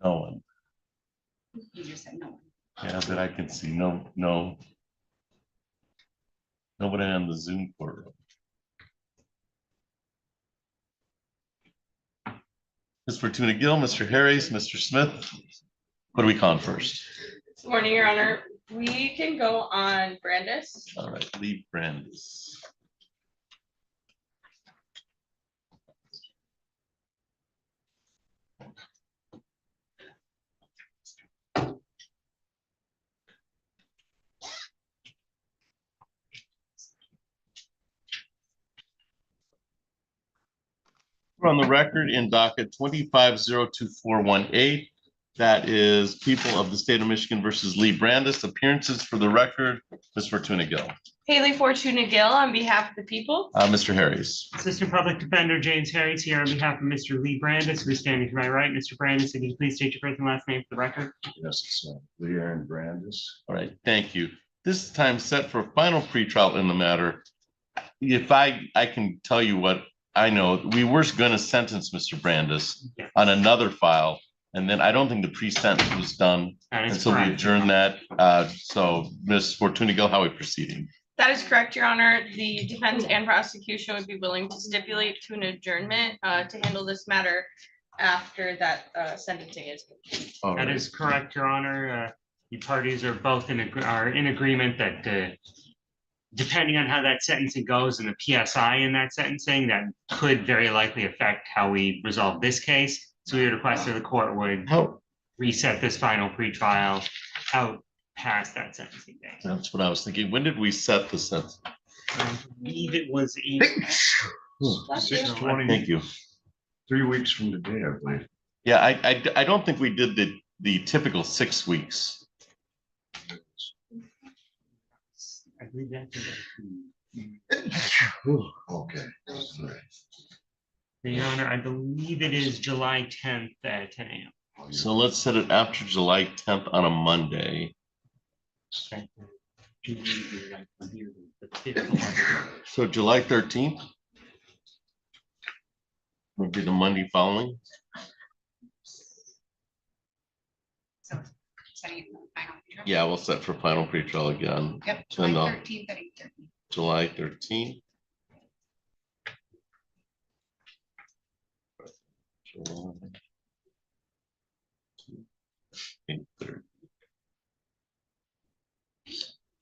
No one. You just said no one. Yeah, that I can see. No, nobody on the Zoom portal. Ms. Fortuna Gill, Mr. Harris, Mr. Smith. What are we calling first? Good morning, Your Honor. We can go on Brandis. All right, Lee Brandis. We're on the record in docket 25-02418. That is People of the State of Michigan versus Lee Brandis. Appearances for the record, Ms. Fortuna Gill. Haley Fortuna Gill on behalf of the people. Mr. Harris. Assistant Public Defender James Harris here on behalf of Mr. Lee Brandis, who is standing to my right. Mr. Brandis, if you can please state your first and last name for the record. Yes, it's Lee Aaron Brandis. All right, thank you. This time set for final pretrial in the matter. If I can tell you what I know, we were going to sentence Mr. Brandis on another file, and then I don't think the pre-sentence was done, and so we adjourned that. So, Ms. Fortuna Gill, how are we proceeding? That is correct, Your Honor. The defense and prosecution would be willing to stipulate to an adjournment to handle this matter after that sentencing is complete. That is correct, Your Honor. The parties are both in agreement that depending on how that sentencing goes and the PSI in that sentencing, that could very likely affect how we resolve this case. So we would request that the court would reset this final pretrial out past that sentencing day. That's what I was thinking. When did we set the sentence? I believe it was in 6/20. Thank you. 3 weeks from today, I believe. Yeah, I don't think we did the typical 6 weeks. I believe that's Okay. Your Honor, I believe it is July 10th at 10 a.m. So let's set it after July 10th on a Monday. So July 13th would be the Monday following. So setting the final. Yeah, we'll set for final pretrial again. Yep. And, July 13th at 8:30. July 13th. July 8:30.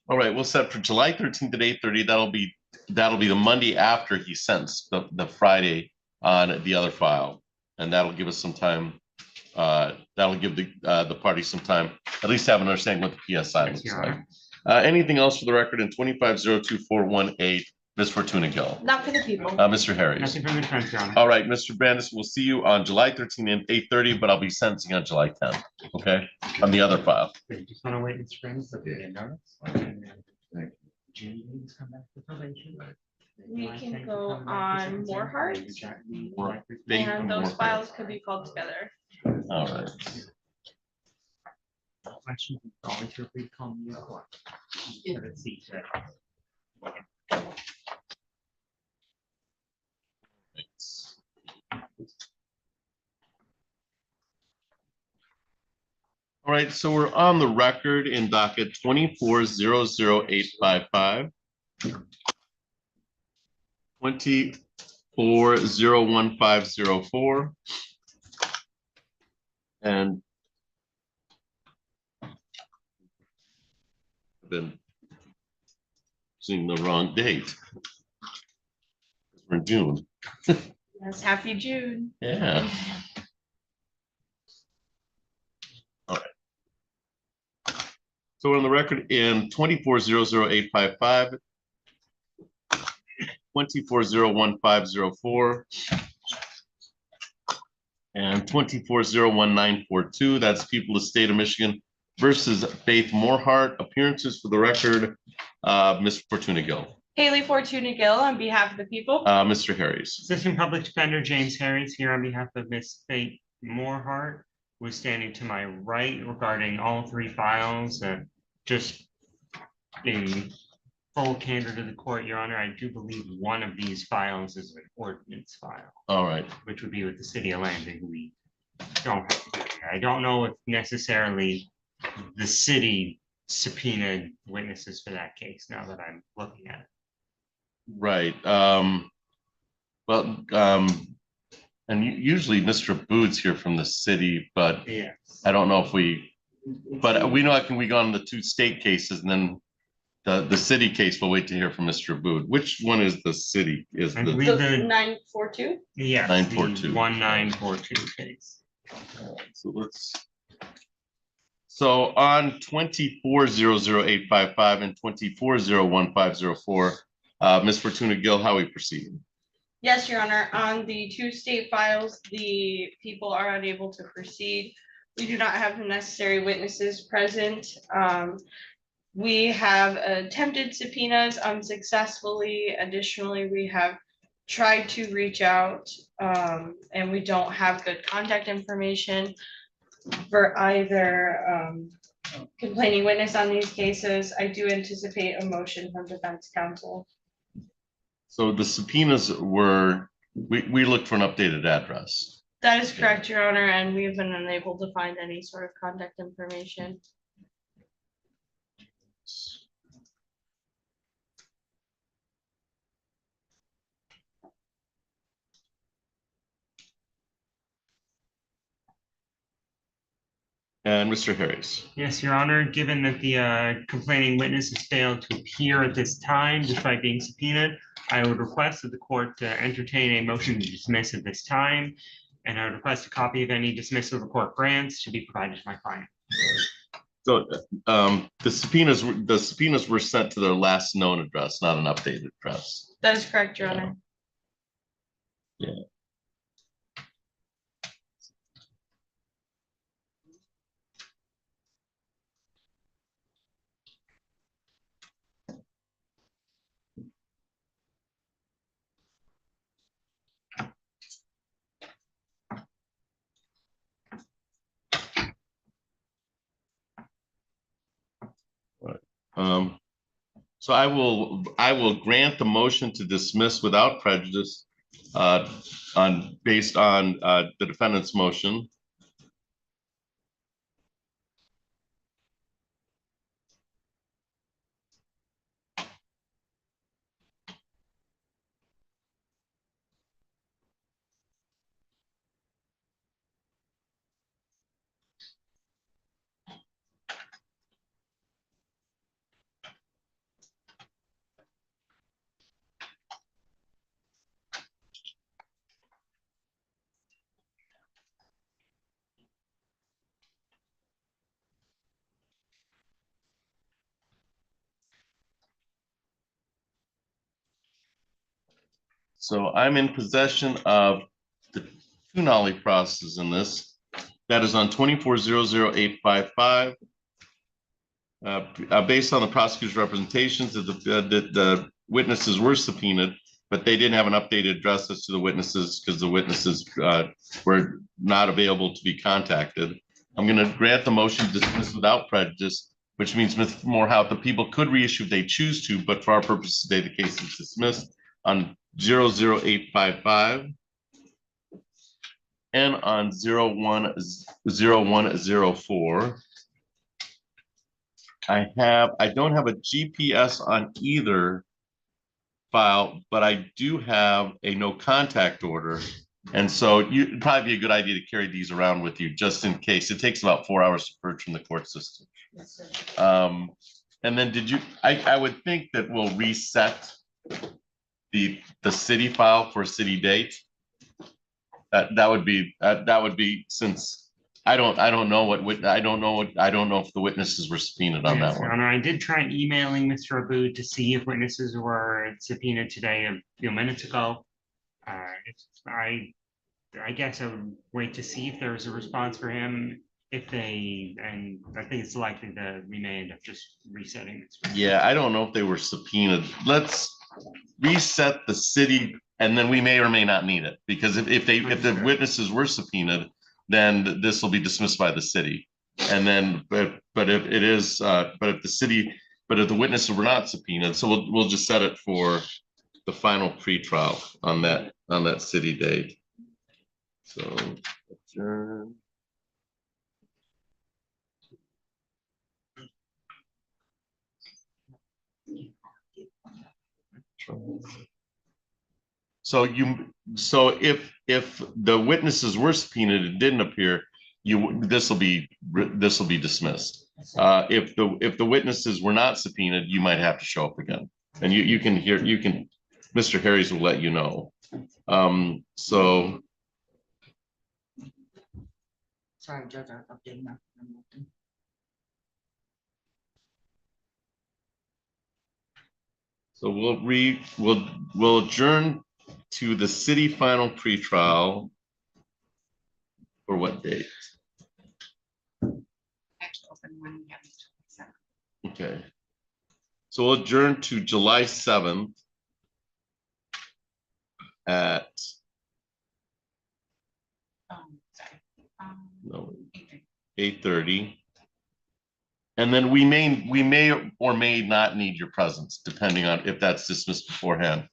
All right, we'll set for July 13th at 8:30. That'll be the Monday after he sends the Friday on the other file, and that'll give us some time. That'll give the party some time, at least have an understanding what the PSI looks like. Anything else for the record in 25-02418, Ms. Fortuna Gill? Not for the people. Mr. Harris. Nothing from the defense, Your Honor. All right, Mr. Brandis, we'll see you on July 13th at 8:30, but I'll be sentencing on July 10th, okay? On the other file. Just want to wait, Mr. Brandis, so we get notice. We can go on Moorhart, and those files could be pulled together. All right. Questions, always feel free to call me. Let's see. All right, so we're on the record in docket 24-00855, 24-01504, and I've been seeing the wrong date. We're in June. Yes, happy June. Yeah. So we're on the record in 24-00855, 24-01504, and 24-01942. That's People of the State of Michigan versus Faith Moorhart. Appearances for the record, Ms. Fortuna Gill. Haley Fortuna Gill on behalf of the people. Mr. Harris. Assistant Public Defender James Harris here on behalf of Ms. Faith Moorhart, who is standing to my right regarding all three files. Just in full candor to the court, Your Honor, I do believe one of these files is an ordinance file. All right. Which would be with the city of Landing. We don't have to do it. I don't know if necessarily the city subpoenaed witnesses for that case, now that I'm looking at it. Right, well, and usually Mr. Booth's here from the city, but Yes. I don't know if but we know I can, we go on the two state cases and then the city case, we'll wait to hear from Mr. Booth. Which one is the city? Is I the, believe The the, 942? yes, 942. the 1942 case. so on 24000855 and 24010504, Ms. Fortuna Gill, how we proceed? Yes, Your Honor. On the two state files, the people are unable to proceed. We do not have the necessary witnesses present. We have attempted subpoenas unsuccessfully. Additionally, we have tried to reach out, and we don't have good contact information for either complaining witness on these cases. I do anticipate a motion from defense counsel. So the subpoenas were, we looked for an updated address. That is correct, Your Honor, and we have been unable to find any sort of contact information. And Mr. Harris. Yes, Your Honor, given that the complaining witness has failed to appear at this time despite being subpoenaed, I would request that the court entertain a motion to dismiss at this time. And I would request a copy of any dismissal the court grants to be provided to my client. So the subpoenas were sent to their last known address, not an updated address. That is correct, Your Honor. Yeah. So I will grant the motion to dismiss without prejudice based on the defendant's motion. So I'm in possession of the two nollie processes in this. That is on 24000855. Based on the prosecutor's representations, that the witnesses were subpoenaed, but they didn't have an updated address as to the witnesses because the witnesses were not available to be contacted. I'm going to grant the motion to dismiss without prejudice, which means, Ms. Morehouse, the people could reissue if they choose to, but for our purposes today, the case is dismissed on 00855 and on 010104. I don't have a GPS on either file, but I do have a no contact order. And so it'd probably be a good idea to carry these around with you just in case. It takes about 4 hours to purge from the court system. And then I would think that we'll reset the city file for a city date. That would be since I don't know if the witnesses were subpoenaed on Yes, that Your one. Honor, I did try emailing Mr. Aboud to see if witnesses were subpoenaed today a few minutes ago. I guess I would wait to see if there was a response for him. And I think it's likely that we may end up just resetting this. Yeah, I don't know if they were subpoenaed. Let's reset the city, and then we may or may not need it, because if the witnesses were subpoenaed, then this will be dismissed by the city. And then, but if the witnesses were not subpoenaed, so we'll just set it for the final pretrial on that city date. So adjourn. So if the witnesses were subpoenaed and didn't appear, this will be dismissed. If the witnesses were not subpoenaed, you might have to show up again. And Mr. Harris will let you know. So Sorry, Judge, I'm updating now. So we'll adjourn to the city final pretrial for what date? Actually, open one, yeah, 27. Okay. So we'll adjourn to July 7th at Sorry. no, 8:30. 8:30. And then we may or may not need your presence, depending on if that's dismissed beforehand.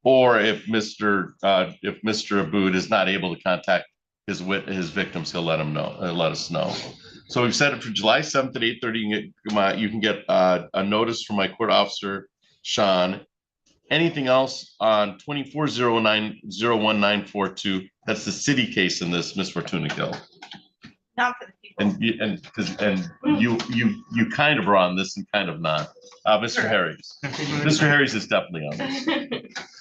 Or if Mr. Aboud is not able to contact his victims, he'll let us know. So we've set it for July 7th at 8:30. You can get a notice from my court officer, Sean. Anything else on 2409-01942? That's the city case in this, Miss Fortuna Gill. Not for the people. And you kind of are on this and kind of not. Mr. Sure. Harris. Mr. Harris is definitely on this.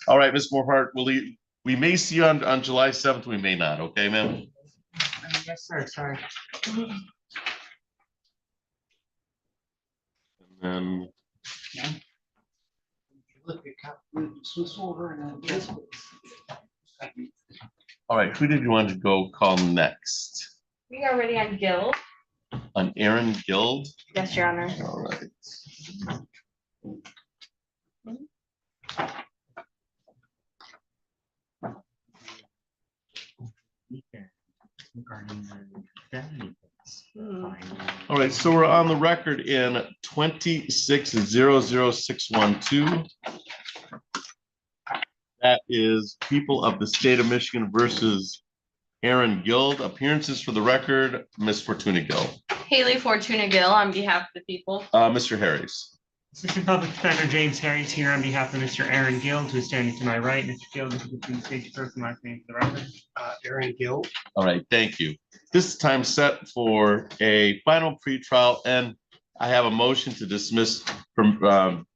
All right, Ms. Morhart, we may see you on July 7th, we may not, okay, ma'am? Yes, sir, sorry. And Look at Swiss order and yes, please. all right, who did you want to go call next? We are ready on Gill. On Aaron Guild? Yes, Your Honor. All right. Regarding the family case. All right, so we're on the record in 2600612. That is People of the State of Michigan versus Aaron Guild. Appearances for the record, Miss Fortuna Gill. Haley Fortuna Gill on behalf of the people. Mr. Harris. Assistant Public Defender James Harris here on behalf of Mr. Aaron Gill, who is standing to my right. Mr. Gill, if you could please state your first and last name for the record. Aaron Gill. All right, thank you. This time set for a final pretrial, and I have a motion to dismiss from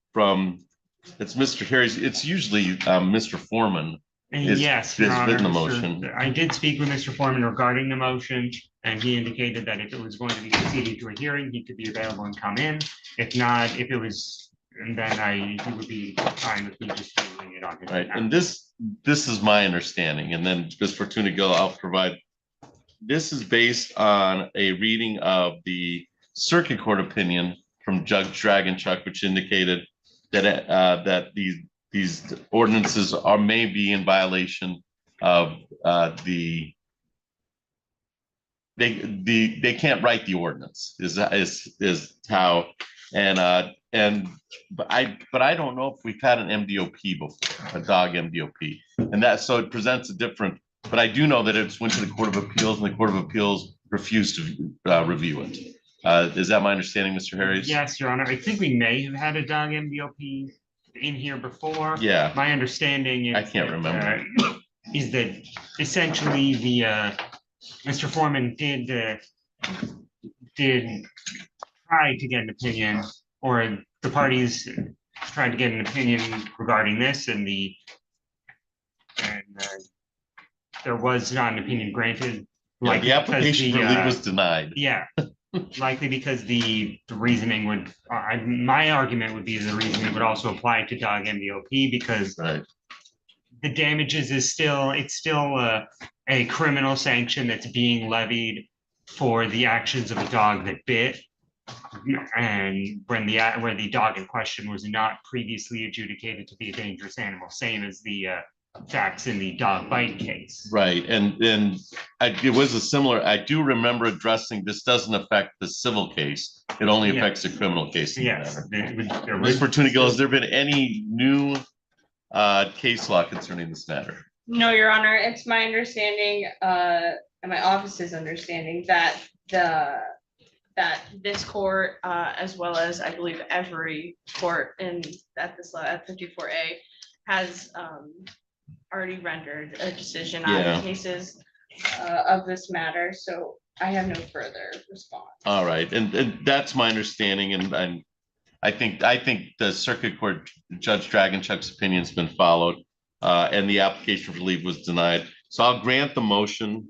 it's Mr. Harris. It's usually Mr. Foreman. Yes, Your It's been the Honor, motion. I did speak with Mr. Foreman regarding the motion, and he indicated that if it was going to be proceeded to a hearing, he could be available and come in. If not, if it was, then he would be fine with me just doing it on his Right, behalf. and this is my understanding, and then Ms. Fortuna Gill, I'll provide. This is based on a reading of the circuit court opinion from Judge Dragonchuck, which indicated that these ordinances may be in violation of they can't write the ordinance is how but I don't know if we've had an MDOP before, a dog MDOP, and that so it presents a different. But I do know that it went to the Court of Appeals, and the Court of Appeals refused to review it. Is that my understanding, Mr. Harris? Yes, Your Honor. I think we may have had a dog MDOP in here before. Yeah. My understanding is I can't remember. Is that essentially the Mr. Foreman did try to get an opinion, or the parties tried to get an opinion regarding this, and there was not an opinion granted. Yeah, the application for leave was denied. Yeah, likely because the reasoning would, my argument would be the reasoning would also apply to dog MDOP, because Right. the damages it's still a criminal sanction that's being levied for the actions of a dog that bit. And where the dog in question was not previously adjudicated to be a dangerous animal, same as the facts in the dog bite case. Right, and it was a similar. I do remember addressing this doesn't affect the civil case; it only affects the criminal case. Yes. Ms. Fortuna Gill, has there been any new case law concerning this matter? No, Your Honor, it's my understanding, and my office's understanding that this court, as well as I believe every court at 54A, has already rendered a decision Yeah. on cases of this matter, so I have no further response. All right, and that's my understanding, and I think the circuit court Judge Dragonchuk's opinion's been followed, and the application for leave was denied. So I'll grant the motion.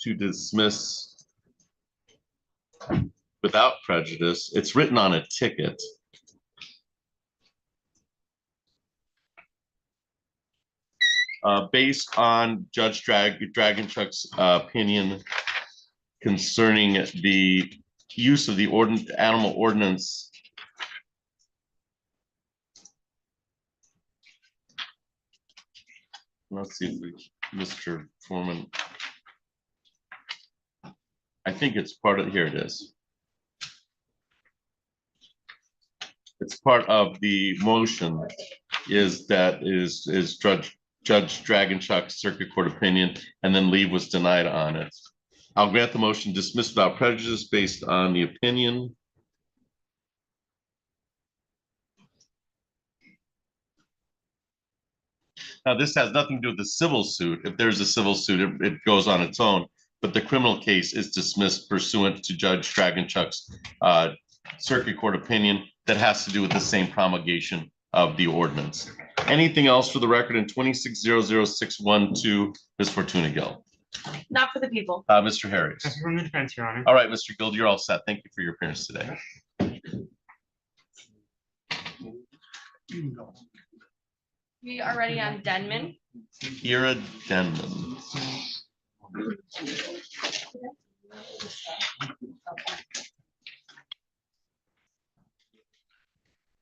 To dismiss without prejudice. It's written on a ticket. Based on Judge Dragonchuk's opinion concerning the use of the animal ordinance. Let's see, Mr. Foreman. I think it's part of, here it is. It's part of the motion is Judge Dragonchuk's circuit court opinion, and then leave was denied on it. I'll grant the motion dismissed without prejudice based on the opinion. Now, this has nothing to do with the civil suit. If there's a civil suit, it goes on its own. But the criminal case is dismissed pursuant to Judge Dragonchuk's circuit court opinion that has to do with the same promulgation of the ordinance. Anything else for the record in 26-00612, Ms. Fortuna Gill? Not for the people. Mr. Harris? From the defense, Your Honor. All right, Mr. Gill, you're all set. Thank you for your appearance today. We are ready on Denman. Kira Denman.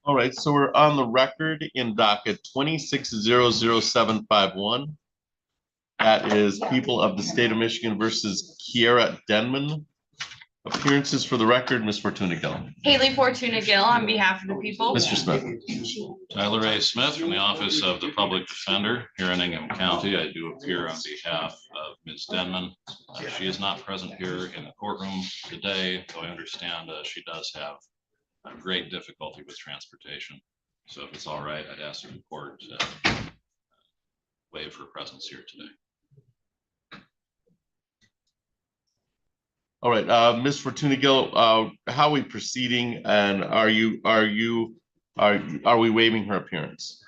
All right, so we're on the record in docket 26-00751. That is People of the State of Michigan versus Kiera Denman. Appearances for the record, Ms. Fortuna Gill. Haley Fortuna Gill on behalf of the people. Mr. Smith. Tyler A. Smith from the Office of the Public Defender here in Ingham County. I do appear on behalf of Ms. Denman. She is not present here in the courtroom today, though I understand she does have a great difficulty with transportation. So if it's all right, I'd ask the court to waive her presence here today. All right, Ms. Fortuna Gill, how are we proceeding, and are we waiving her appearance?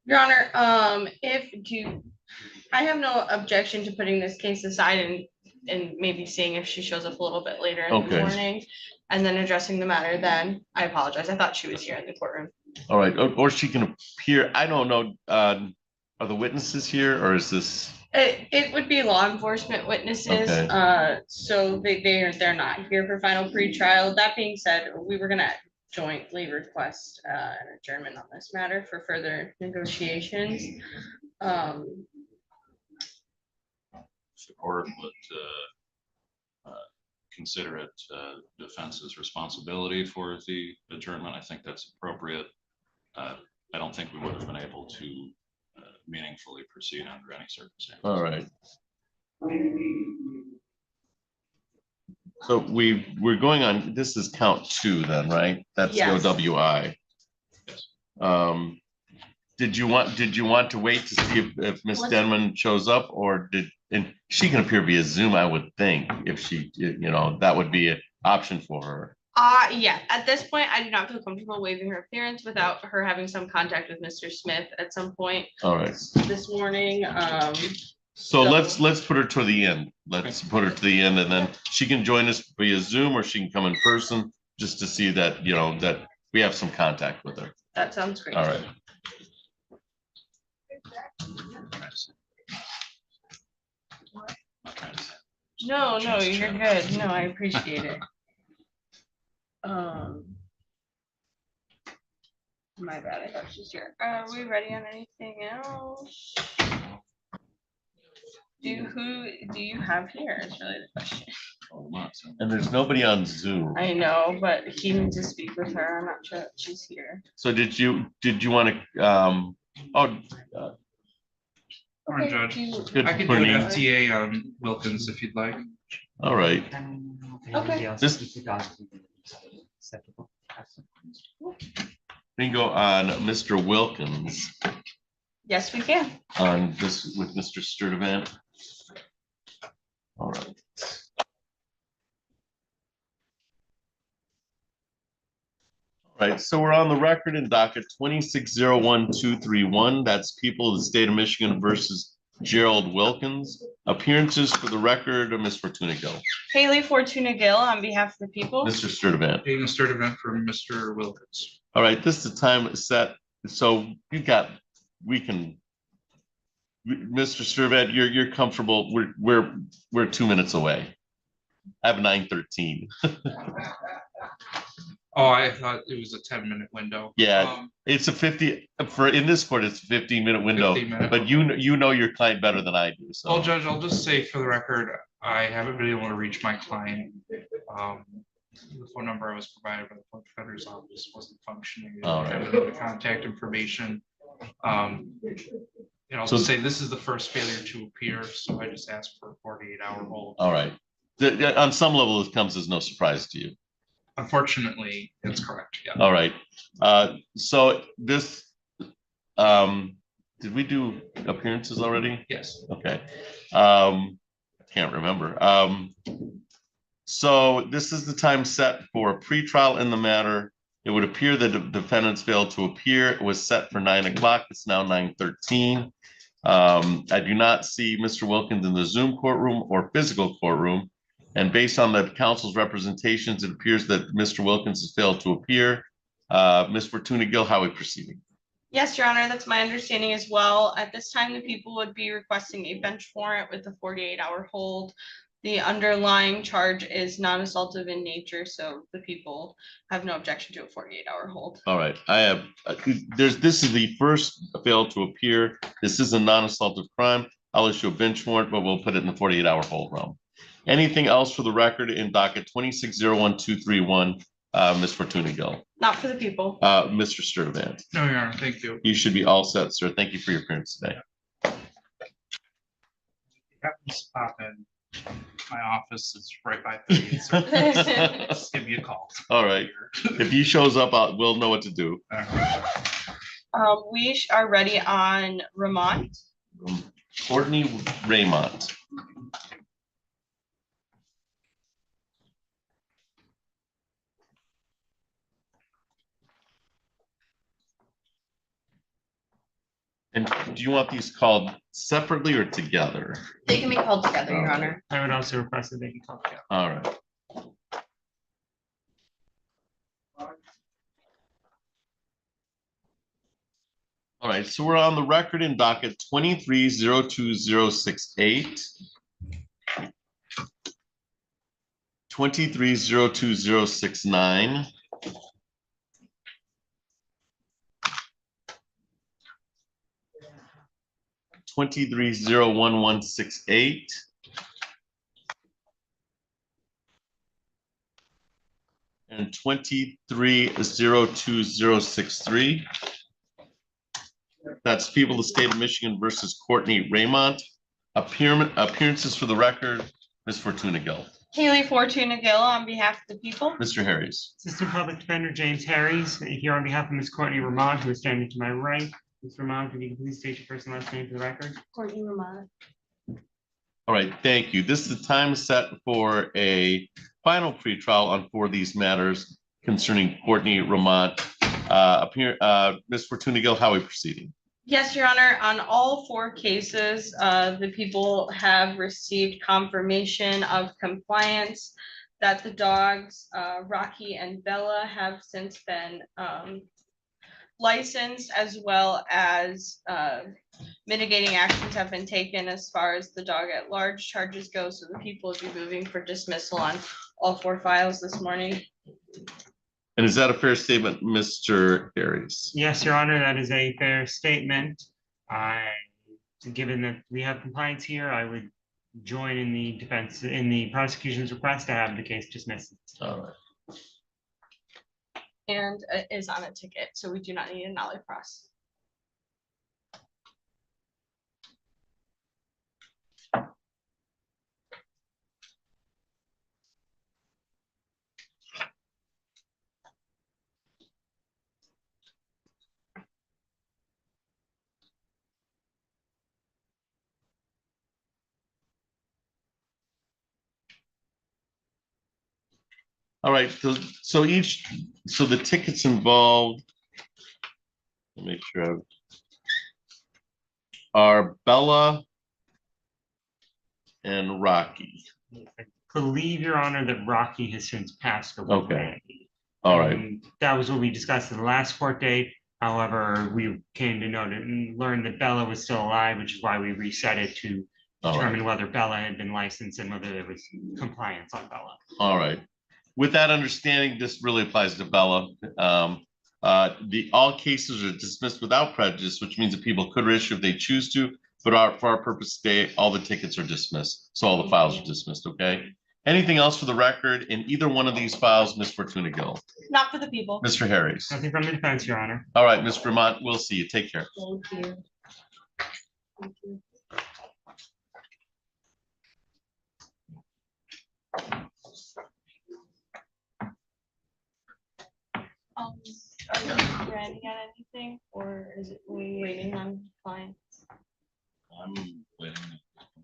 Your Honor, I have no objection to putting this case aside and maybe seeing if she shows up a little bit later in the Okay. morning and then addressing the matter then. I apologize. I thought she was here in the courtroom. All right, or she can appear, I don't know, are the witnesses here, or is this? It would be law enforcement witnesses, Okay. so they're not here for final pretrial. That being said, we were gonna jointly request an adjournment on this matter for further negotiations. If the court would consider it defense's responsibility for the adjournment, I think that's appropriate. I don't think we would have been able to meaningfully proceed under any circumstances. All right. So we're going on, this is count 2 then, right? That's the Yes. OWI. Yes. Did you want to wait to see if Ms. Denman shows up, or and she can appear via Zoom, I would think, if she, that would be an option for her. Yeah, at this point, I do not feel comfortable waiving her appearance without her having some contact with Mr. Smith at some point All right. this morning. So let's put her to the end. Let's put her to the end, and then she can join us via Zoom, or she can come in person just to see that, that we have some contact with her. That sounds great. All right. No, you're good. No, I appreciate it. My bad, I thought she was here. Are we ready on anything else? Do you have here is really the question. And there's nobody on Zoom. I know, but he needs to speak with her. I'm not sure that she's here. So did you want to, Morning, Okay, Judge. do you- good I could do an morning. FTA on Wilkins if you'd like. All right. Okay. This- acceptable. Bingo on Mr. Wilkins Yes, we can. on this with Mr. Sturdivant. All right. All right, so we're on the record in docket 2601-231. That's people of the state of Michigan versus Gerald Wilkins. Appearances for the record of Ms. Fortuna Gill. Haley Fortuna Gill on behalf of the people. Mr. Sturdivant. Being a start event for Mr. Wilkins. All right, this is the time set. So you've got, Mr. Sturdivant, you're comfortable. We're 2 minutes away. I have 9:13. Oh, I thought it was a 10-minute window. Yeah, it's a 50 in this court, it's a 15-minute window, 15-minute. but you know your client better than I do, so. Well, Judge, I'll just say for the record, I haven't been able to reach my client. The phone number I was provided by the public defender's office wasn't functioning. I All didn't right. have the contact information. And I'll So- just say this is the first failure to appear, so I just asked for a 48-hour hold. All right. On some level, it comes as no surprise to you. Unfortunately, it's correct, yeah. All right. So this, did we do appearances already? Yes. Okay. Can't remember. So this is the time set for a pretrial in the matter. It would appear that the defendants failed to appear. It was set for 9 o'clock. It's now 9:13. I do not see Mr. Wilkins in the Zoom courtroom or physical courtroom. And based on the council's representations, it appears that Mr. Wilkins has failed to appear. Ms. Fortuna Gill, how are we proceeding? Yes, Your Honor, that's my understanding as well. At this time, the people would be requesting a bench warrant with a 48-hour hold. The underlying charge is non-assaultive in nature, so the people have no objection to a 48-hour hold. All right, I have, this is the first fail to appear. This is a non-assaultive crime. I'll issue a bench warrant, but we'll put it in the 48-hour hold realm. Anything else for the record in docket 2601-231, Ms. Fortuna Gill? Not for the people. Mr. Sturdivant, No, Your Honor, thank you. you should be all set, sir. Thank you for your appearance today. Happens to pop in. My office is right by 30, so just give me a call. All right, if he shows up, we'll know what to do. We are ready on Ramont. Courtney Raymont. And do you want these called separately or together? They can be called together, Your Honor. I would also request that they be called together. All right. All right, so we're on the record in docket 23-02068. 23-02069. 23-01168. And 23-02063. That's people of the state of Michigan versus Courtney Raymont. Appearances for the record, Ms. Fortuna Gill. Haley Fortuna Gill on behalf of the people. Mr. Harries. Assistant Public Defender James Harris, here on behalf of Ms. Courtney Ramont, who is standing to my right. Ms. Ramont, can you please state your first and last name for the record? Courtney Ramont. All right, thank you. This is the time set for a final pretrial on 4 of these matters concerning Courtney Ramont. Ms. Fortuna Gill, how are we proceeding? Yes, Your Honor, on all 4 cases, the people have received confirmation of compliance that the dogs, Rocky and Bella, have since been licensed, as well as mitigating actions have been taken as far as the dog at large charges go. So the people will be moving for dismissal on all 4 files this morning. And is that a fair statement, Mr. Harries? Yes, Your Honor, that is a fair statement. Given that we have compliance here, I would join in the defense, in the prosecution's request to have the case dismissed. All right. And is on a ticket, so we do not need a nollie cross. All right, so the tickets involved, let me make sure, are Bella and Rocky. I believe, Your Honor, that Rocky has since passed away. Okay. All right, That was what we discussed in the last court date. However, we came to know and learn that Bella was still alive, which is why we reset it to all right, determine whether Bella had been licensed and whether there was compliance on Bella. all right. With that understanding, this really applies to Bella. All cases are dismissed without prejudice, which means that people could reissue if they choose to, but for our purpose today, all the tickets are dismissed. So all the files are dismissed, okay? Anything else for the record in either one of these files, Ms. Fortuna Gill? Not for the people. Mr. Harris? Nothing from the defense, Your Honor. All right, Ms. Vermont, we'll see you. Take care. Thank you. Thank you. Are you ready at anything, or is it we waiting on clients? I'm waiting.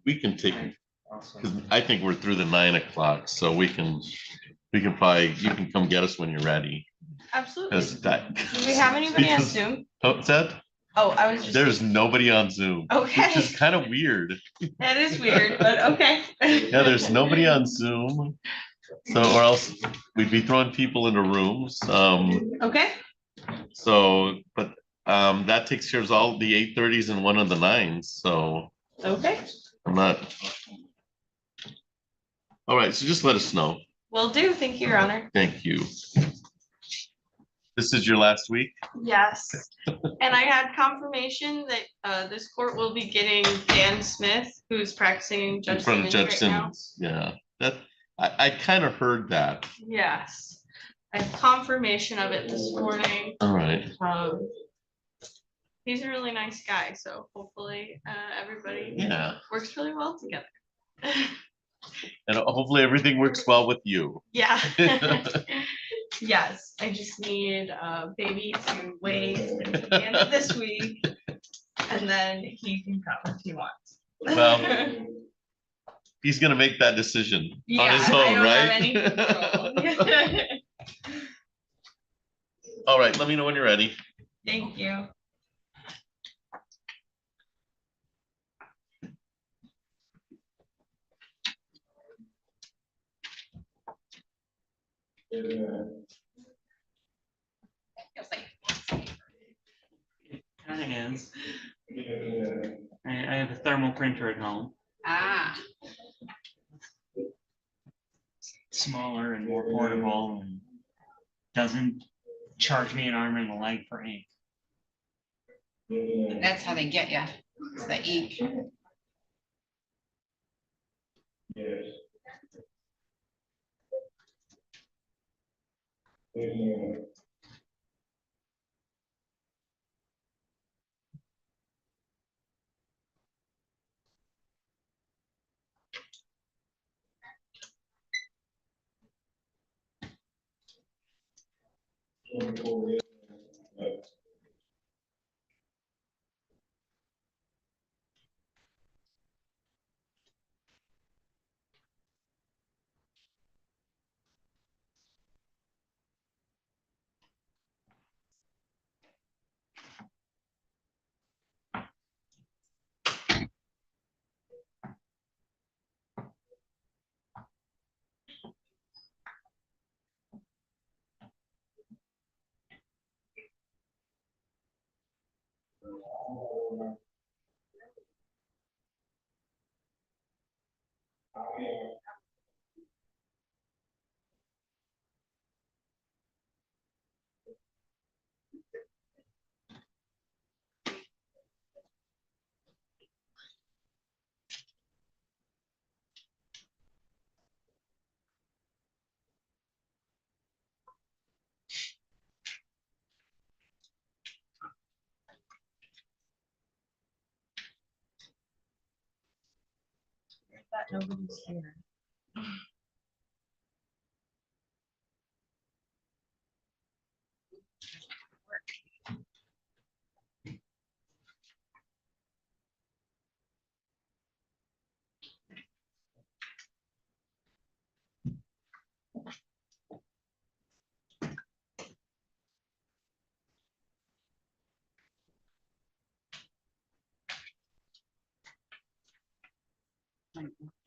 We can take, because I think we're through the 9 o'clock, so we can probably, you can come get us when you're ready. Absolutely. Because that. Do we have anybody on because- Zoom? What's that? Oh, I was just. There's nobody on Zoom. Okay. Which is kind of weird. That is weird, but okay. Yeah, there's nobody on Zoom. So, or else we'd be throwing people into rooms. Okay, So, but that takes care of all the 8:30s and one of the 9s. So okay. I'm not. All right, so just let us know. Will do. Thank you, Your Honor. Thank you. This is your last week? Yes, and I had confirmation that this court will be getting Dan Smith, who's practicing In Judge front of Simmons Judge right now. Simmons. Yeah, that I kind of heard that. Yes, I have confirmation of it this morning. All right. He's a really nice guy, so hopefully everybody Yeah. works really well together. And hopefully everything works well with you. Yeah. Yes, I just need baby to wait until the end of this week, and then he can come if he wants. Well, he's gonna make that decision on Yeah, his I own, don't have right? any control. All right, let me know when you're ready. Thank you. Kind of is. I have a thermal printer at home, Ah, smaller and more portable, and doesn't charge me an arm and a leg for ink. that's how they get you. It's the ink. That nobody's here.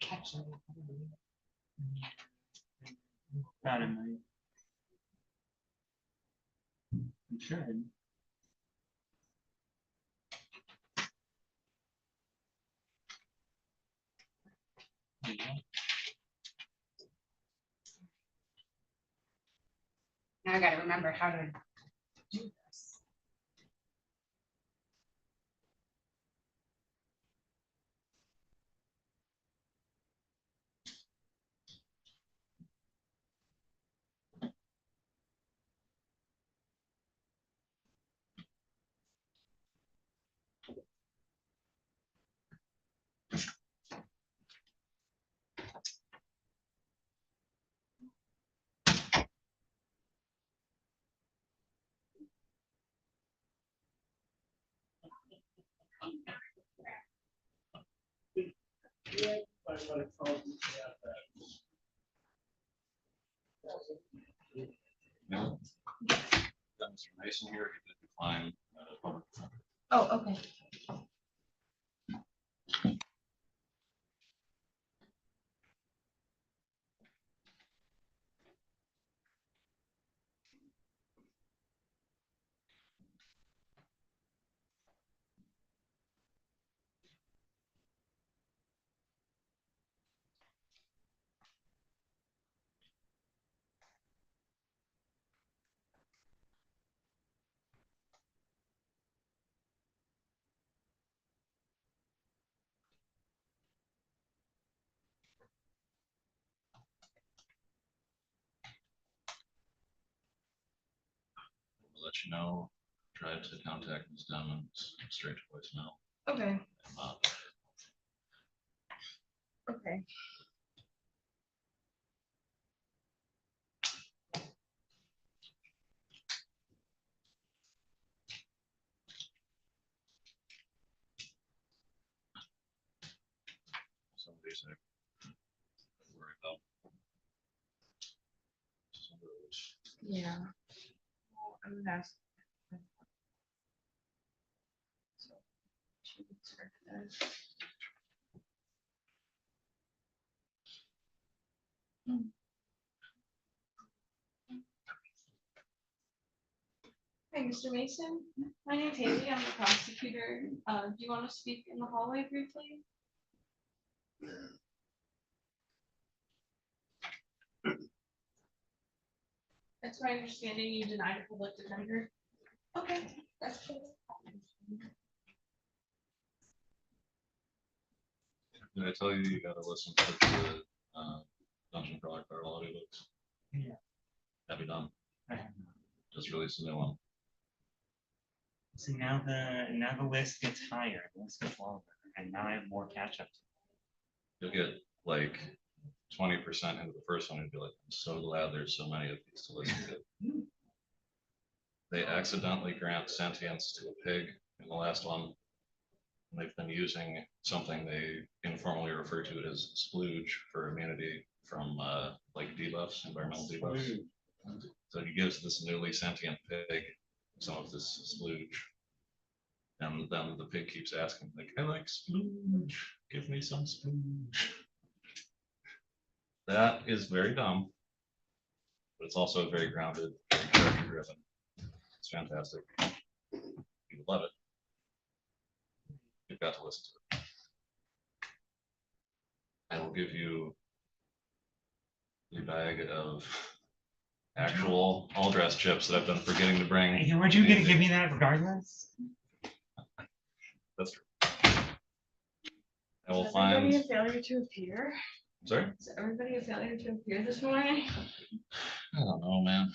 Catch it. About a million. You should. Now I gotta remember how to do this. No. Got Mr. Mason here, he did decline public defender. Oh, okay. I'll let you know, tried to contact Ms. Dunn, straight to voicemail. Okay, Uh, okay. Some days I worry about. Some of those. Yeah. Well, I'm gonna ask. So, 2 weeks for this. Hi, Mr. Mason. My name's Haley. I'm the prosecutor. Do you want to speak in the hallway briefly? It's my understanding you denied a public defender. Okay, that's cool. Did I tell you you gotta listen to the Dungeon Crawler Carl books? Yeah. Have you done? I have not. Just released a new one. So now the list gets higher, the list gets longer, and now I have more catch up. You'll get like 20% into the first one and be like, I'm so glad there's so many of these to listen to. They accidentally grant sentience to a pig in the last one. And they've been using something they informally refer to it as splooge for immunity from like debuffs, environmental debuffs. So he gives this newly sentient pig some of this splooge. And then the pig keeps asking, like, I like splooge, give me some splooge. That is very dumb, but it's also very grounded, very character driven. It's fantastic. You love it. You've got to listen to it. I will give you a bag of actual all dress chips that I've been forgetting to bring. Hey, weren't you gonna give me that regardless? That's true. I will Is everybody find. a failure to appear? Sorry? Is everybody a failure to appear this morning? I don't know, man.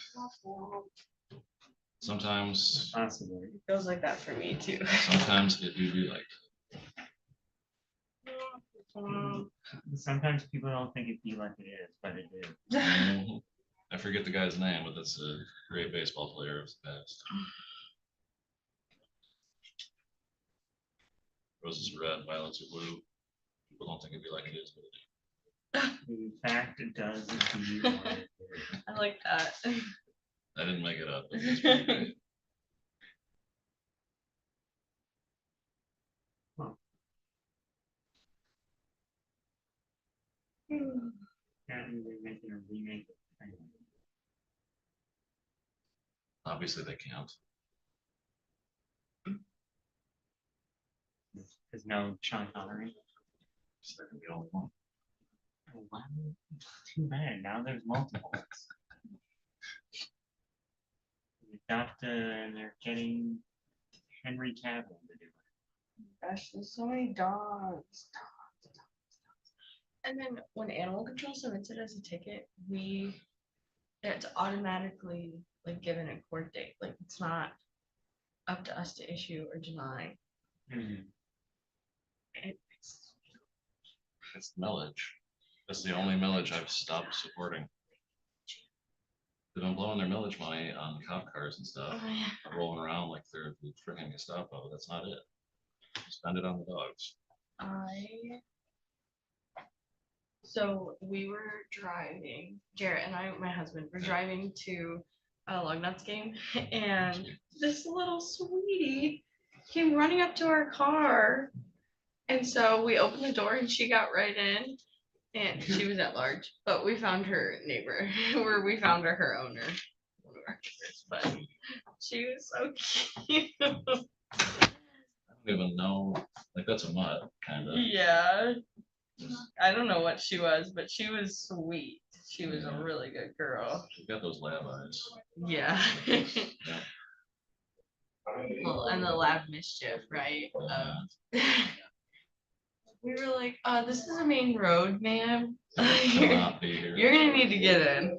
Sometimes, Possibly. It feels like that for me too. sometimes it do be like. Sometimes people don't think it be like it is, but it is. Mhm. I forget the guy's name, but that's a great baseball player of the past. Roses are red, violets are blue. People don't think it'd be like it is, but it is. In fact, it does indeed what it is. I like that. I didn't make it up. It's pretty great. Apparently they're making a remake. Obviously, they can't. There's no Sean Connery. So they're gonna be all one. Oh, wow. Too bad, now there's multiple. They're getting Henry Cavill to do it. Gosh, there's so many dogs. And then when animal control submits it as a ticket, it's automatically like given a court date. Like it's not up to us to issue or deny. Mhm. It's It's millage. That's the only millage I've stopped supporting. They've been blowing their millage money on cop cars and stuff, oh, yeah. rolling around like they're the freaking Gestapo. That's not it. Spend it on the dogs. So we were driving, Jarrett and I, my husband, were driving to a Lugnuts game, and this little sweetie came running up to our car. And so we opened the door and she got right in, and she was at large, but we found her neighbor, where we found her owner, one of our neighbors, but she was so cute. I don't even know. Like that's a mutt, kind of. Yeah. I don't know what she was, but she was sweet. She was a Yeah. really good girl. She's got those lab eyes. Yeah. Yeah. Well, and the lab mischief, right? We were like, this is a main road, ma'am. You're, Cannot be here. you're gonna need to get in.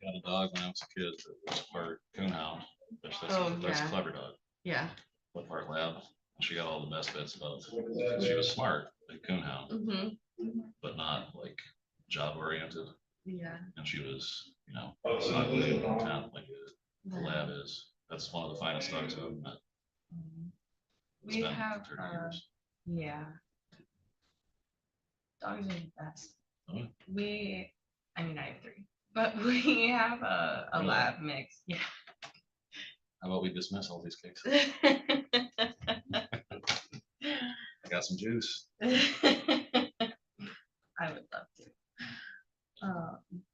Got a dog when I was a kid that was part coonhound, which that's Oh, that's a yeah. clever dog. Yeah. But part lab. She got all the best bits about it. She was smart, like coonhound, but not like job oriented. Yeah. And she was, ugly and content like the lab is. That's one of the finest dogs I've ever met. It's We been have, 30 years. yeah. Dogs are the best. Oh. I mean, I have 3, but we have a Really? lab mix. Yeah. How about we dismiss all these cases? I got some juice. I would love to.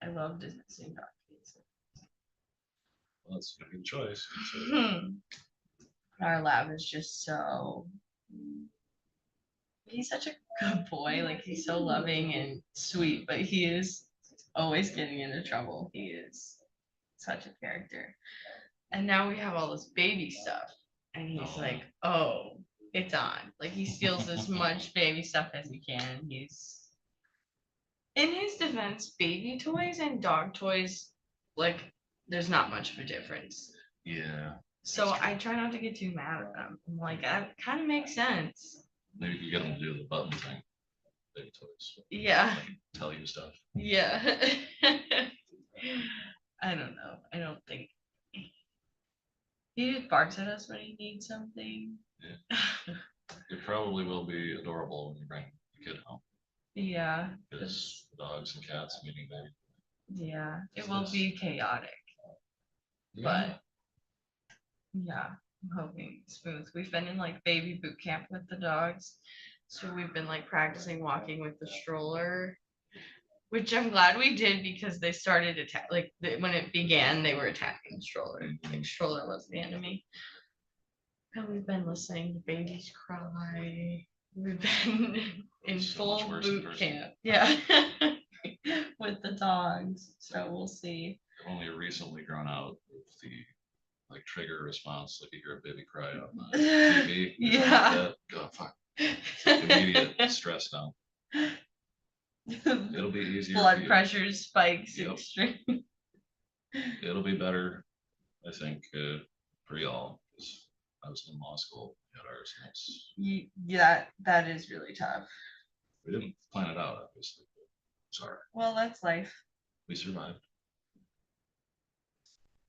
I love dismissing dog cases. Well, that's a good choice. So, Our lab is just so. He's such a good boy. Like he's so loving and sweet, but he is always getting into trouble. He is such a character. And now we have all this baby stuff, and he's Oh. like, "Oh, it's on." Like he steals as much baby stuff as he can. He's, in his defense, baby toys and dog toys, like there's not much of a difference. yeah. So I try not to get too mad at them. I'm like, that kind of makes sense. Maybe you can get them to do the button thing. Baby toys. Yeah. Like, tell you stuff. Yeah. I don't know. I don't think he just barks at us when he needs something. It probably will be adorable when you bring the kid home. Yeah. Because dogs and cats meeting baby. Yeah. It will be chaotic, but yeah, I'm hoping smooth. We've been in like baby boot camp with the dogs. So we've been like practicing walking with the stroller, which I'm glad we did because they started when it began, they were attacking the stroller. Like stroller was the enemy. And we've been listening to babies cry. We've been in So much full worse in boot person. camp. Yeah. With the dogs. So we'll see. I've only recently grown out with the like trigger response, like you hear a baby cry on the TV. Yeah. God, fuck. Immediate stress down. It'll be easier. for Blood you. pressure spikes Yep. extreme. It'll be better, I think, for y'all. 'Cause I was in law school at ours. And Yeah, that is really tough. we didn't plan it out, obviously. But sorry, Well, that's life. we survived.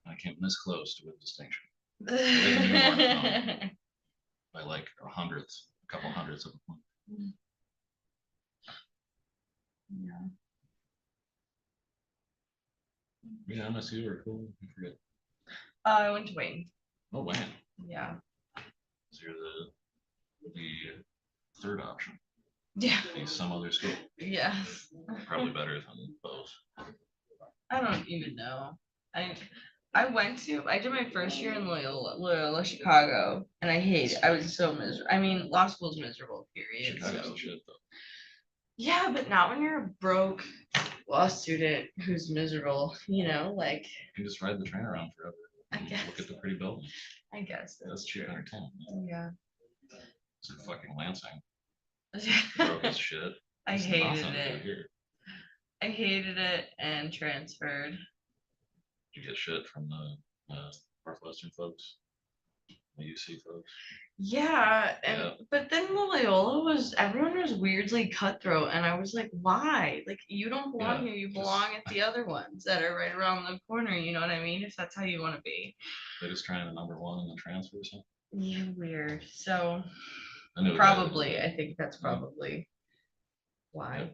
I came this close to with distinction Yeah. by like a couple hundredths of a point. Yeah, MSU were cool. I forget. I went to Wayne. Oh, Wayne. Yeah. So you're the third option. Yeah, Be some other school, yeah. probably better than both. I don't even know. I did my first year in Loyola Chicago, and I hate it. I was so miserable. I mean, law school's miserable, period. Chicago's So. the shit though. Yeah, but not when you're a broke law student who's miserable, like, You can just ride the train around forever. I and guess. Look at the pretty building. I guess. That's cheap entertainment. Yeah. It's in fucking Lansing. Broke as shit. I There's hated nothing to do it. here. I hated it and transferred. You get shit from the Northwestern folks, the UC folks. Yeah, Yeah. but then everyone was weirdly cutthroat, and I was like, why? Like, you don't belong Yeah, here, you just- belong at the other ones that are right around the corner, you know what I mean? If that's how you want to be. They're just trying to number one in the transfer or something. Yeah, weird. So I knew a guy that- probably, I think that's probably why.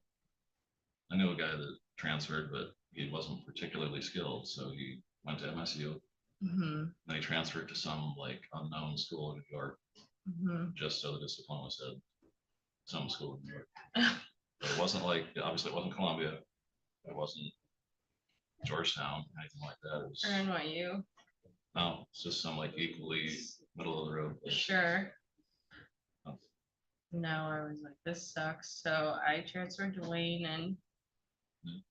I knew a guy that transferred, but he wasn't particularly skilled, so he went to MSU. Hmm. Then he transferred to some like unknown school in New York, Hmm. just so that his diploma said some school in New York. But it wasn't like, obviously it wasn't Columbia. It wasn't Georgetown, anything like that. It was, Or NYU, no, it's just some like equally middle of the road place. sure. Oh. No, I was like, this sucks. So I transferred to Wayne and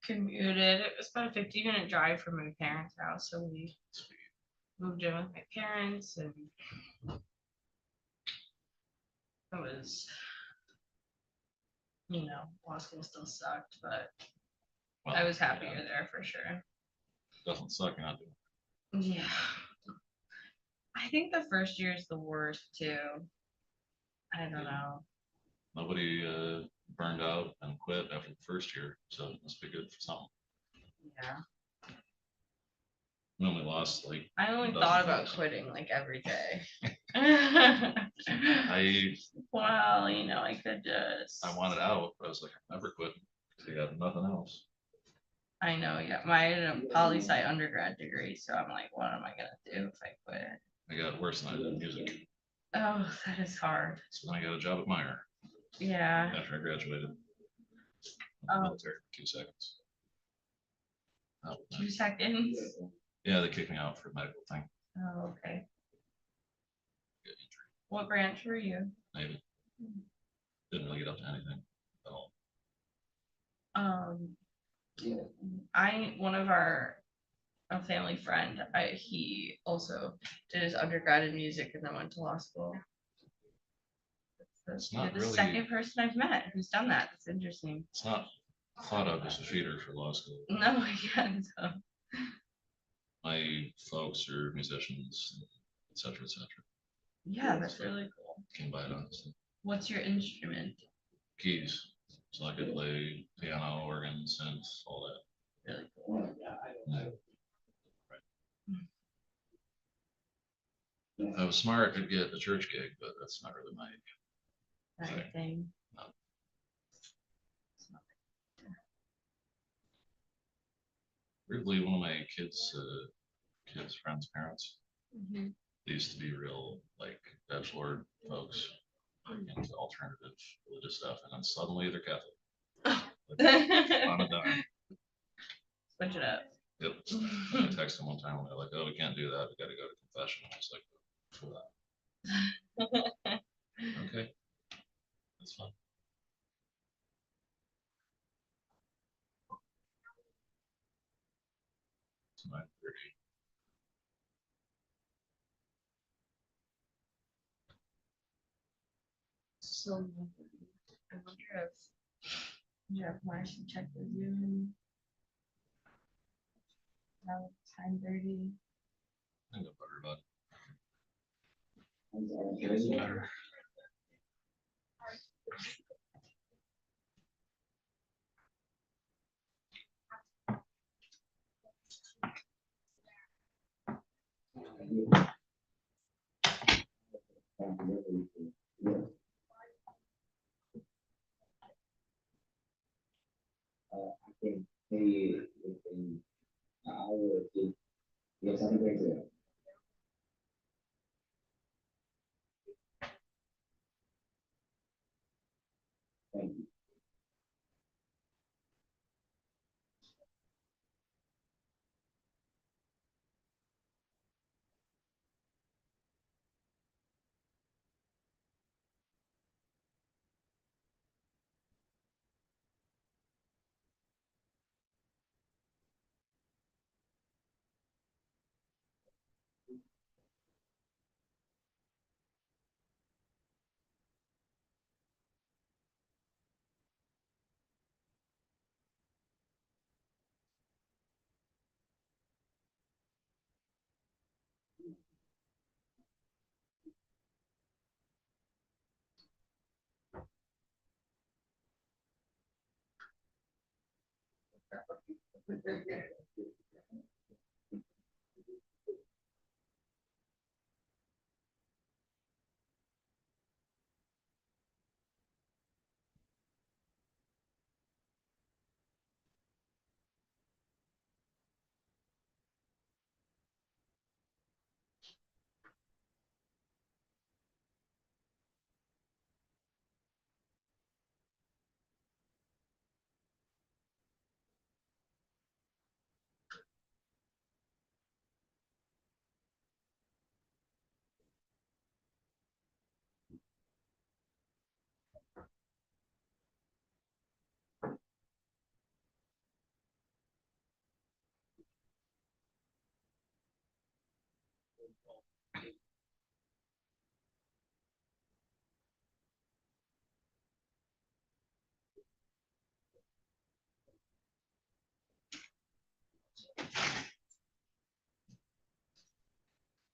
commuted. It was about a 50-minute drive from my parents' house. So we Sweet. moved in with my parents, and it was, law school still sucked, but Well, I was happier yeah, there for sure. doesn't suck, you're not doing Yeah. I think the first year is the worst too. I don't know. nobody burned out and quit after the first year, so it must be good for something. Yeah. We only lost like I only dozen thought about folks. quitting like every day. I Well, I could just. wanted out, but I was like, I'm never quitting because I got nothing else. I know, yeah. My poli-sci undergrad degree, so I'm like, what am I gonna do if I quit? I got worse than I did in music. Oh, that is hard. So then I got a job at Meyer Yeah. after I graduated. Oh. Military for 2 seconds. That was 2 nice. seconds. Yeah, they kicked me out for a medical thing. Oh, okay. Good injury, What branch were you? maybe. Didn't really get up to anything at all. One of a family friend, he also did his undergrad in music and then went to law school. It's You're not the really- second person I've met who's done that. It's interesting. It's not thought of as a feeder for law school. No, yeah, so. My folks are musicians, et cetera, et cetera. Yeah, that's really cool. Came by it honestly. What's your instrument? Keys, so I could play piano, organ, synth, all that. Really cool. If I was smart, I'd get a church gig, but that's not really my. Anything. No. Weirdly, one of my kids' friends' parents, Mhm. they used to be real like bachelor folks, like into alternative religious stuff, and then suddenly they're Catholic. Like, on a dime. Switch it up. Yep. I texted them one time and they're like, "Oh, we can't do that. We got to go to confession." I was like, "For that." Okay, that's fine. It's 9:30. So, I wonder if Jeff Marcy checked the Zoom. Now it's 9:30. I think I'm better about Better. I think maybe within an hour or two, yes, I think that's it. Thank you.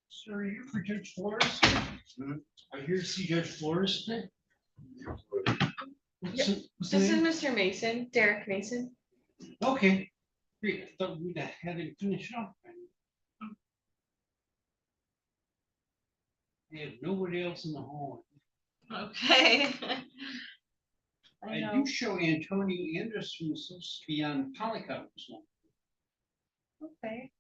So are you for Judge Flores? Are you here to see Judge Flores today? What's the This is name? Mr. Mason, Derek Mason. Okay. Great. I thought we'd have had him finish up. I have nobody else in the hall. Okay. I I know. do show Antonio Anderson was supposed to be on Polycom this morning. Okay.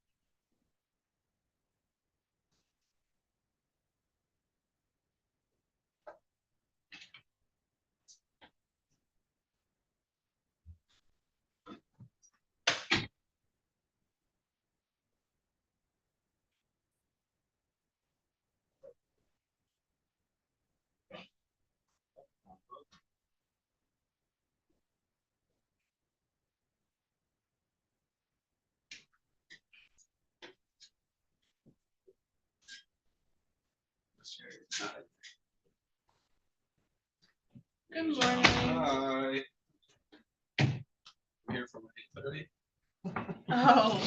Good morning. Hi. I'm here from 8:30. Oh,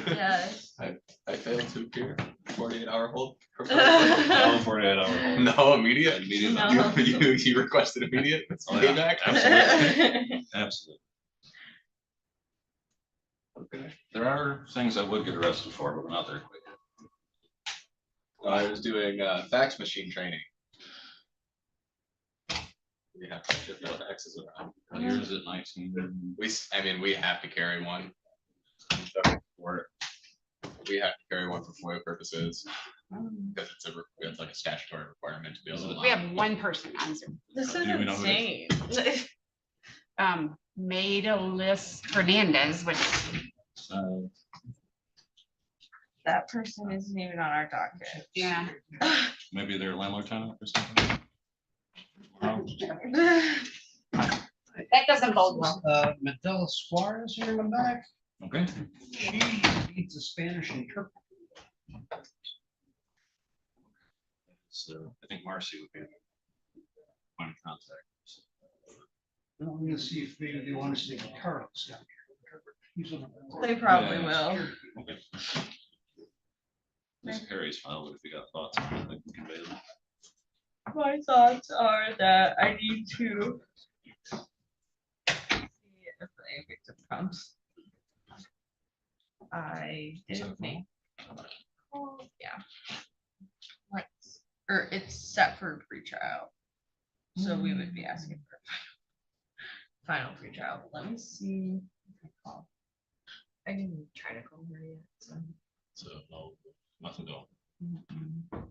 yes. I failed to appear. 48-hour hold. No, 48 hour. No immediate. Immediate. No. You requested immediate Oh, yeah, payback. absolutely. Absolutely. Okay. There are things I would get arrested for, but we're not there quick. I was doing fax machine training. We have to shift our faxes around. Yours at 19. I mean, we have to carry one. For we have to carry one for FOIA purposes because it's like a statutory requirement to be able to. We have one person on Zoom. This is Do we know who it insane. Maida Liz Hernandez, which That person isn't even on our docket. yeah. Maybe they're landlord tenant or something. Wow. That doesn't bode well. Medella Suarez here in the back. Okay. She needs a Spanish interpreter. So I think Marcy would be the point of contact. I'm gonna see if maybe they want to say Carlos down here. He's on the- They probably Yeah. will. Okay. This is Harry's file, but if you got thoughts on it, I can convey them. My thoughts are that I need to see if the victim comes. I didn't make. Oh, yeah. Let's, or it's set for pre-trial. So we would be asking for final pre-trial. Let me see. If I call. I didn't try to call her yet, so. So no, nothing going. Mm-mm.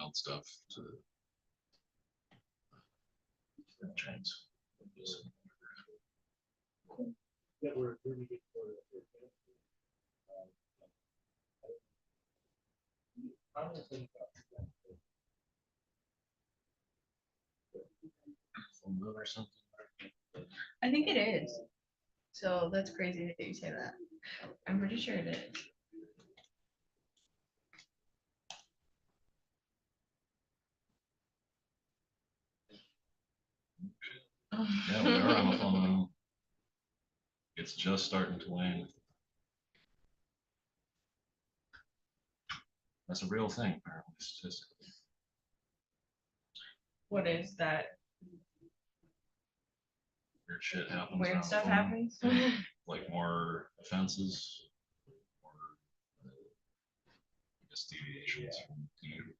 emailed stuff to. James. Or something. I think it is. So that's crazy that you say that. I'm pretty sure it is. Yeah, we are on the phone. It's just starting to wane. That's a real thing, apparently, statistically. What is that? Weird shit happens. around Weird the stuff phone. happens? Like more offenses. Or I guess deviations from community.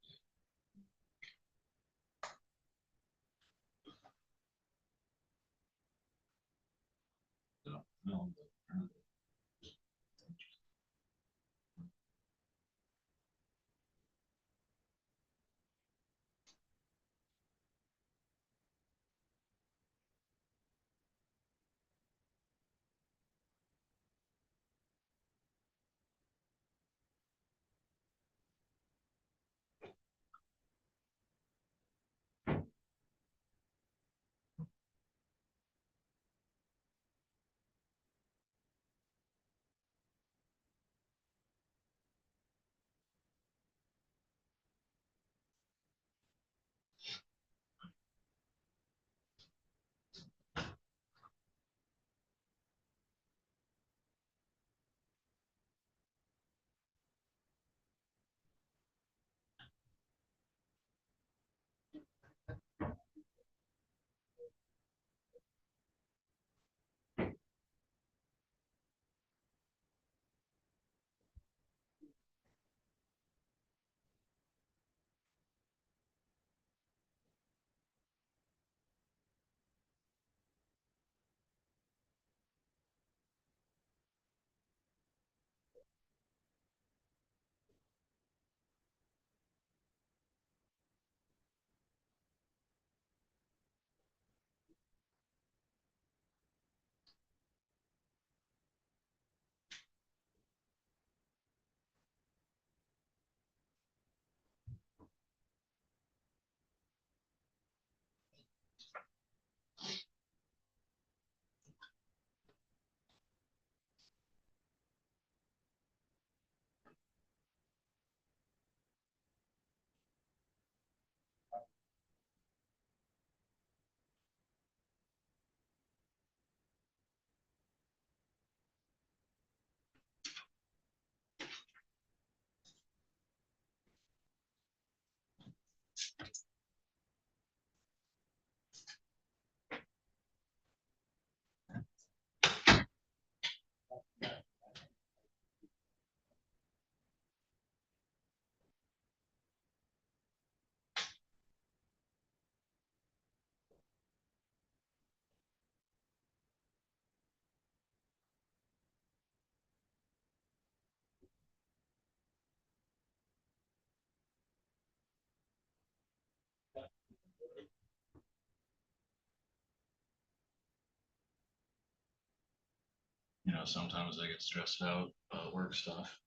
No, sometimes I get stressed out about work stuff.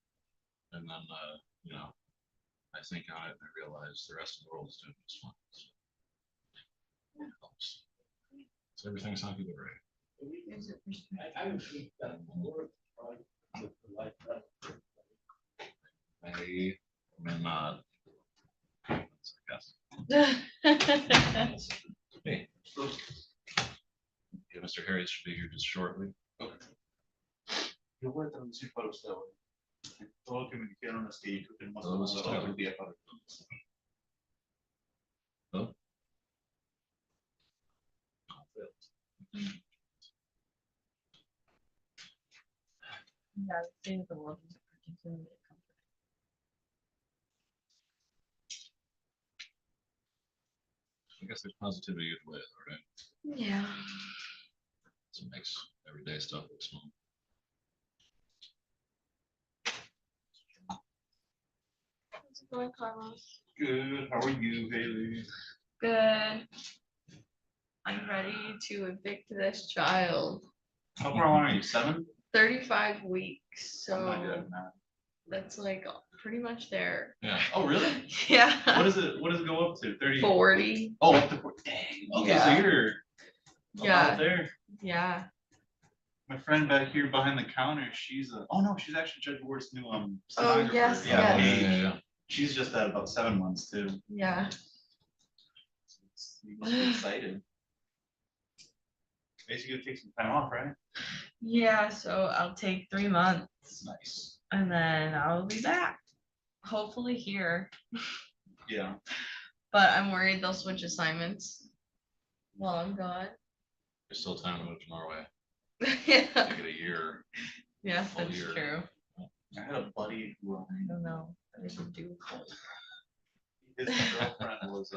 And then, I think on it and I realize the rest of the world is doing this fine. So it helps. So everything's not good, right? I may not. I guess. Hey. Yeah, Mr. Harris should be here just shortly. Yo voy a traducir para usted ahora. Todo lo que me dijeron es que yo tenemos Todo eso está otro día para ¿No? Yeah, the state of the world is particularly comforting. I guess there's positivity either way, all right? Yeah. So it makes everyday stuff look small. going, Carlos? Good, how are you, Haley? Good. I'm ready to evict this child. How far along are you, 7? 35 weeks, I'm not good so at math. that's like pretty much there. Yeah. Oh, really? Yeah. What does it go up to? 30? 40. Oh, up to 40. Dang, okay, so Yeah. you're Yeah. about there. Yeah. My friend back here behind the counter, she's she's actually Judge Ward's new Oh, stenographer. yes, Yeah, yes. she's just at about 7 months too. Yeah. You must be excited. Basically, gonna take some time off, right? Yeah, so I'll take 3 months Nice. and then I'll be back. Hopefully here. Yeah. But I'm worried they'll switch assignments while I'm gone. There's still time to move to Norway. Yeah. Take it a year. Yeah, Full that's year. true. I had a buddy who I don't know. I should do. his girlfriend was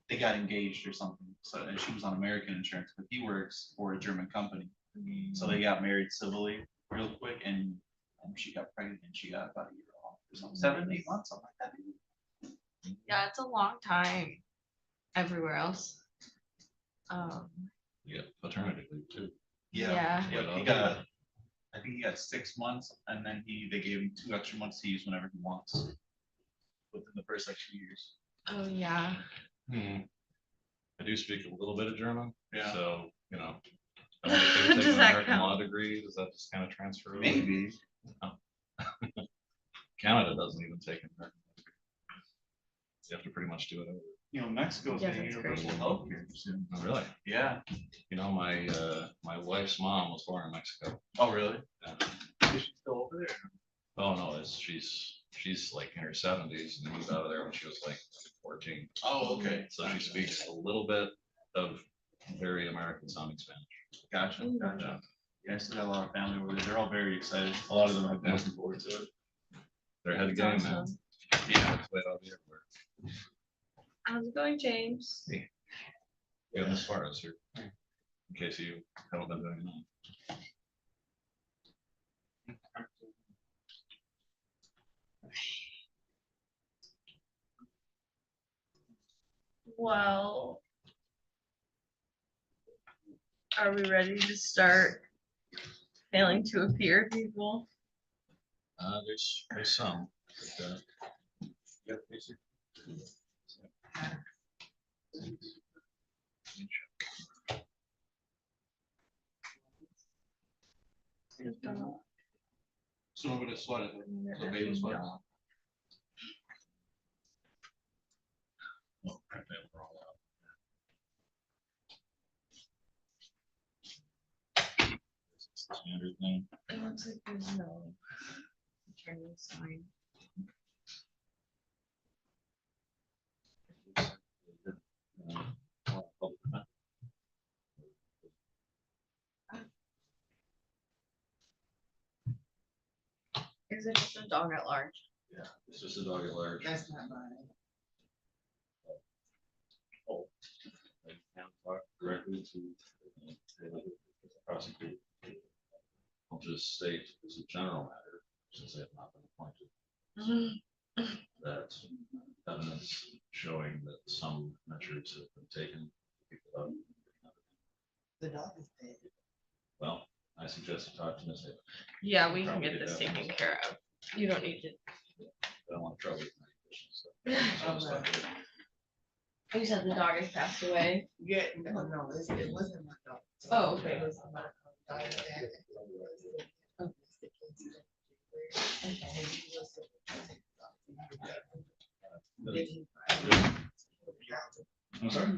they got engaged or something. So and she was on American insurance, but he works for a German company. So they got married civilly real quick, and she got pregnant and she got about a year off or something. 7, 8 months, something like that. Yeah, it's a long time everywhere else. Yeah, paternity leave too. Yeah. He got, I think he got 6 months, and then they gave him 2 extra months to use whenever he wants. Within the first 2 years. Oh, yeah. I do speak a little bit of German. Yeah. So, you know. I wonder if they would take Does an that American count? law degree, does that just kind of transfer? over? Maybe. Canada doesn't even take an American law degree. You have to pretty much do it over. Mexico's Yeah, getting that's universal crazy. health care soon. Oh, really? Yeah. My wife's mom was born in Mexico. Oh, really? Yeah. Is she still over there? Oh, no, she's like in her 70s and moved out of there when she was like 14. Oh, okay. So she speaks a little bit of very American sounding Spanish. Gotcha. Ooh. Gotcha. Yeah, I still got a lot of family over there. They're all very excited. A lot of them have been looking forward to it. They're ahead of the That's game, man. awesome. Yeah. It's way out of the everywhere. How's it going, James? Good as far as here, in case you haven't been doing that. Well, are we ready to start failing to appear, people? There's some. But, yeah, basic. Some of it is sweated. So baby sweat. Oh, crap, they were all out. Standard thing. It looks like there's no turning sign. Is it just a dog at large? Yeah, it's just a dog at large. That's not mine. Oh, I can talk directly to the prosecutor. I'll just state as a general matter, since they have not been appointed, that evidence showing that some measures have been taken. to keep it up. The dog is dead. Well, I suggest you talk to Ms. Hale. Yeah, we can Probably get this did that. taken care of. You don't need to. I don't want trouble with my conditions. So I'll just let it go. You said the dog has passed away. Yeah, no, it wasn't my dog. Oh, okay. It was my daughter's dad. I'm sorry?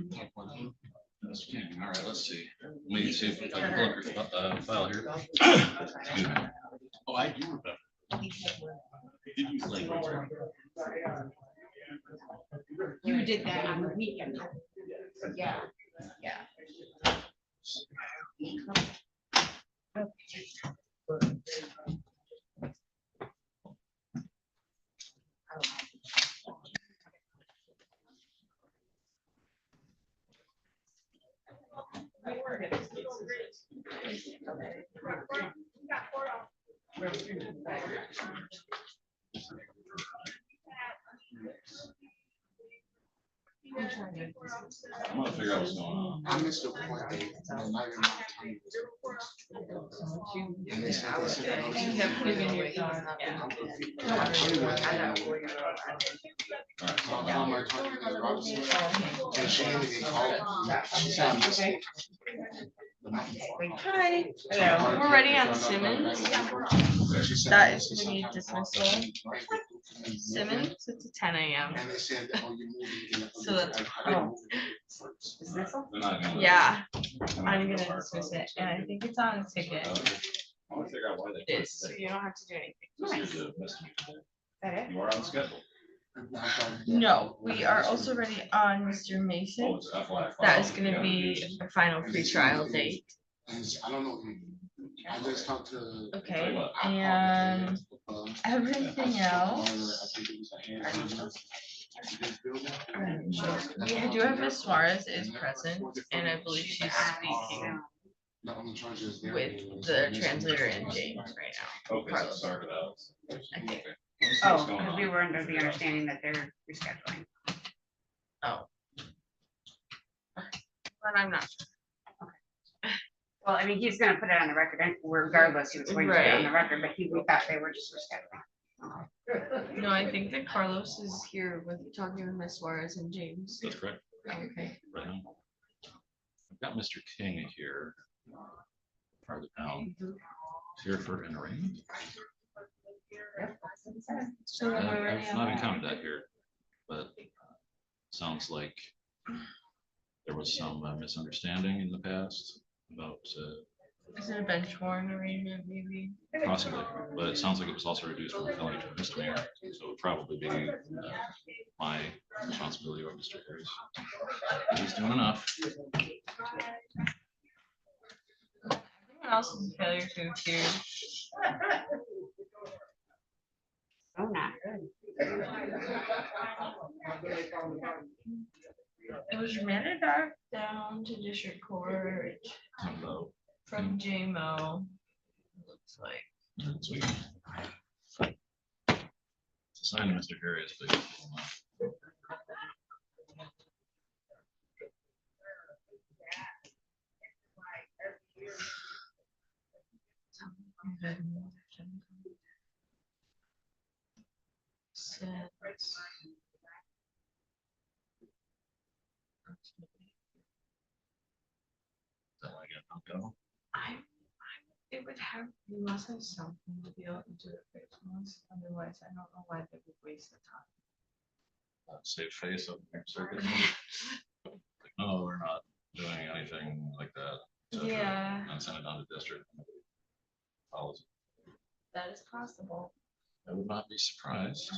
That's okay. All right, let's see. Let me see if I can pull up your file here. Excuse me. Oh, I do remember. Did you like? You did that on the weekend. Yeah, yeah. I'm gonna figure out what's going on. I missed the point that the night and not time was- And they said they sent a notice. You kept giving your thought. I'm confused. My attorney went there. So I called my attorney, Ms. Robinson, and she indicated, she said I missed it. Hi, we're ready on Simmons. She said That I is missed it gonna be sometime. dismissal. Simmons, it's a 10 a.m. And they said, oh, you moved it. So that's- I didn't move it first. They're not gonna- Yeah, I'm gonna dismiss it, and I think it's on a ticket. I wanna figure out why they. It is, so you don't have to do anything. Just here's a message. That it? You are on schedule. No, we are also ready on Mr. Oh, Mason. it's FYI. That is gonna be a final pretrial date. And I don't know. I just talked to. Okay, what? and Um, everything else. I think it was a hand. We do have Ms. Suarez is present, and I believe she's speaking The only charges there with was- the translator and James right now. Okay, so it started out. I think. Okay. Oh, What's going because on? we were under the understanding that they're rescheduling. Oh. But I'm not. Well, I mean, he's gonna put it on the record, and regardless, he was going to put it on the record, but we thought they were just rescheduling. No, I think that Carlos is here with talking with Ms. Suarez and James. That's correct. Okay. Right now. I've got Mr. King here. Farther down. He's here for an arraignment. So then we're ready I've not on. encountered that here, but sounds like there was some misunderstanding in the past about Is it a bench warrant arraignment, maybe? possibly, but it sounds like it was also reduced from a felony to a misdemeanor, so it would probably be my responsibility or Mr. Harry's. He's doing enough. Everyone else is a failure to appear. Oh, not good. It was remanded back down to district court Hello. from JMO. Looks like. Sweet. It's a sign to Mr. Harry's, but don't want to get knocked out. It would have, you must have something to be able to do it Christmas, otherwise I don't know why they would waste the time. Save face of the circuit. No, we're not doing anything like that. et cetera, Yeah. And send it on to district. Follows. That is possible. I would not be surprised.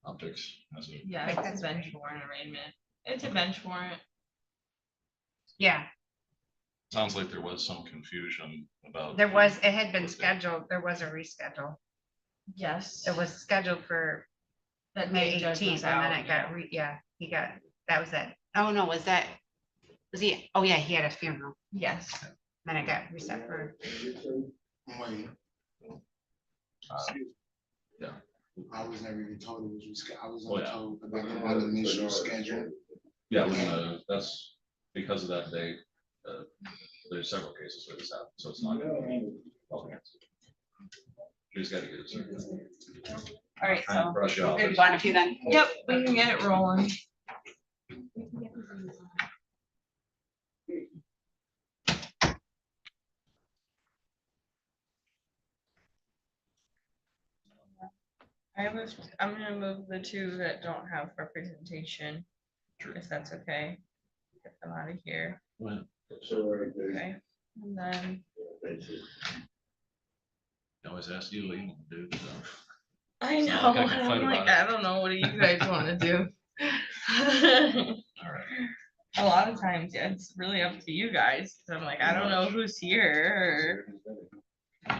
Optics. As a Yeah, it's a bench warrant arraignment. It's a bench warrant. Yeah, Sounds like there was some confusion about. there was, it had been scheduled, there was a reschedule. Yes. It was scheduled for That May day judge was 18th, and then out, it got, he got, that was it. Oh, no, was he, oh, yeah, he had a funeral, Yes. then it got reset for. Wait. Yeah. I was never even told it was, I was Oh, only yeah. told about the initial schedule. Yeah, we're gonna, that's because of that date. There's several cases where this happened, so it's not. Okay. We just gotta get it. Sorted. All right, Trying to so brush off. good one, if you then. Yep, we can get it rolling. I'm gonna move the two that don't have representation, if that's okay. Get them out of here. Well, Okay, and then I always ask you what you want to do. So. I It's know, not like I can fight I'm like, about it. I don't know, what do you guys wanna do? All right. A lot of times, yeah, it's really up to you guys, 'cause I'm like, I don't know who's here, or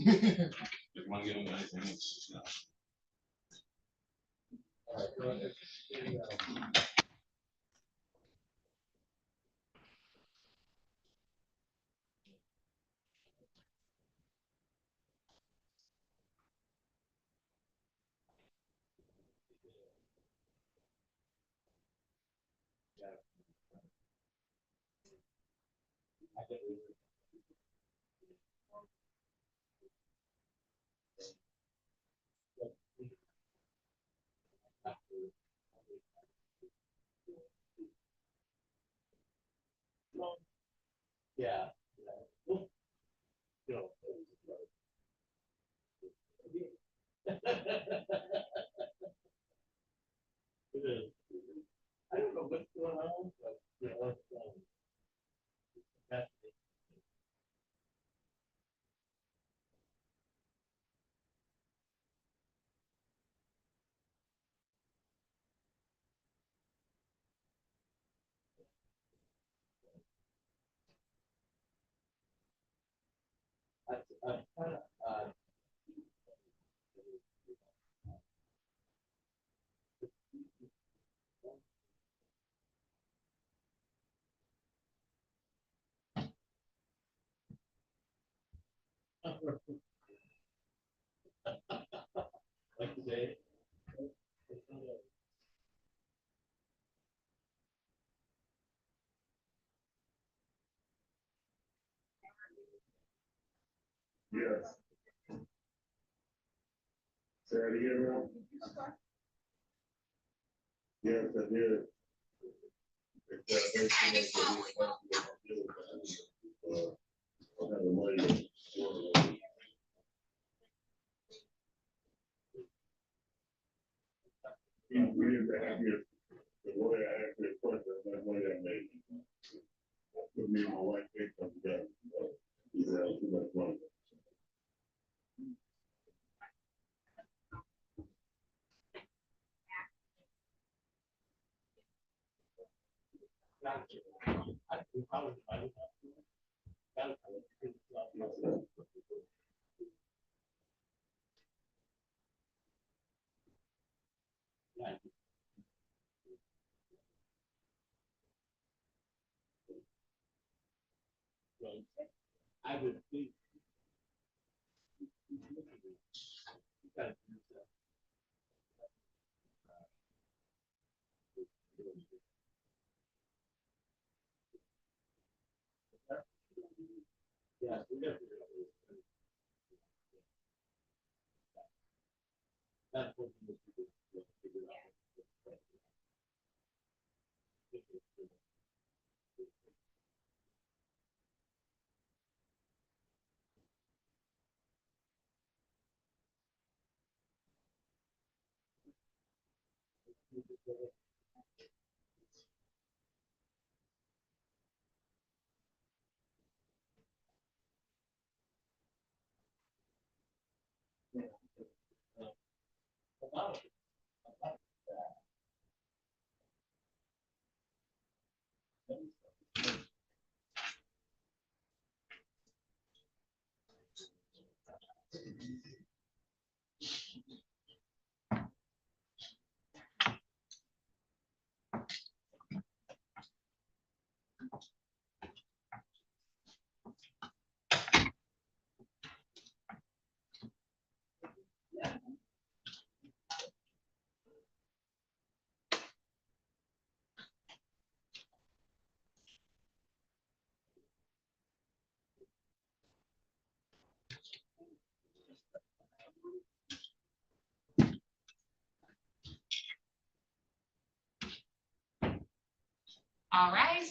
If you want to give them anything, it's, you know. Yeah. I don't know what's going on, but you know, that's kind of, like today. Yes. Say it again, Ron? Yes, I did. I'll have the money. He's really happy. The way I actually put that money I made. Put me and my wife income together. He's out too much money. I would think. Yeah, we got to figure out ways. That's what we need to do, figure out. All right.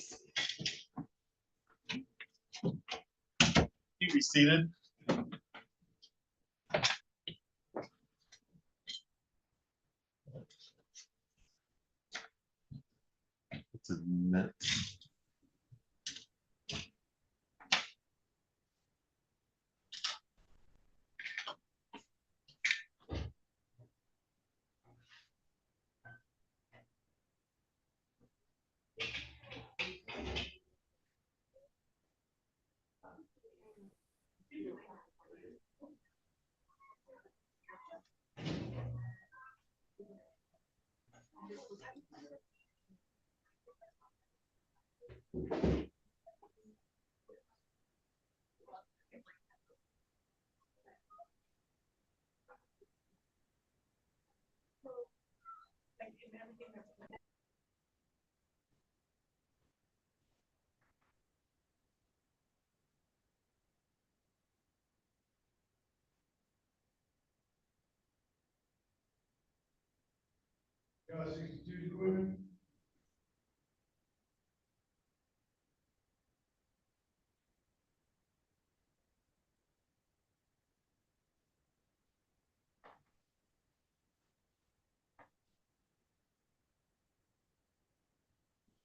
You be seated. It's a minute.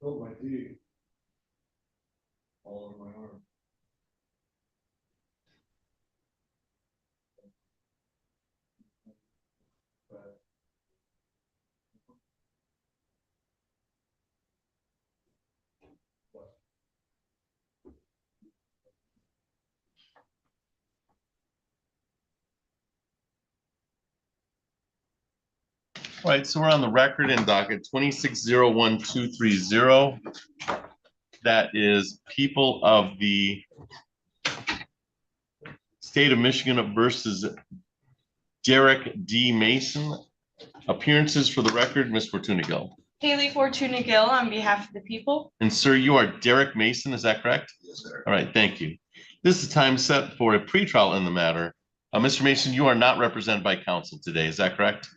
Oh, my teeth. All over my arm. All right, so we're on the record in docket 2601-230. That is people of the state of Michigan versus Derek D. Mason. Appearances for the record, Ms. Fortuna Gill. Haley Fortuna Gill on behalf of the people. And sir, you are Derek Mason, is that correct? Yes, sir. All right, thank you. This is time set for a pretrial in the matter. Mr. Mason, you are not represented by counsel today, is that correct?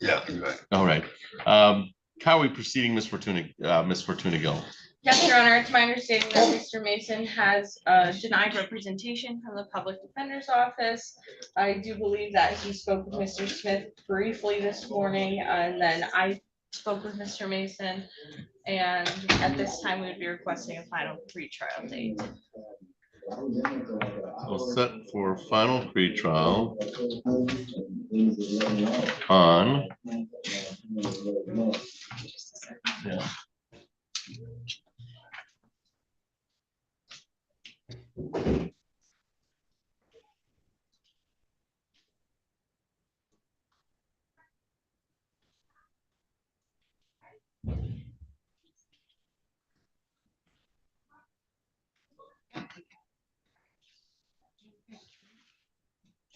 Yeah, you're right. All right. How are we proceeding, Ms. Fortuna Gill? Yes, Your Honor, it's my understanding that Mr. Mason has denied representation from the Public Defender's Office. I do believe that he spoke with Mr. Smith briefly this morning, and then I spoke with Mr. Mason. And at this time, we would be requesting a final pretrial date. So set for final pretrial on. Yeah.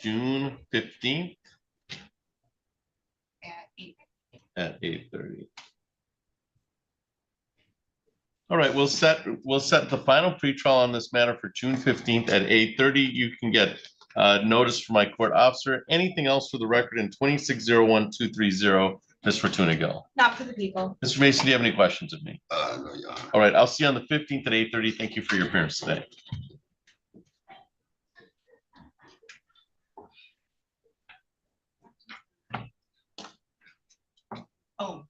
June 15th at 8:30. All right, we'll set the final pretrial on this matter for June 15th at 8:30. You can get notice from my court officer. Anything else for the record in 2601-230, Ms. Fortuna Gill? Not for the people. Mr. Mason, do you have any questions of me? No, Your Honor. All right, I'll see you on the 15th at 8:30. Thank you for your appearance today. Oh.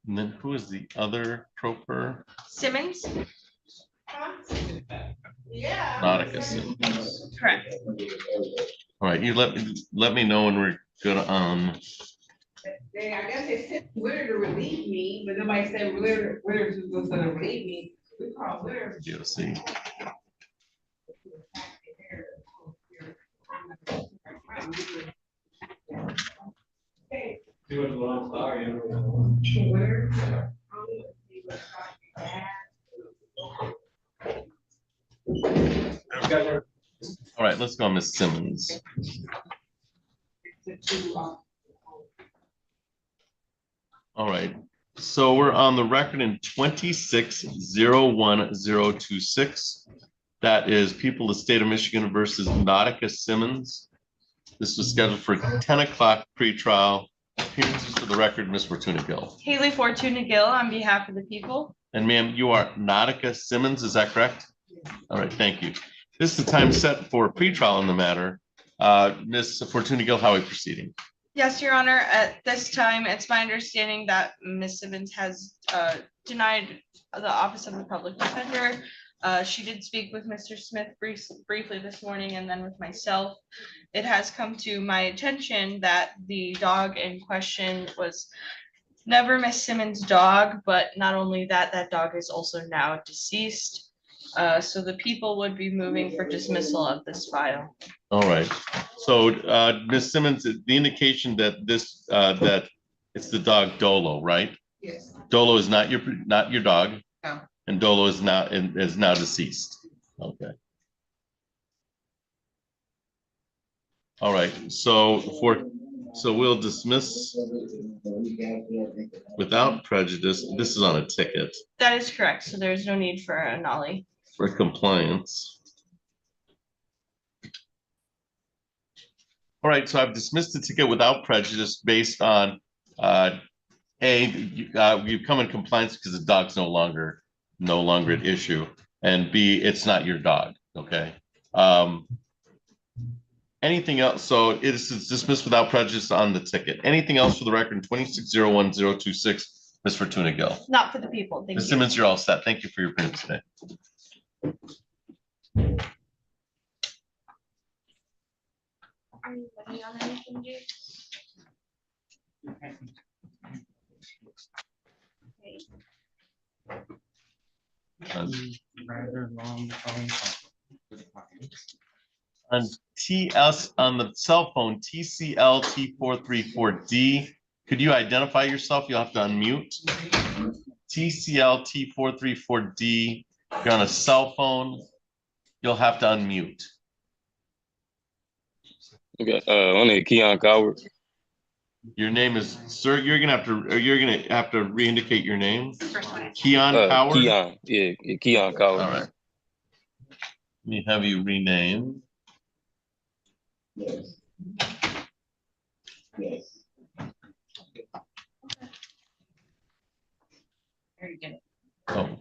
And then who is the other troper? Simmons? Yeah. Nautica Simmons. Correct. All right, you let me know when we're good on. I guess they said Witter to relieve me, but nobody said Witter was gonna relieve me. We call Witter. DOC. Doing a long story. All right, let's go on Ms. Simmons. All right, so we're on the record in 2601-026. That is people of the state of Michigan versus Nautica Simmons. This was scheduled for 10 o'clock pretrial. Appearances for the record, Ms. Fortuna Gill. Haley Fortuna Gill on behalf of the people. And ma'am, you are Nautica Simmons, is that correct? All right, thank you. This is the time set for pretrial in the matter. Ms. Fortuna Gill, how are we proceeding? Yes, Your Honor, at this time, it's my understanding that Ms. Simmons has denied the office of the public defender. She did speak with Mr. Smith briefly this morning and then with myself. It has come to my attention that the dog in question was never Miss Simmons' dog, but not only that, that dog is also now deceased. So the people would be moving for dismissal of this file. All right. So, Ms. Simmons, the indication that this, that it's the dog Dolo, right? Yes. Dolo is not your dog? No. And Dolo is now deceased. Okay. All right, so we'll dismiss without prejudice. This is on a ticket That is correct. So there's no need for a nollie. for compliance. All right, so I've dismissed the ticket without prejudice based on you've come in compliance because the dog's no longer at issue, and B, it's not your dog. Okay. Anything else? So it is dismissed without prejudice on the ticket. Anything else for the record? 2601-026, Ms. Fortuna Gill. Not for the people. Thank Ms. you. Simmons, you're all set. Thank you for your appearance today. Are you ready on anything, James? Rather long phone call. On TS on the cell phone, TCL T434D. Could you identify yourself? You'll have to unmute. TCL T434D. You're on a cell phone. You'll have to unmute. Okay, my name is Keon Coward. Your name is, sir. You're gonna have to re-indicate your name. Keon Coward. Keon, yeah, Keon Coward. All right. Let me have you rename. Yes. Yes. Very good. Oh.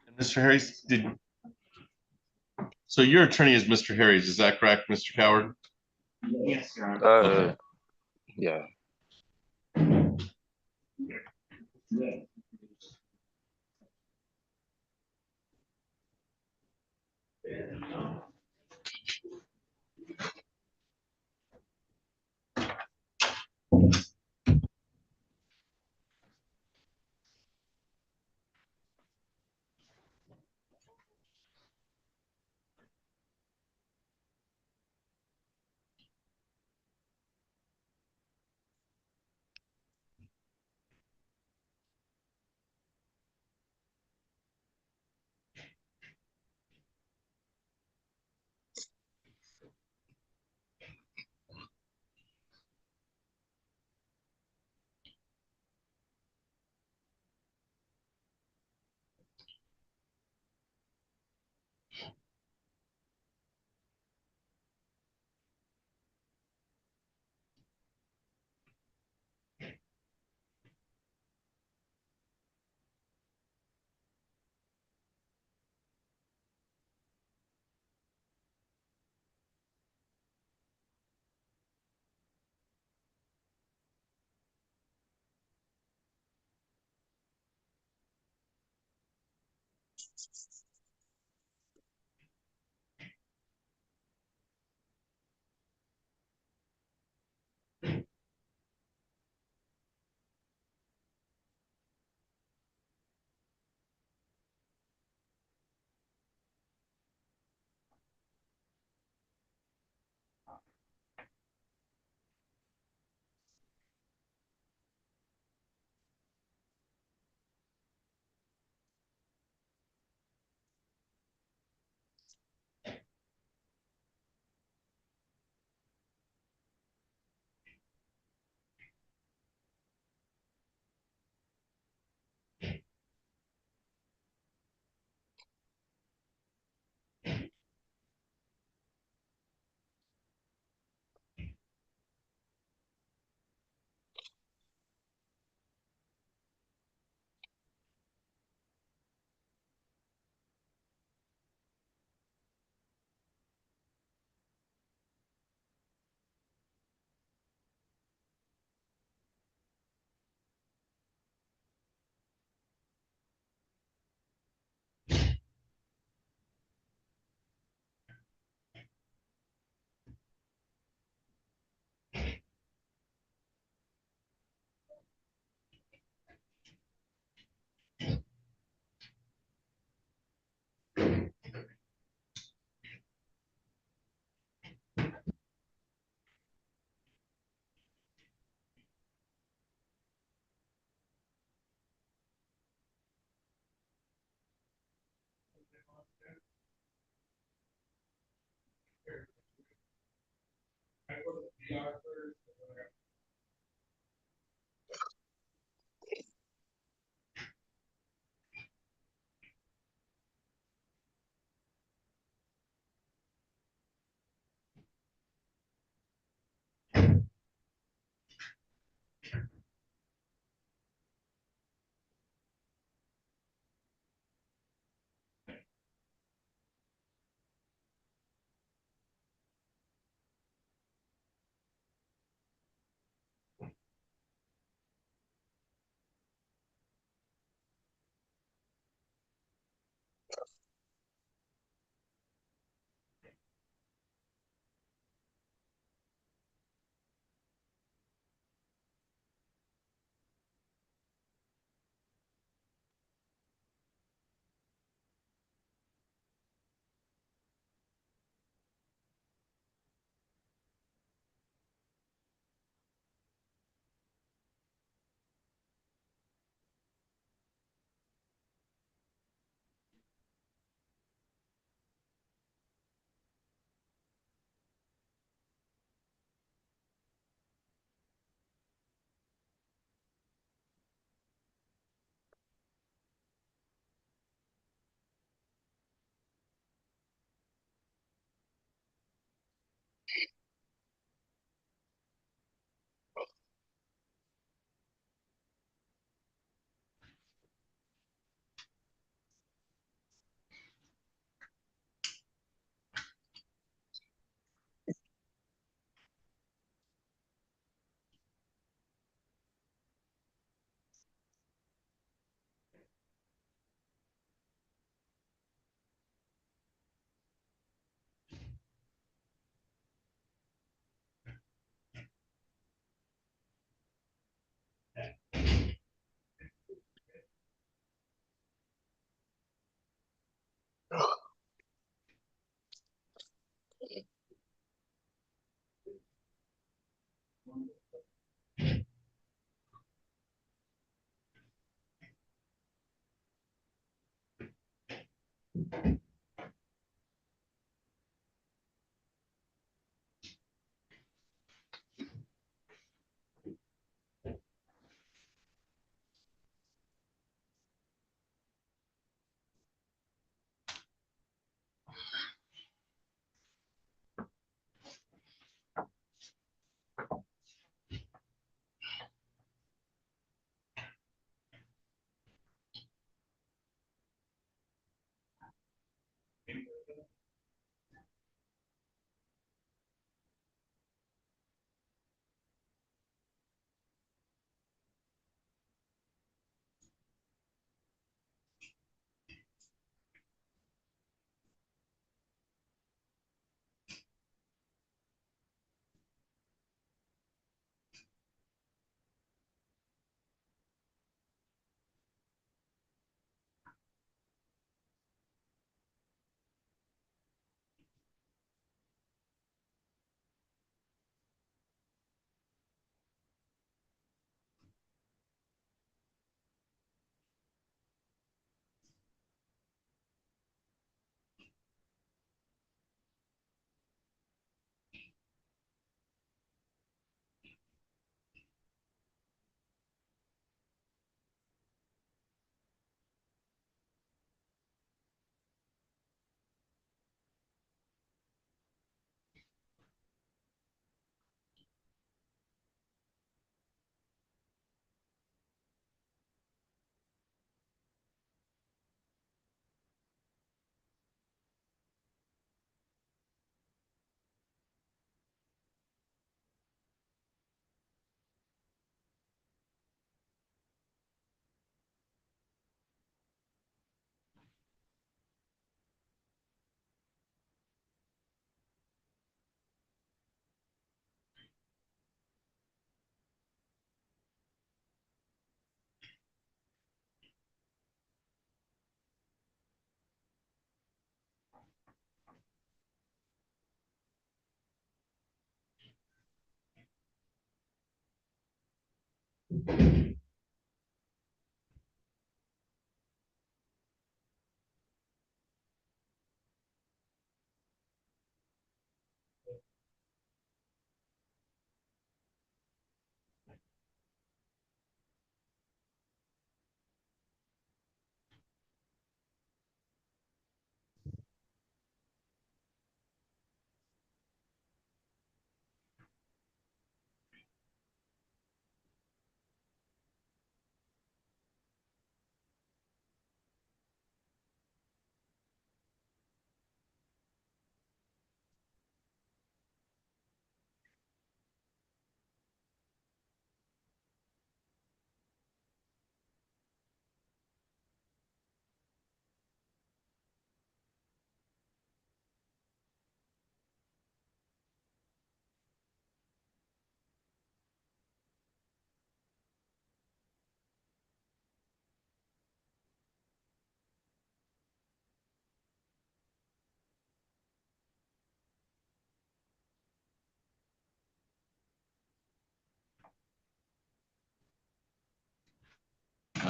And Mr. Harris, so your attorney is Mr. Harris, is that correct, Mr. Coward? Yes, Your Honor. Okay. Yeah. Yes.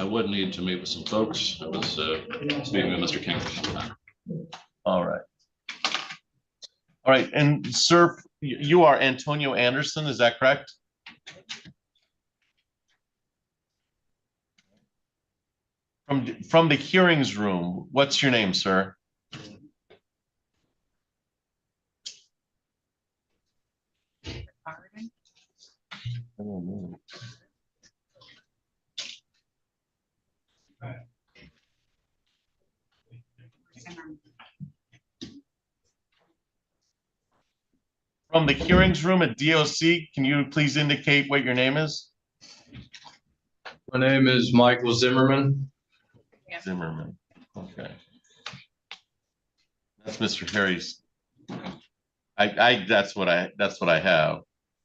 would need to meet with some folks. I was speaking with Mr. King for some time. All right. All right, and sir, you are Antonio Anderson, is that correct? From the hearings room, what's your name, sir? From the hearings room at DOC, can you please indicate what your name is? My name is Michael Zimmerman. Zimmerman, okay. That's Mr. Harry's. That's what I have.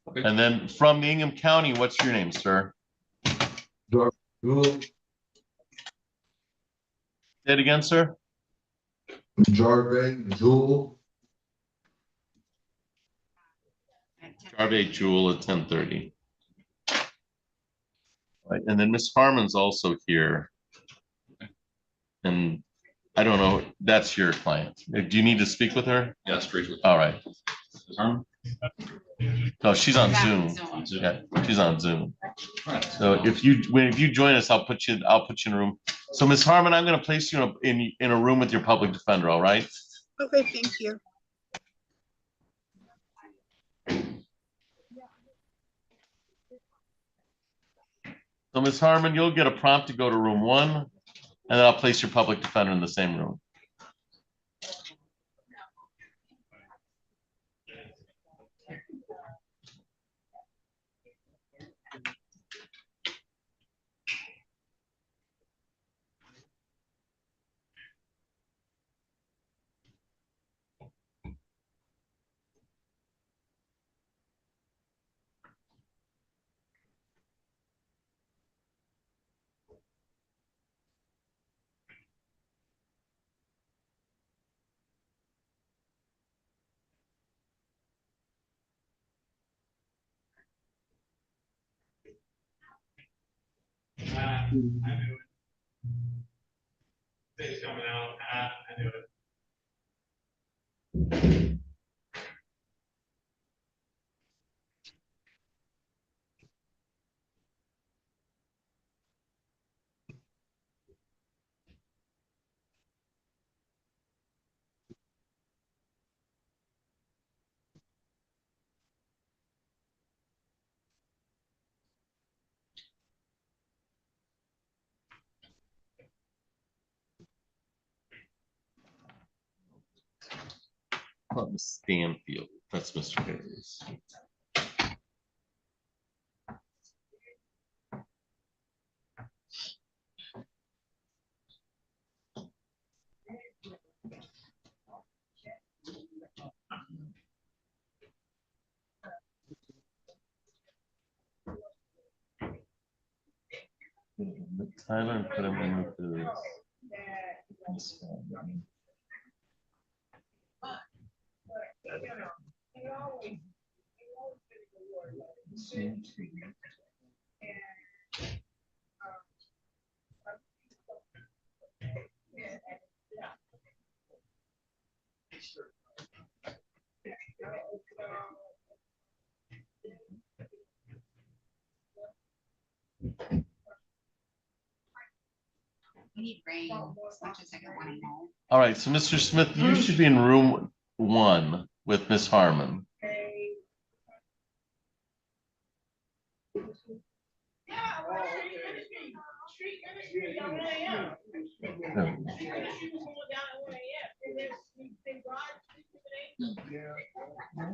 Okay. And then from the Ingham County, what's your name, sir? Say it again, sir. Jarve Jewel. Jarve Jewel at 10:30. Right, and then Miss Harmon's also here. And I don't know, that's your client. Do you need to speak with her? Yes, briefly. All right. Ms. Harmon? No, she's on Zoom. Yeah, she's on Zoom. So if you join us, I'll put you in a room. So Ms. Harmon, I'm going to place you in a room with your public defender. All right. Okay, thank you. So Ms. Harmon, you'll get a prompt to go to room 1, and then I'll place your public defender in the same room. I knew it. Things coming out, I knew it. Stanfield. That's Mr. Harris. Tyler and put him in with this. We need rain as much as I can want to know. All right, so Mr. Smith, you should be in room 1 with Miss Harmon.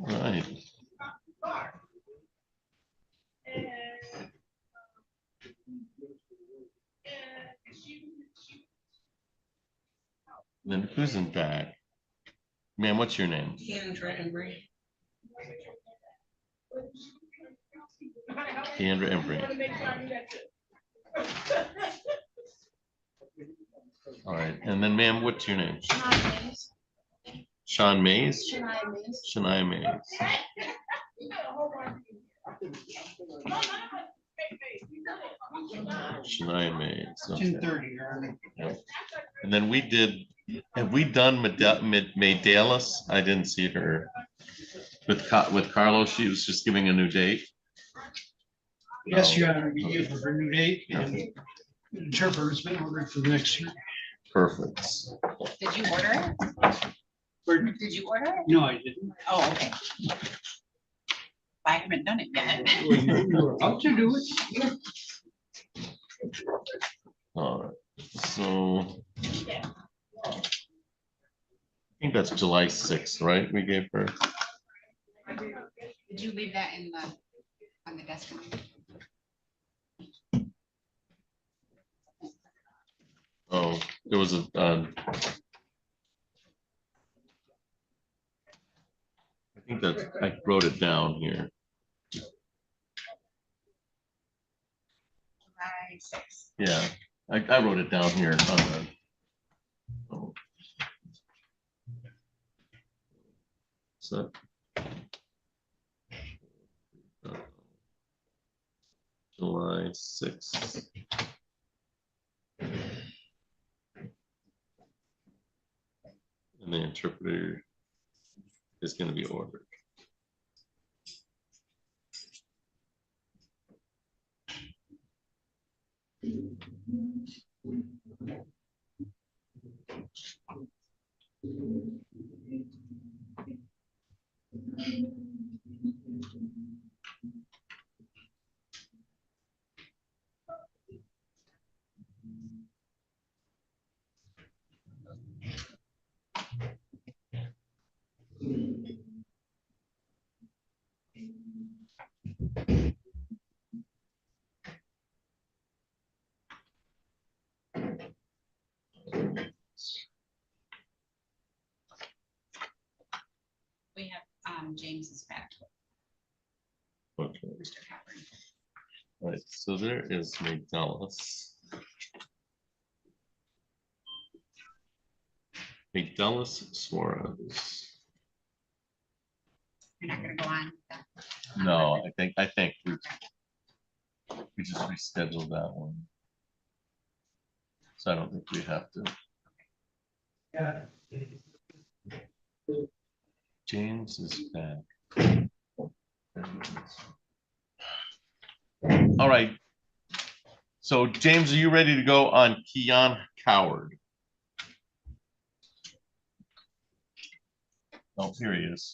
Right. Then who's in back? Ma'am, what's your name? Kendra Embry. Kendra Embry. All right, and then ma'am, what's your name? Sean Mays? Shania Mays. Shania May. Okay. 10:30, Your Honor. Yep. And then we did, have we done Medalis? I didn't see her. With Carlos, she was just giving a new date. Yes, Oh, Your Honor, we gave her a new date and okay. the interpreter's been ordered for the next year. Perfect. Did you order it? Pardon? Did you order it? No, I didn't. Oh, okay. I haven't done it yet. Well, you were about to do it. All right, so. I think that's July 6th, right? We gave her. Did you leave that in the, on the desk? Oh, there was a. I think that I wrote it down here. July 6th. Yeah, I wrote it down here on the. Oh. So. July 6th. And the interpreter is going to be ordered. We have James's back. Okay. All right, so there is McDullis. McDullis Suarez. You're not gonna go on? No, I think we just rescheduled that one. So I don't think we have to. Yeah. James is back. All right. So James, are you ready to go on Keon Coward? Oh, here he is.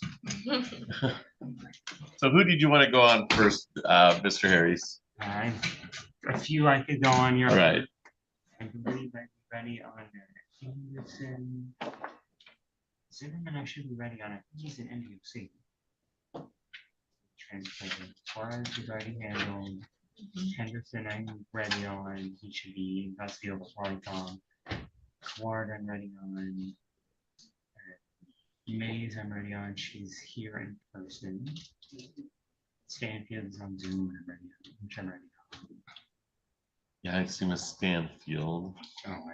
So who did you want to go on first, Mr. Harris? A few I could go on here. All right. I believe I'd be ready on Anderson. Zimmerman, I should be ready on it. He's an NUC. Translated. Flores is already handled. Henderson, I'm ready on. He should be in custody over Polycom. Ward, I'm ready on. Maze, I'm ready on. She's here in person. Stanfield is on Zoom. I'm ready on, which I'm ready on. Yeah, I see Miss Stanfield. Oh,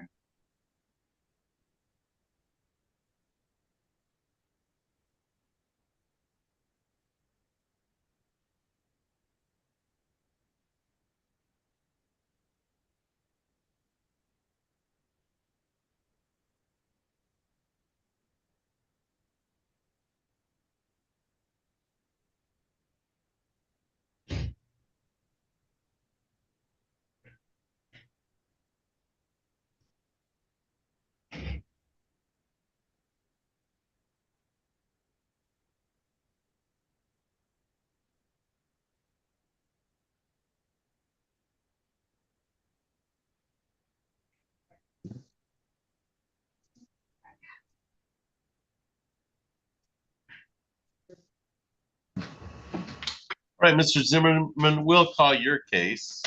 All right, Mr. Zimmerman, we'll call your case.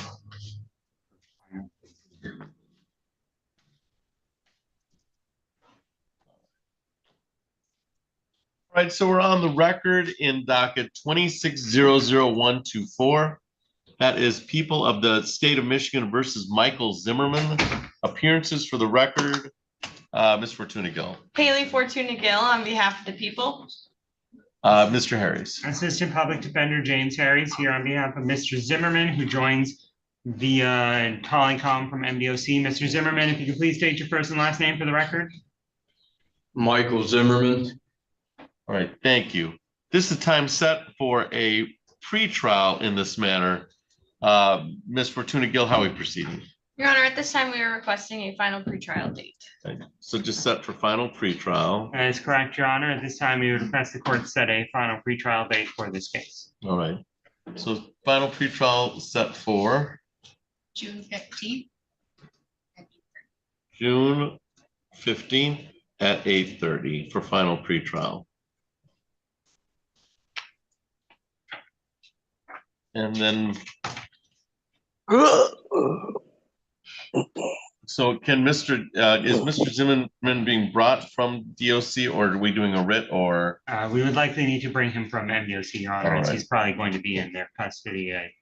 All right, so we're on the record in docket 2600124. That is People of the State of Michigan versus Michael Zimmerman. Appearances for the record, Ms. Fortuna Gill. Haley Fortuna Gill on behalf of the people. Mr. Harris. Assistant Public Defender James Harris here on behalf of Mr. Zimmerman, who joins via calling from MDOC. Mr. Zimmerman, if you could please state your first and last name for the record. Michael Zimmerman. All right, thank you. This is time set for a pretrial in this manner. Ms. Fortuna Gill, how are we proceeding? Your Honor, at this time, we are requesting a final pretrial date. So just set for final pretrial. That is correct, Your Honor. At this time, we would request the court set a final pretrial date for this case. All right. So final pretrial set for June 15th. June 15th at 8:30 for final pretrial. And then so can is Mr. Zimmerman being brought from DOC, or are we doing a writ, or? We would likely need to bring him from MDOC, Your Honor, as All right. he's probably going to be in their custody. I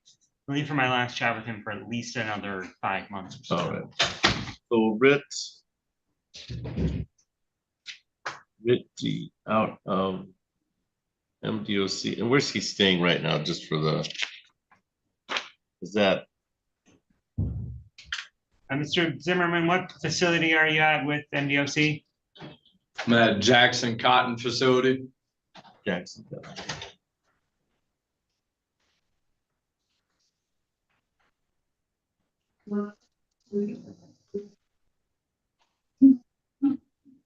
believe from my last chat with him for at least another 5 months or so. All right. So writ D out of MDOC, and where's he staying right now? Just for the, is that? Mr. Zimmerman, what facility are you at with MDOC? I'm at Jackson Cotton Facility. Jackson.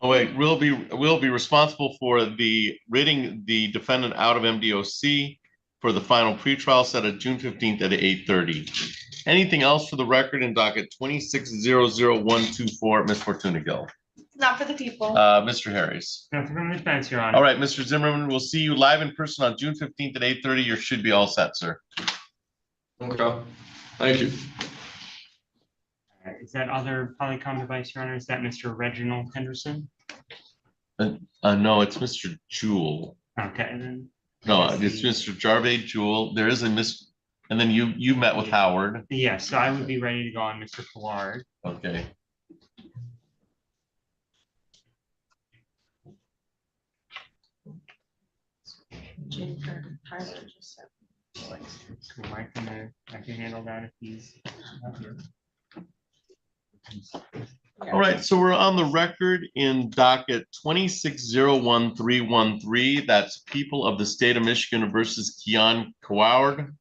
Oh wait, we'll be responsible for the writing the defendant out of MDOC for the final pretrial set at June 15th at 8:30. Anything else for the record in docket 2600124, Ms. Fortuna Gill? Not for the people. Mr. Harris. Nothing from the defense, Your Honor. All right, Mr. Zimmerman, we'll see you live in person on June 15th at 8:30. You should be all set, sir. Okay, thank you. Is that other Polycom device, Your Honor? Is that Mr. Reginald Henderson? No, it's Mr. Jewell. Okay, then. No, it's Mr. Jarvade Jewell. There is a Miss, and then you met with Howard. Yes, so I would be ready to go on Mr. Koward. Okay. Jennifer Tyler just said. Cool, I can handle that if he's not here. All right, so we're on the record in docket 2601313. That's People of the State of Michigan versus Keon Coward.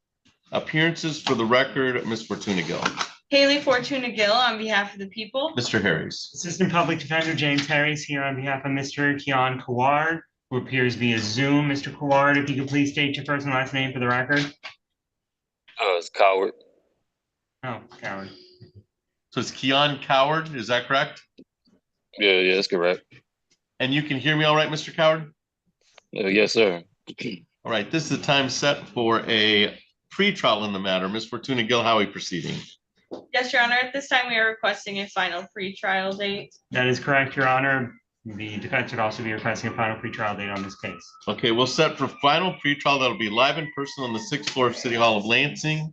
Appearances for the record, Ms. Fortuna Gill. Haley Fortuna Gill on behalf of the people. Mr. Harris. Assistant Public Defender James Harris here on behalf of Mr. Keon Coward, who appears via Zoom. Mr. Coward, if you could please state your first and last name for the record. It's Coward. Oh, Coward. So it's Keon Coward, is that correct? Yeah, that's correct. And you can hear me all right, Mr. Coward? Yes, sir. All right, this is the time set for a pretrial in the matter. Ms. Fortuna Gill, how are we proceeding? Yes, Your Honor, at this time, we are requesting a final pretrial date. That is correct, Your Honor. The defense would also be requesting a final pretrial date on this case. Okay, we'll set for final pretrial. That'll be live in person on the 6th floor of City Hall of Lansing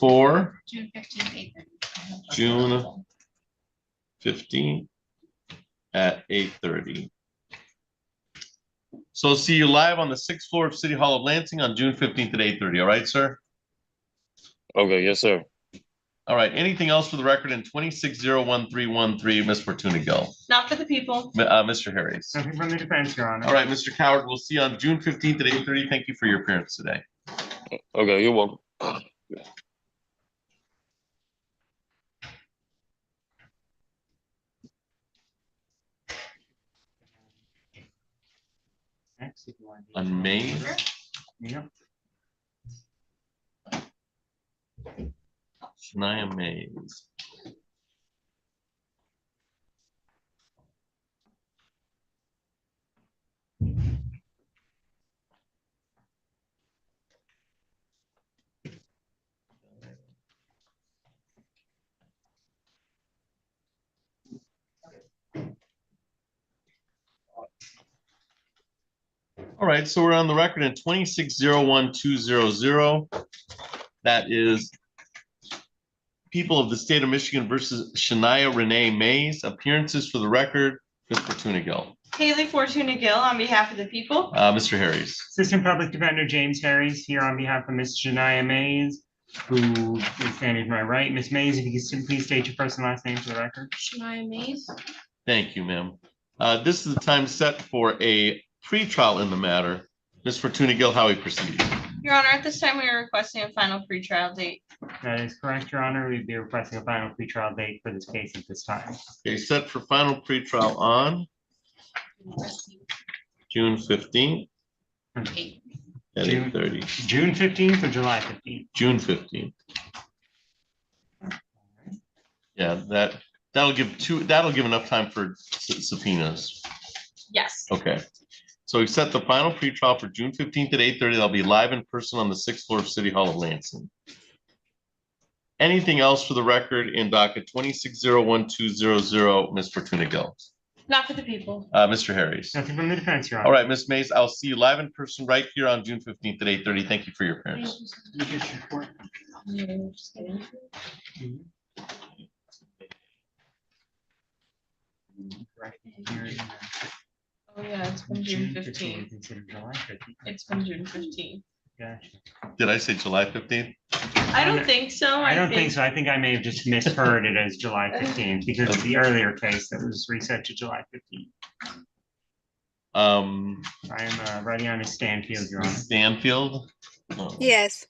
for June 15th, 8:30. June 15th at 8:30. So see you live on the 6th floor of City Hall of Lansing on June 15th at 8:30. All right, sir? Okay, yes, sir. All right, anything else for the record in 2601313, Ms. Fortuna Gill? Not for the people. Mr. Harris. Nothing from the defense, Your Honor. All right, Mr. Coward, we'll see you on June 15th at 8:30. Thank you for your appearance today. Okay, you're welcome. Next, if you want. On May. Yep. Shania Mays. All right, so we're on the record in 2601200. That is People of the State of Michigan versus Shania Renee Mays. Appearances for the record, Ms. Fortuna Gill, Haley Fortuna Gill on behalf of the people. Mr. Harris. Assistant Public Defender James Harris here on behalf of Ms. Janiyah Mays, who is standing to my right. Ms. Mays, if you could please state your first and last name for the record. Shania Mays. Thank you, ma'am. This is the time set for a pretrial in the matter. Ms. Fortuna Gill, how we proceed? Your Honor, at this time, we are requesting a final pretrial date. That is correct, Your Honor. We'd be requesting a final pretrial date for this case at this time. Okay, set for final pretrial on June 15th at June- 8:30. June 15th or July 15th? June 15th. Yeah, that'll give enough time for subpoenas. Yes. Okay. So we set the final pretrial for June 15th at 8:30. They'll be live in person on the 6th floor of City Hall of Lansing. Anything else for the record in docket 26012000, Ms. Fortuna Gill? Not for the people. Mr. Harris? Nothing from the defense, Your Honor. All right, Ms. Mays, I'll see you live in person right here on June 15th at 8:30. Thank you for your appearance. Oh, yeah, it's been June 15th. Instead of July 15th. It's been June 15th. Gotcha. Did I say July 15th? I don't think so. I don't think so. I think I may have just misheard it as July 15th because of the earlier case that was reset to July 15th. I am ready on a Stanfield, Your Honor. Stanfield? Oh. Yes.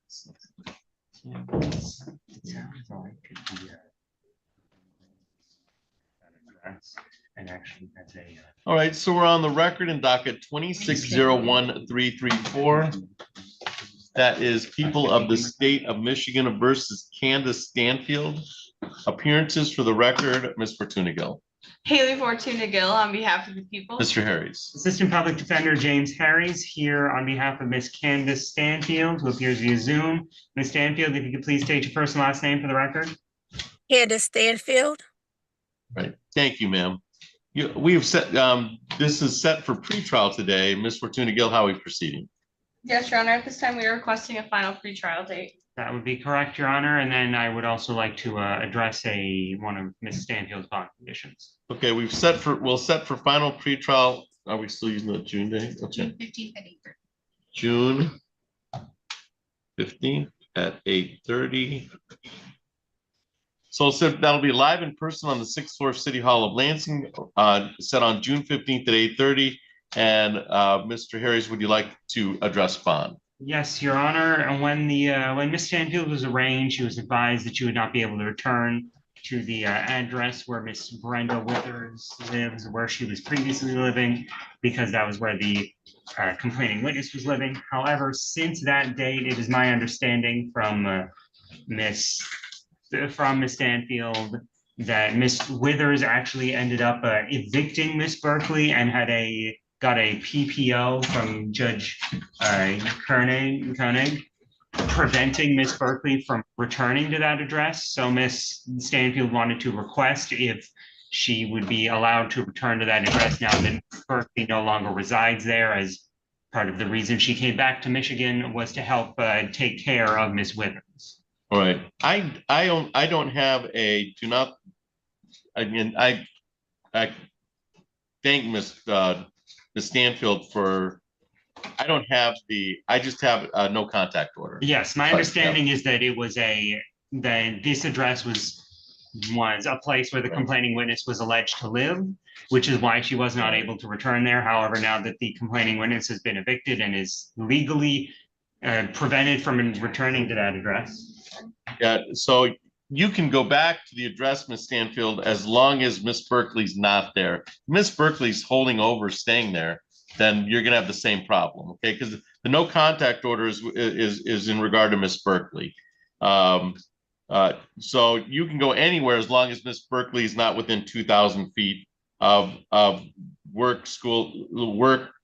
Sounds like it could be an address and actually that's a. All right, so we're on the record in docket 2601334. That is people of the state of Michigan versus Candace Stanfield. Appearances for the record, Ms. Fortuna Gill. Haley Fortuna Gill on behalf of the people. Mr. Harris. Assistant Public Defender James Harris here on behalf of Miss Candace Stanfield, who appears via Zoom. Ms. Stanfield, if you could please state your first and last name for the record. Candace Stanfield. Right, thank you, ma'am. We have set, this is set for pretrial today. Ms. Fortuna Gill, how are we proceeding? Yes, Your Honor, at this time, we are requesting a final pretrial date. That would be correct, Your Honor. And then I would also like to address one of Ms. Stanfield's bond conditions. Okay, we'll set for final pretrial. Are we still using the June date? Okay. June 15th at 8:30. June 15th at 8:30. So that'll be live in person on the 6th floor of City Hall of Lansing, set on June 15th at 8:30. And Mr. Harris, would you like to address bond? Yes, Your Honor. And when Ms. Stanfield was arraigned, she was advised that she would not be able to return to the address where Miss Brenda Withers lives, where she was previously living, because that was where the complaining witness was living. However, since that date, it is my understanding from Miss Stanfield that Miss Withers actually ended up evicting Miss Berkeley and got a PPO from Judge Koenig, preventing Miss Berkeley from returning to that address. So Miss Stanfield wanted to request if she would be allowed to return to that address now that Berkeley no longer resides there, as part of the reason she came back to Michigan was to help take care of Miss Withers. All right, I don't have I thank Miss Stanfield for, I just have a no contact order. Yes, my understanding is that this address was a place where the complaining witness was alleged to live, which is why she was not able to return there. However, now that the complaining witness has been evicted and is legally prevented from returning to that address. Yeah, so you can go back to the address, Miss Stanfield, as long as Miss Berkeley's not there. Miss Berkeley's holding over, staying there, then you're gonna have the same problem, okay? Because the no contact order is in regard to Miss Berkeley. So you can go anywhere as long as Miss Berkeley is not within 2,000 feet of work,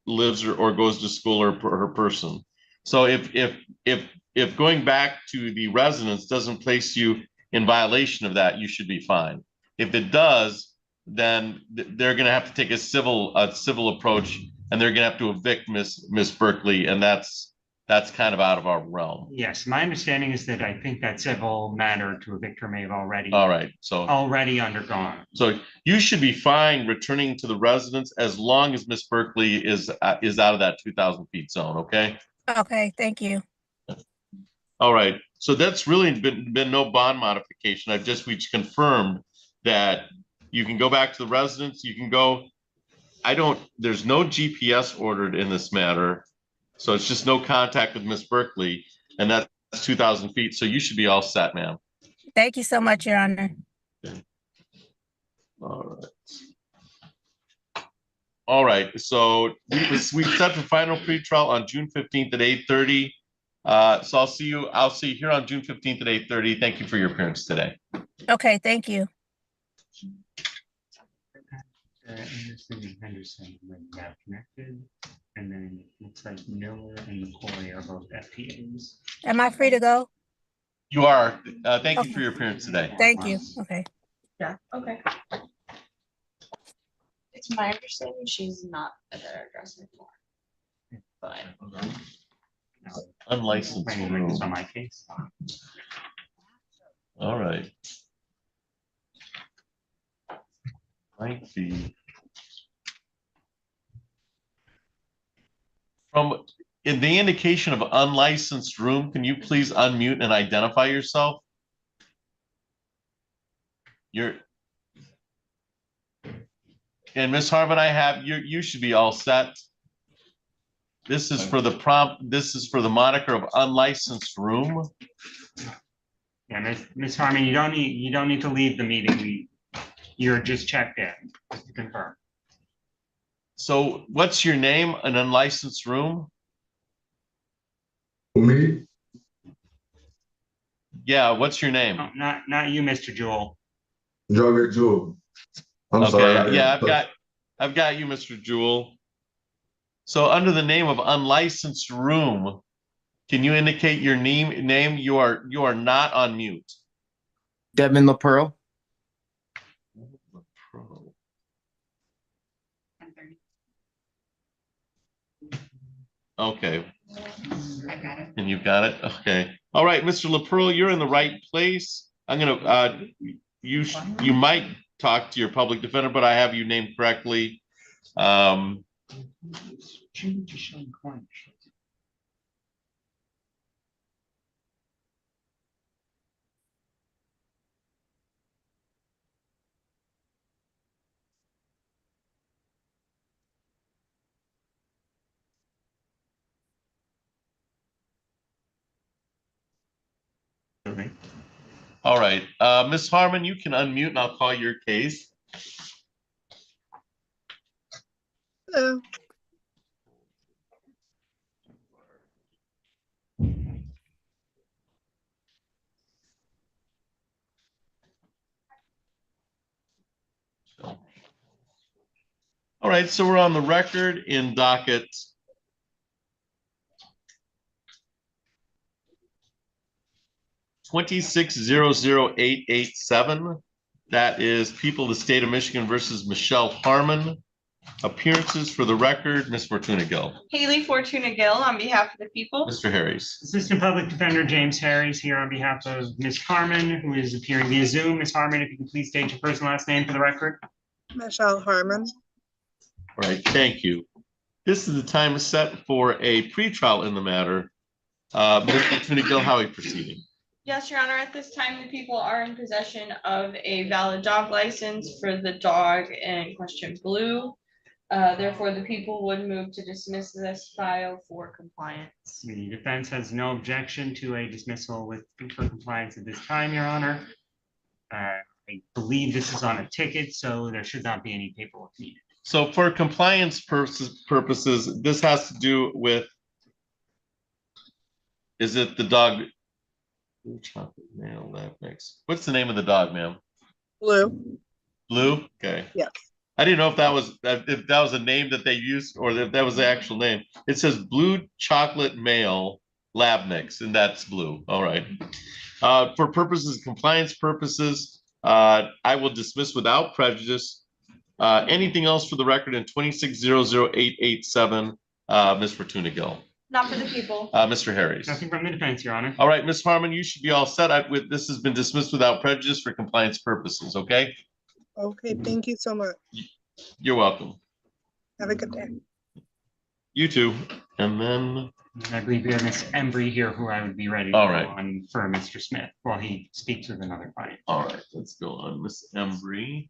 lives or goes to school or her person. So if going back to the residence doesn't place you in violation of that, you should be fine. If it does, then they're going to have to take a civil approach, and they're going to have to evict Miss Berkeley, and that's that's kind of out of our realm. Yes, my understanding is that I think that civil matter to a victor may have already All right, so undergone. so you should be fine returning to the residence as long as Miss Berkeley is out of that 2,000 feet zone, okay? Okay, thank you. All right, so that's really been no bond modification. We confirmed that you can go back to the residence, you can go. There's no GPS ordered in this matter. So it's just no contact with Miss Berkeley, and that's 2,000 feet. So you should be all set, ma'am. Thank you so much, Your Honor. All right. All right. So we set the final pretrial on June 15th at 8:30. So I'll see you here on June 15th at 8:30. Thank you for your appearance today. Okay, thank you. Anderson and Henderson when got connected, and then it looks like Miller and McCoy are both FPAs. Am I free to go? You are. Thank you for your appearance today. Thank you. Okay. Yeah, okay. It's my understanding she's not at that address anymore. But Unlicensed room. On my case. All right. Might be. In the indication of unlicensed room, can you please unmute and identify yourself? And Ms. Harmon, you should be all set. This is for the moniker of unlicensed room. Yeah, Ms. Harmon, you don't need to leave the meeting. You're just checked in, just to confirm. So what's your name, an unlicensed room? Me? Yeah, what's your name? No, not you, Mr. Jewell. Jogger Joe. I'm okay, sorry. Yeah, I've got you, Mr. Jewell. So under the name of unlicensed room, can you indicate your name? You are not on mute. Devin LaPearl. Okay. I got it. And you've got it? Okay. All right, Mr. LaPearl, you're in the right place. I'm gonna, you might talk to your public defender, but I have you named correctly. All right, Ms. Harmon, you can unmute and I'll call your case. Hello. All right, so we're on the record in docket 26008887. That is People of the State of Michigan versus Michelle Harmon. Appearances for the record, Ms. Fortuna Gill. Haley Fortuna Gill on behalf of the people. Mr. Harris. Assistant Public Defender James Harris here on behalf of Ms. Harmon, who is appearing via Zoom. Ms. Harmon, if you can please state your first and last name for the record. Michelle Harmon. All right, thank you. This is the time set for a pretrial in the matter. Ms. Fortuna Gill, how are you proceeding? Yes, Your Honor, at this time, the people are in possession of a valid dog license for the dog in question, Blue. Therefore, the people would move to dismiss this file for compliance. The defense has no objection to a dismissal for compliance at this time, Your Honor. I believe this is on a ticket, so there should not be any paperwork needed. So for compliance purposes, this has to do with, is it the dog? Chocolate male lab mix. What's the name of the dog, ma'am? Blue. Blue? Okay. Yes. I didn't know if that was a name that they used or if that was the actual name. It says Blue Chocolate Male Lab Mix, and that's Blue. All right. For purposes, compliance purposes, I will dismiss without prejudice. Anything else for the record in 26008887, Ms. Fortuna Gill? Not for the people. Mr. Harris. Nothing from the defense, Your Honor. All right, Ms. Harmon, you should be all set. This has been dismissed without prejudice for compliance purposes, okay? Okay, thank you so much. You're welcome. Have a good day. You too. And then, I believe we have Miss Embry here, who I would be ready to All go right. on for Mr. Smith while he speaks with another client. all right, let's go on, Miss Embry.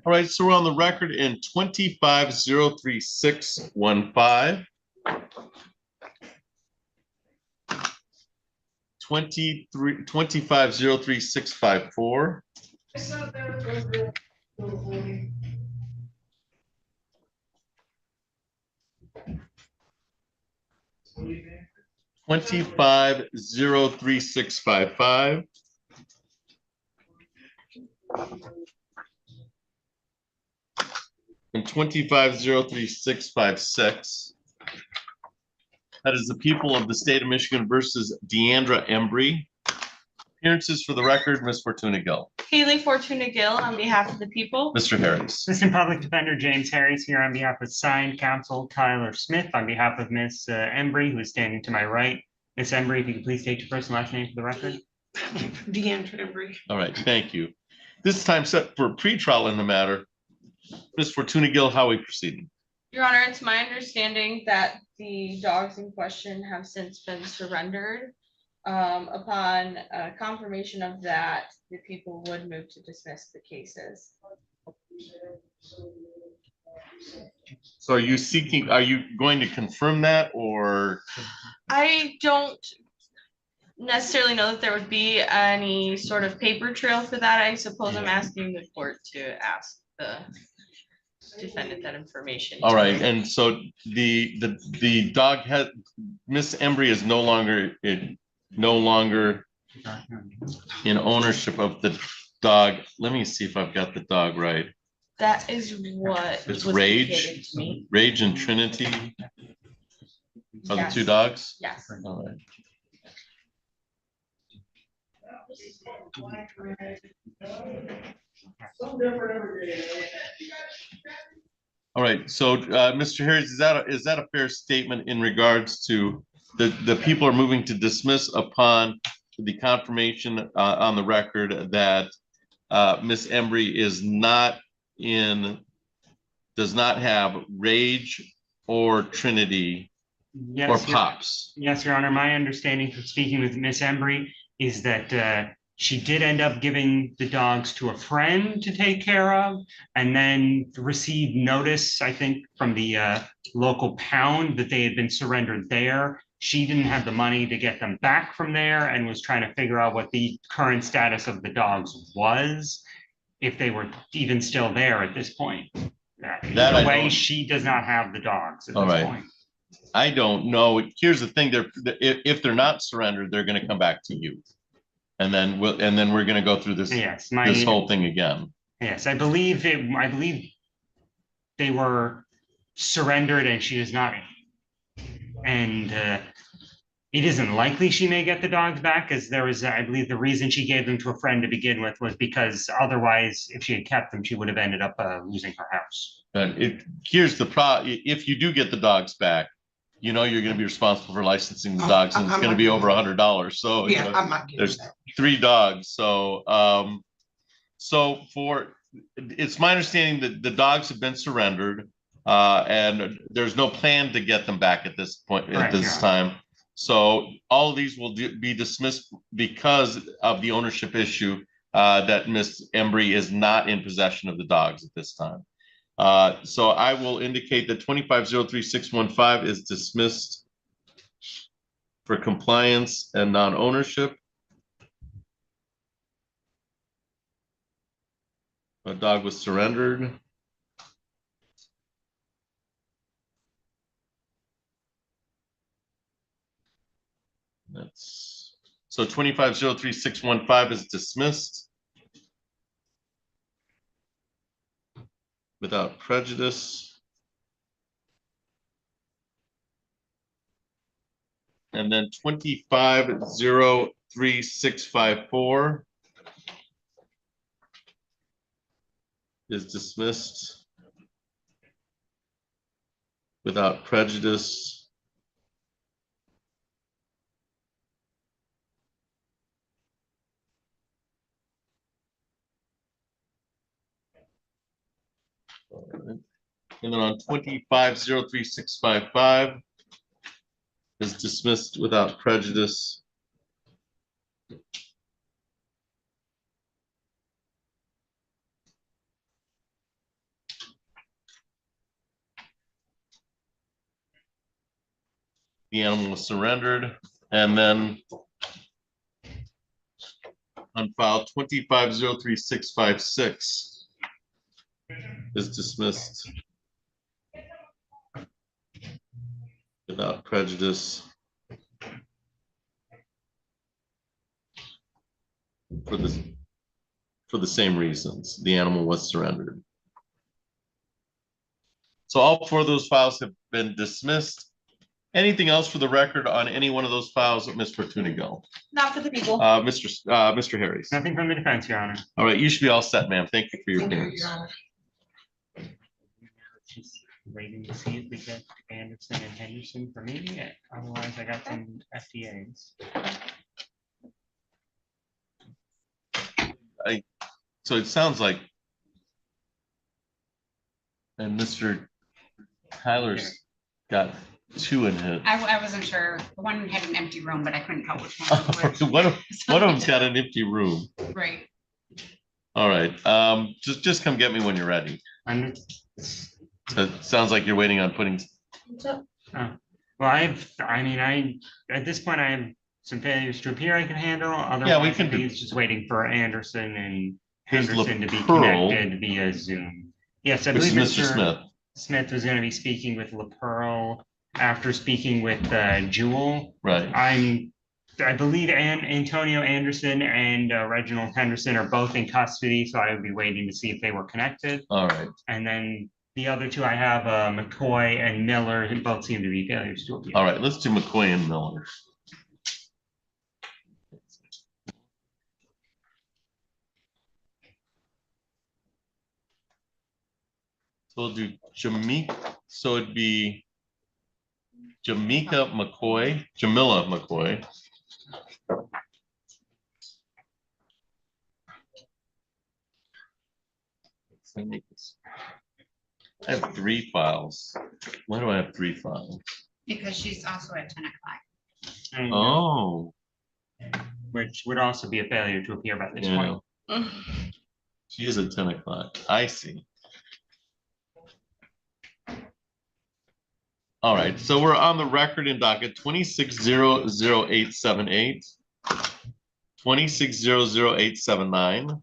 All right, so we're on the record in 25-03615. 25-03654. 25-03655. And 25-03656. That is the people of the state of Michigan versus Deandra Embry. Appearances for the record, Ms. Fortuna Gill. Haley Fortuna Gill on behalf of the people. Mr. Harris. Assistant Public Defender James Harris here on behalf of signed counsel Tyler Smith on behalf of Miss Embry, who is standing to my right. Miss Embry, if you could please state your first and last name for the record. Deandra Embry. All right, thank you. This time set for pretrial in the matter. Ms. Fortuna Gill, how are we proceeding? Your Honor, it's my understanding that the dogs in question have since been surrendered. Upon confirmation of that, the people would move to dismiss the cases. So are you going to confirm that, or? I don't necessarily know that there would be any sort of paper trail for that. I suppose I'm asking the court to ask the defendant that information. All right, and so the dog has, Miss Embry is no longer in ownership of the dog. Let me see if I've got the dog right. That is what It's was Rage, indicated to me. Rage and Trinity are the two dogs? Yes. All right. All right, so Mr. Harris, is that a fair statement in regards to the people are moving to dismiss upon the confirmation on the record that Miss Embry does not have Rage or Trinity or Pops? Yes, Your Honor. My understanding from speaking with Miss Embry is that she did end up giving the dogs to a friend to take care of, and then received notice, I think, from the local pound that they had been surrendered there. She didn't have the money to get them back from there and was trying to figure out what the current status of the dogs was, if they were even still there at this point. Either way, she does not have the dogs at this point. I don't know. Here's the thing: if they're not surrendered, they're going to come back to you, and then we're going to go through this this whole thing again. Yes, I believe they were surrendered, and she is not. And it isn't likely she may get the dogs back, as there was, I believe, the reason she gave them to a friend to begin with was because otherwise, if she had kept them, she would have ended up losing her house. But here's the problem: if you do get the dogs back, you know you're going to be responsible for licensing the dogs, and it's going to be over $100. So Yeah, I'm not getting there's that. 3 dogs. So it's my understanding that the dogs have been surrendered, and there's no plan to get them back at this point at this time. So all of these will be dismissed because of the ownership issue, that Miss Embry is not in possession of the dogs at this time. So I will indicate that 25-03615 is dismissed for compliance and non-ownership. A dog was surrendered. That's so 25-03615 is dismissed without prejudice. And then 25-03654 is dismissed without prejudice. All right. And then on 25-03655 is dismissed without prejudice. The animal was surrendered. And then on file 25-03656 is dismissed without prejudice for the same reasons. The animal was surrendered. So all four of those files have been dismissed. Anything else for the record on any one of those files that Ms. Fortuna go? Not for the people. Mr. Harris. Nothing from the defense, Your Honor. All right, you should be all set, ma'am. Thank you for your appearance. Just waiting to see if we get Anderson and Henderson for me. Otherwise, I got some FDAs. So it sounds like, and Mr. Tyler's got two in his. I wasn't sure. One had an empty room, but I couldn't tell which one. was which. One of them's got an empty room. Right. All right, just come get me when you're ready. So it sounds like you're waiting on putting. Well, at this point, I have some failures to appear I can handle. Yeah, we can do. It's just waiting for Anderson and Here's Henderson to be LaPearl, connected via Zoom. Yes, I which believe is Mr. Smith. Smith was going to be speaking with LaPearl after speaking with Jewel. Right. I believe Antonio Anderson and Reginald Henderson are both in custody, so I would be waiting to see if they were connected. All right. And then the other two, I have McCoy and Miller, who both seem to be failures to appear. All right, let's do McCoy and Miller. So we'll do Jamaica. So it'd be Jamila McCoy. I have three files. Why do I have three files? Because she's also at 10 o'clock. Oh. Which would also be a failure to appear by this Yeah. point. She is at 10 o'clock. I see. All right, so we're on the record in docket 26-00878, 26-00879,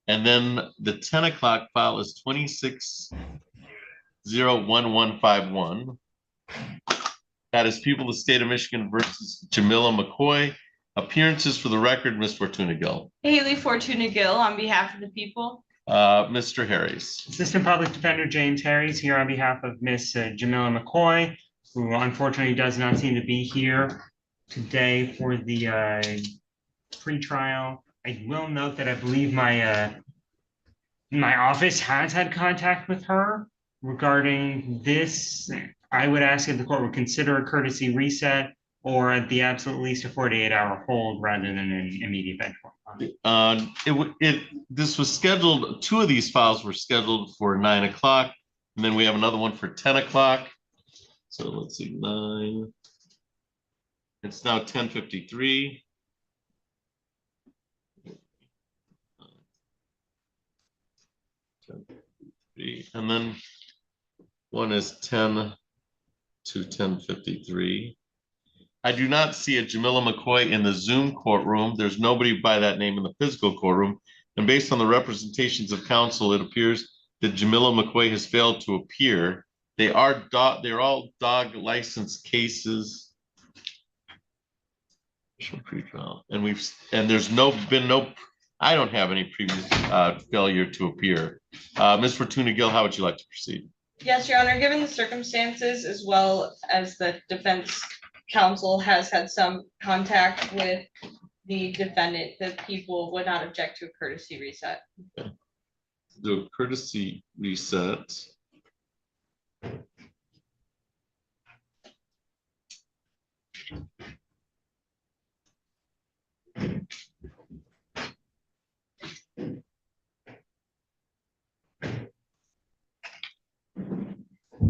and then the 10 o'clock file is 26-01151. That is People of the State of Michigan versus Jamila McCoy. Appearances for the record, Ms. Fortuna Gill. Haley Fortuna Gill on behalf of the people. Mr. Harris. Assistant Public Defender James Harris here on behalf of Miss Jamila McCoy, who unfortunately does not seem to be here today for the pre-trial. I will note that I believe my office has had contact with her regarding this. I would ask if the court would consider a courtesy reset or at the absolute least a 48-hour hold rather than an immediate bench warrant. This was scheduled, two of these files were scheduled for 9 o'clock, and then we have another one for 10 o'clock. So let's see, 9. It's now 10:53. And then one is 10 to 10:53. I do not see a Jamila McCoy in the Zoom courtroom. There's nobody by that name in the physical courtroom. And based on the representations of counsel, it appears that Jamila McCoy has failed to appear. They're all dog license cases. And there's been no, I don't have any previous failure to appear. Ms. Fortuna Gill, how would you like to proceed? Yes, Your Honor, given the circumstances as well as the defense council has had some contact with the defendant, the people would not object to a courtesy reset. The courtesy reset.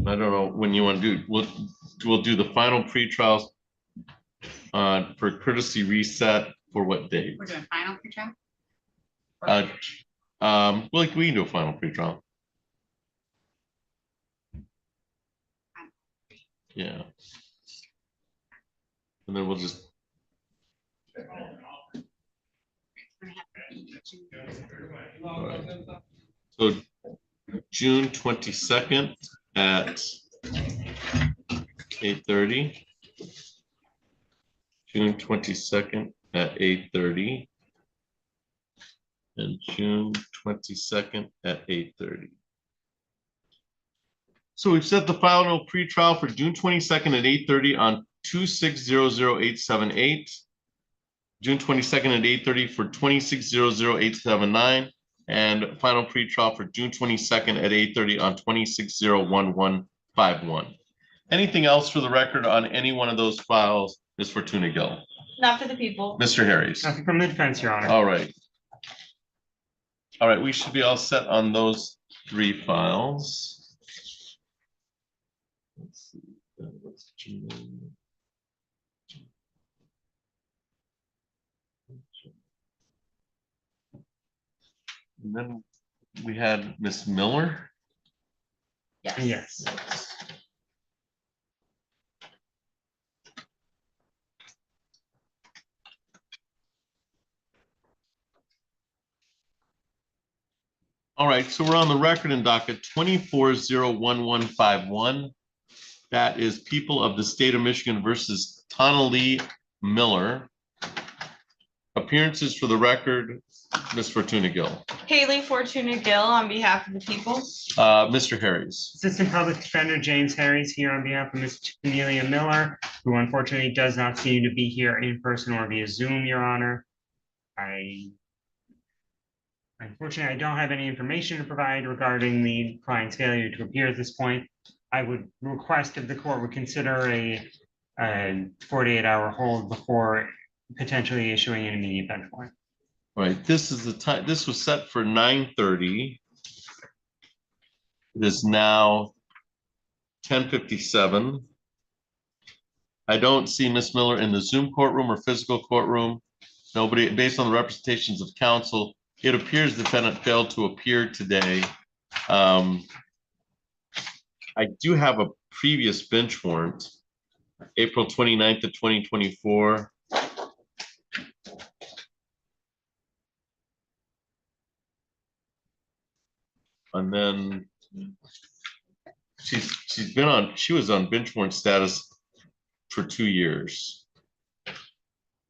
I don't know when you want to do, we'll do the final pre-trials for courtesy reset for what date? We're doing final pre-trial? Well, we can do a final pre-trial. Yeah. And then we'll just. Right. So June 22nd at 8:30. June 22nd at 8:30. And June 22nd at 8:30. So we've set the final pre-trial for June 22nd at 8:30 on 2600-878. June 22nd at 8:30 for 2600-879. And final pre-trial for June 22nd at 8:30 on 2601-151. Anything else for the record on any one of those files, Ms. Fortuna Gill? Not for the people. Mr. Harris? Nothing from the defense, Your Honor. All right. All right, we should be all set on those 3 files. Let's see. That was June. And then we had Miss Miller. Yes. All right, so we're on the record in docket 24-01151. That is People of the State of Michigan versus Tonnalee Miller. Appearances for the record, Ms. Fortuna Gill. Haley Fortuna Gill on behalf of the people. Mr. Harris. Assistant Public Defender James Harris here on behalf of Ms. Cornelia Miller, who unfortunately does not seem to be here in person or via Zoom, Your Honor. Unfortunately, I don't have any information to provide regarding the client's failure to appear at this point. I would request if the court would consider a 48-hour hold before potentially issuing an immediate bench warrant. All right, this is the time, this was set for 9:30. It is now 10:57. I don't see Ms. Miller in the Zoom courtroom or physical courtroom. Nobody, based on the representations of counsel, it appears the defendant failed to appear today. I do have a previous bench warrant, April 29th of 2024. And then she was on bench warrant status for 2 years.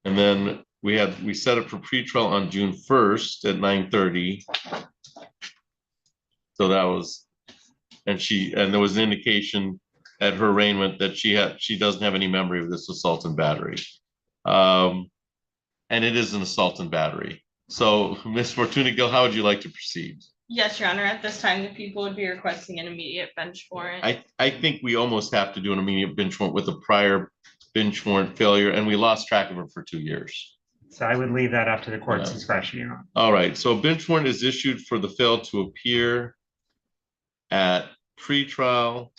And then we set up for pretrial on June 1st at 9:30. So that was, and there was an indication at her arraignment that she doesn't have any memory of this assault and battery. And it is an assault and battery. So Ms. Fortuna Gill, how would you like to proceed? Yes, Your Honor. At this time, the people would be requesting an immediate bench warrant. I think we almost have to do an immediate bench warrant with a prior bench warrant failure, and we lost track of it for 2 years. So I would leave that up to the court's discretion, Your Honor. All right, so a bench warrant is issued for the fail to appear at pretrial.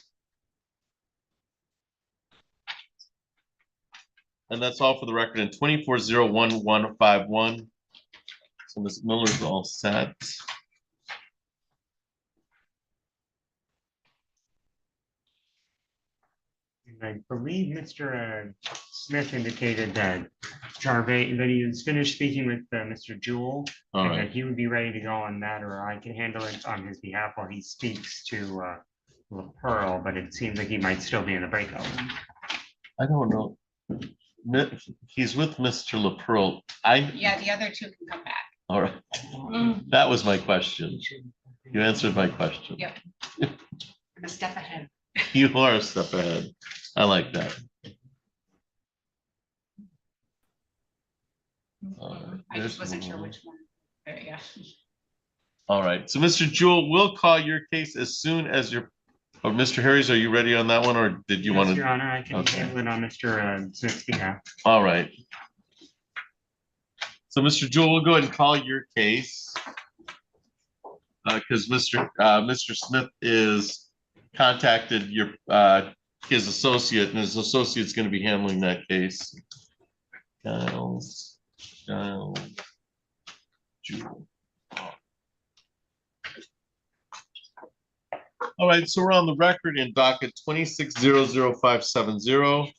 And that's all for the record in 24-01151. So Ms. Miller's all set. I believe Mr. Smith indicated that that he was finished speaking with Mr. Jewell, and that he would be ready to go on that, or I can handle it on his behalf while he speaks to LaPearl, but it seems like he might still be in the breakout room. I don't know. He's with Mr. LaPearl. Yeah, the other 2 can come back. All right. That was my question. You answered my question. Yep. I'm a step ahead. You are a step ahead. I like that. I just wasn't sure which one. Yeah. All right, so Mr. Jewell, we'll call your case as soon as your, oh, Mr. Harris, are you ready on that one, or did you want Yes, to? Your Honor, I can Okay. handle it on Mr. Smith's behalf. All right. So Mr. Jewell, we'll go ahead and call your case. Because Mr. Smith is contacted your his associate, and his associate's going to be handling that case. Giles Jewell. All right, so we're on the record in docket 26-00570.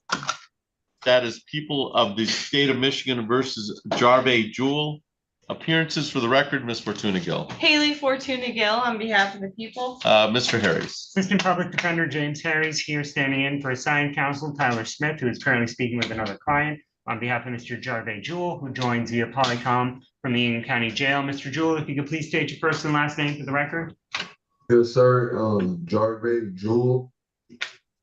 That is people of the state of Michigan versus Jarve Jewell. Appearances for the record, Ms. Fortuna Gill. Haley Fortuna Gill on behalf of the people. Mr. Harris. Assistant Public Defender James Harris here standing in for assigned counsel Tyler Smith, who is currently speaking with another client on behalf of Mr. Jarve Jewell, who joins via Polycom from the Union County Jail. Mr. Jewell, if you could please state your first and last name for the record. Yes, sir. Jarve Jewell.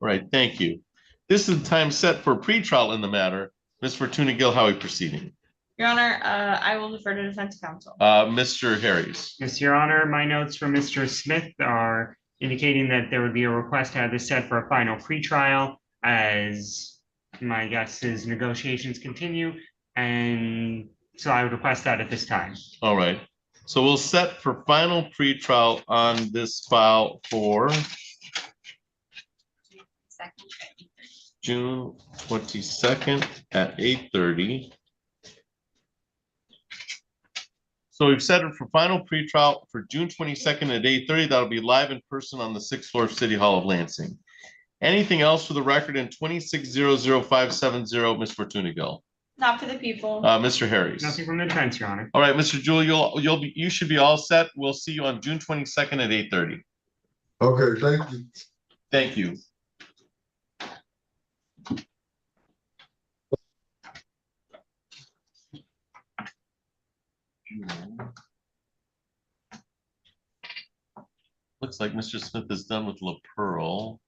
Right, thank you. This is the time set for pretrial in the matter. Ms. Fortuna Gill, how are we proceeding? Your Honor, I will defer to defense counsel. Mr. Harris. Yes, Your Honor, my notes from Mr. Smith are indicating that there would be a request to have this set for a final pretrial as my guess is negotiations continue. And so I would request that at this time. All right. So we'll set for final pretrial on this file for June 22nd at 8:30. So we've set it for final pretrial for June 22nd at 8:30. That'll be live in person on the 6th floor of City Hall of Lansing. Anything else for the record in 26-00570, Ms. Fortuna Gill? Not for the people. Mr. Harris. Nothing from the defense, Your Honor. All right, Mr. Jewell, you should be all set. We'll see you on June 22nd at 8:30. Okay, thank you. Thank you. Looks like Mr. Smith is done with La Pearl.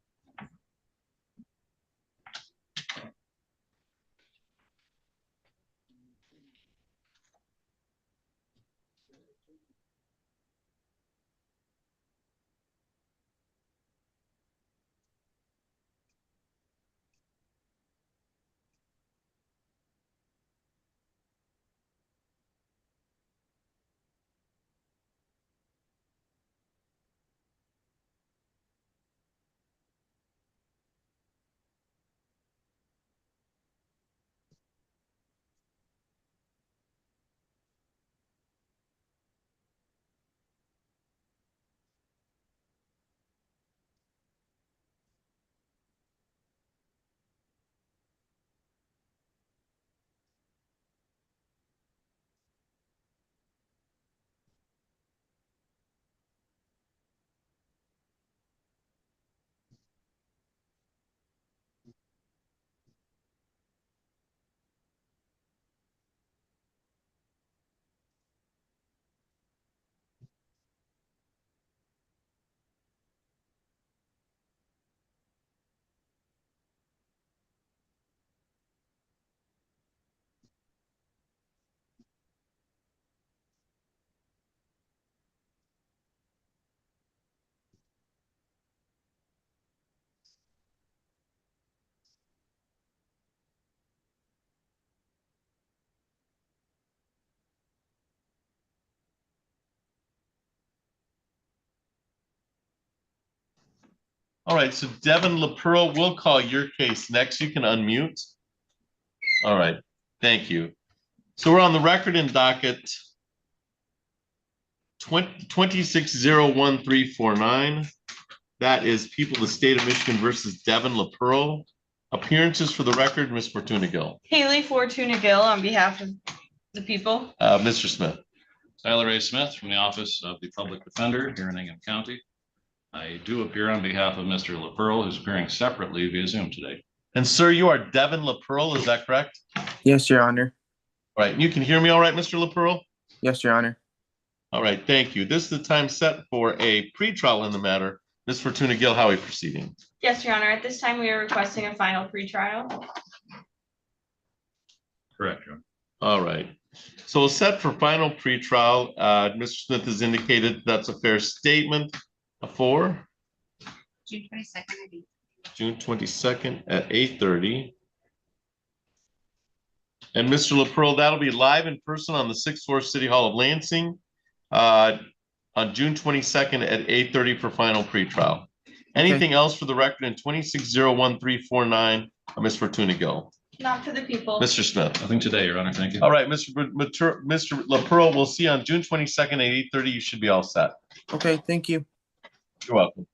All right, so Devin LaPearl, we'll call your case next. You can unmute. All right, thank you. So we're on the record in docket 26-01349. That is people of the state of Michigan versus Devin LaPearl. Appearances for the record, Ms. Fortuna Gill. Haley Fortuna Gill on behalf of the people. Mr. Smith. Tyler A. Smith from the Office of the Public Defender here in Ingham County. I do appear on behalf of Mr. LaPearl, who's appearing separately via Zoom today. And sir, you are Devin LaPearl, is that correct? Yes, Your Honor. All right, you can hear me all right, Mr. LaPearl? Yes, Your Honor. All right, thank you. This is the time set for a pretrial in the matter. Ms. Fortuna Gill, how are we proceeding? Yes, Your Honor. At this time, we are requesting a final pretrial. Correct, John. All right. So we'll set for final pretrial. Mr. Smith has indicated that's a fair statement for June 22nd. June 22nd at 8:30. And Mr. LaPearl, that'll be live in person on the sixth floor City Hall of Lansing on June 22nd at 8:30 for final pretrial. Anything else for the record in 26-01349, Ms. Fortuna Gill? Not for the people. Mr. Smith? Nothing today, Your Honor. Thank you. All right, Mr. LaPearl, we'll see you on June 22nd at 8:30. You should be all set. Okay, thank you. You're welcome.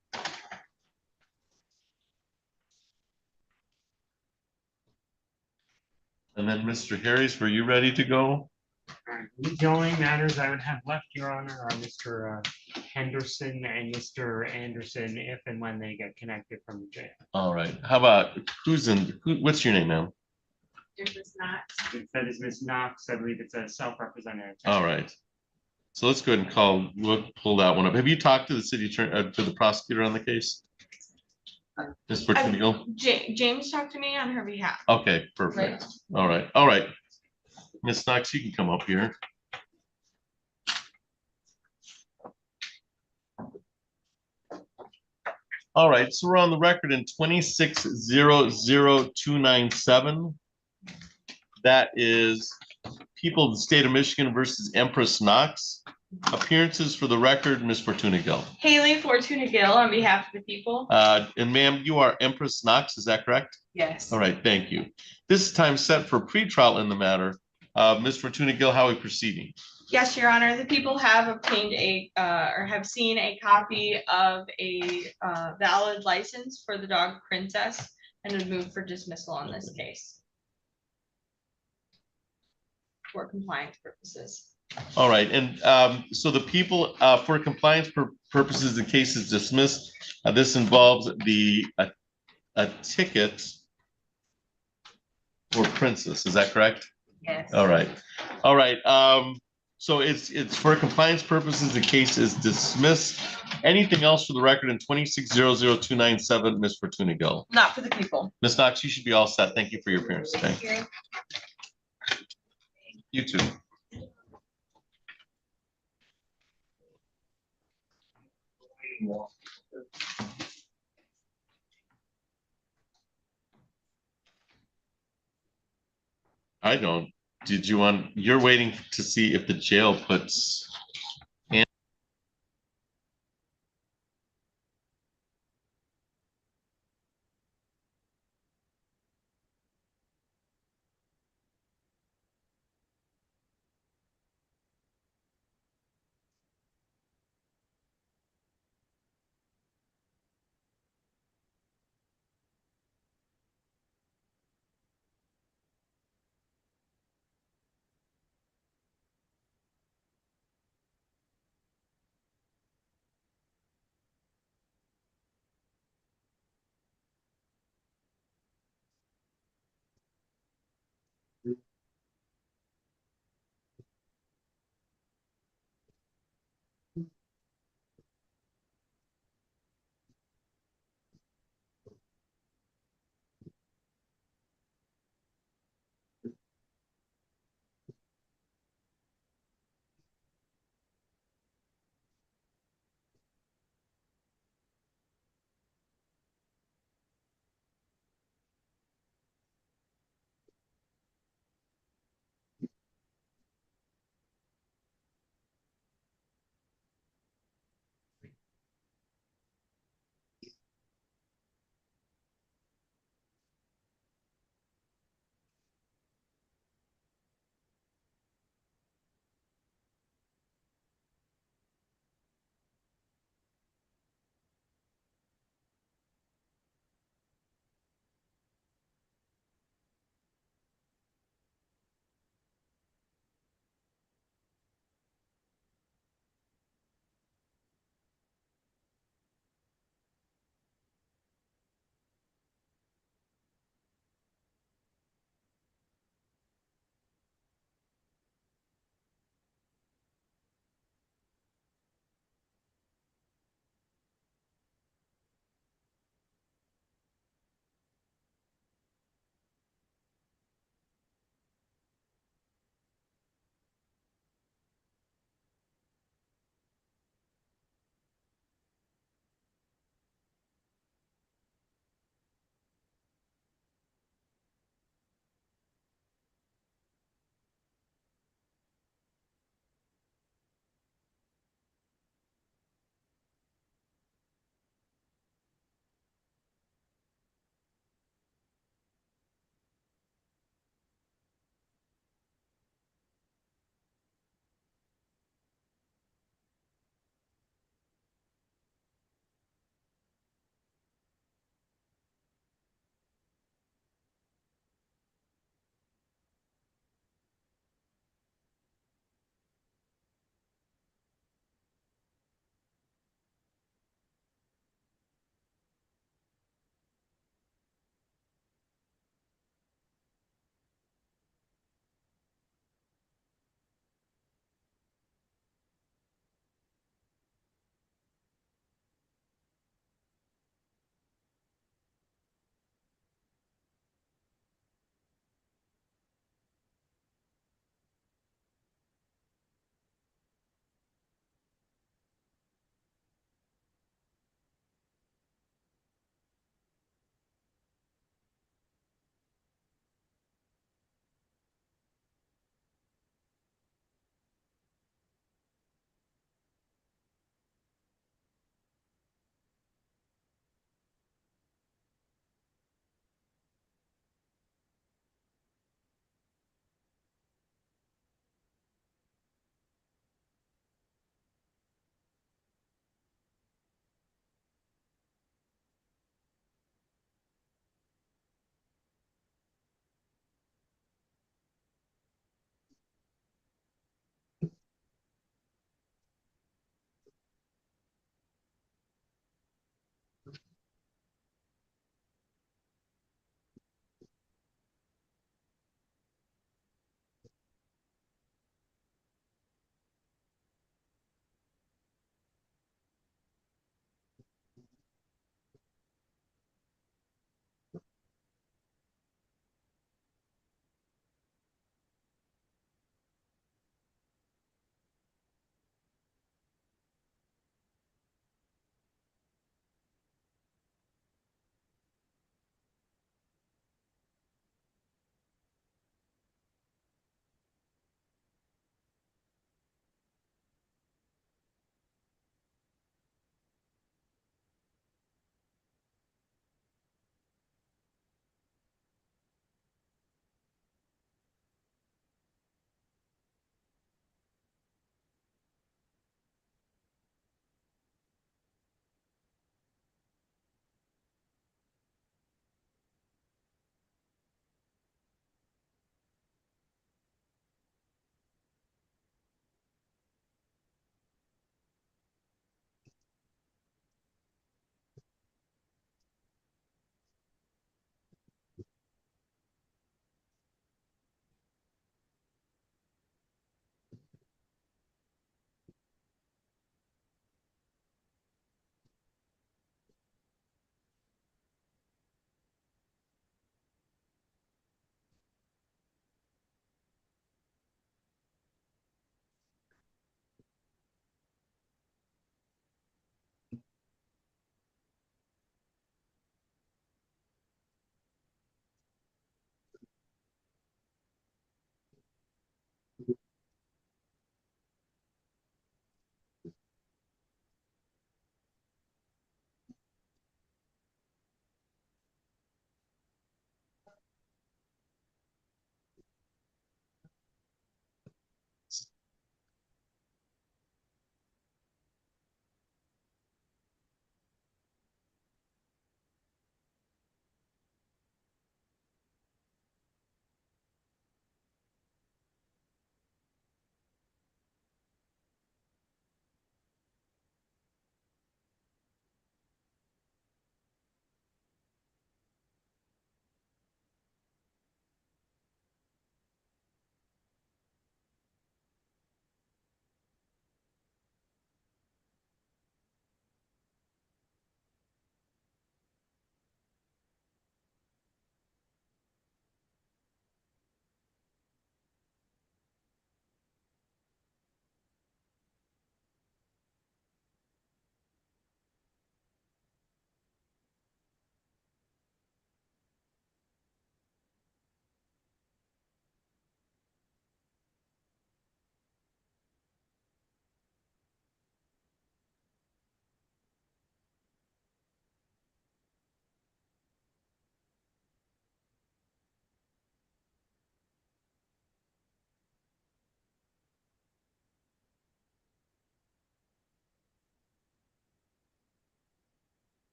And then Mr. Harris, were you ready to go? The only matters I would have left, Your Honor, are Mr. Henderson and Mr. Anderson, if and when they get connected from the jail. All right. How about what's your name, ma'am? That is Ms. Knox. I believe it's a self-represented. All right. So let's go ahead and we'll pull that one up. Have you talked to the city attorney, to the prosecutor on the case? Ms. Fortuna Gill? James talked to me on her behalf. Okay, perfect. All right. All right. Ms. Knox, you can come up here. All right, so we're on the record in 26-00297. That is People of the State of Michigan versus Empress Knox. Appearances for the record, Ms. Fortuna Gill. Haley Fortuna Gill on behalf of the people. And ma'am, you are Empress Knox, is that correct? Yes. All right, thank you. This time set for pretrial in the matter. Ms. Fortuna Gill, how are we proceeding? Yes, Your Honor, the people have obtained or have seen a copy of a valid license for the dog Princess and have moved for dismissal on this case for compliance purposes. All right, and so the people, for compliance purposes, the case is dismissed. This involves a ticket for Princess, is that correct? Yes. All right, all right. So it's for compliance purposes, the case is dismissed. Anything else for the record in 26-00297, Ms. Fortuna Gill? Not for the people. Ms. Knox, you should be all set. Thank you for your appearance today. Thank you. You too. I don't. Did you want, you're waiting to see if the jail puts.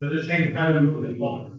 So this thing kind of moving along.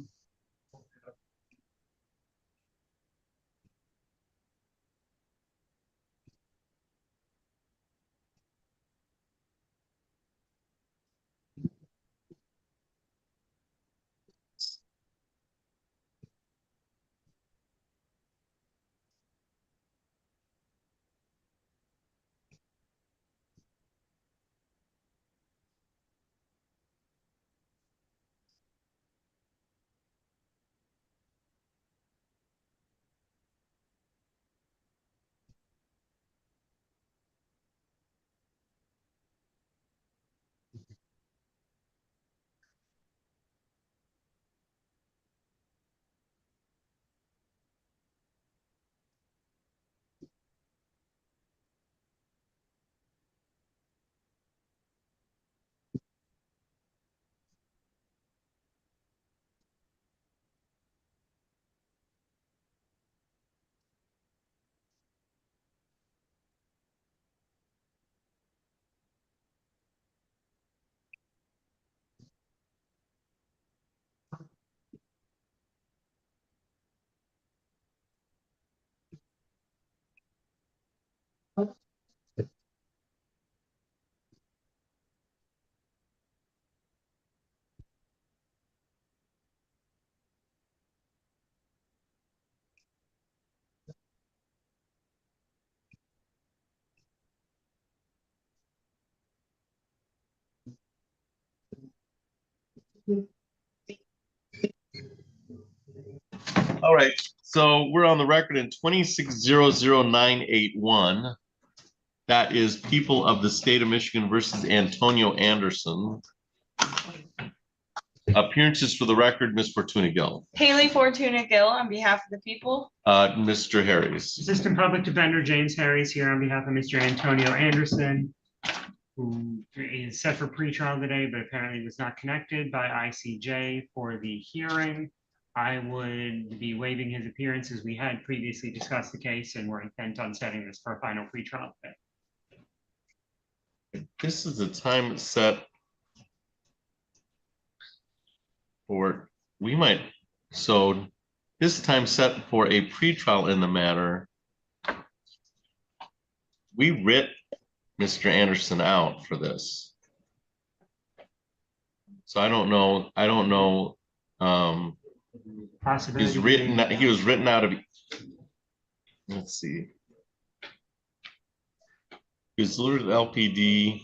All right, so we're on the record in 26000981. That is People of the State of Michigan versus Antonio Anderson. Appearances for the record, Ms. Fortuna Gill. Haley Fortuna Gill on behalf of the people. Mr. Harris. Assistant Public Defender James Harris here on behalf of Mr. Antonio Anderson, who is set for pretrial today, but apparently was not connected by ICJ for the hearing. I would be waiving his appearance as we had previously discussed the case and we're intent on setting this for a final pretrial today. This is the time set for, we might, so this time set for a pretrial in the matter. We writ Mr. Anderson out for this. So I don't know. He was written out of, let's see. He was delivered to LPD.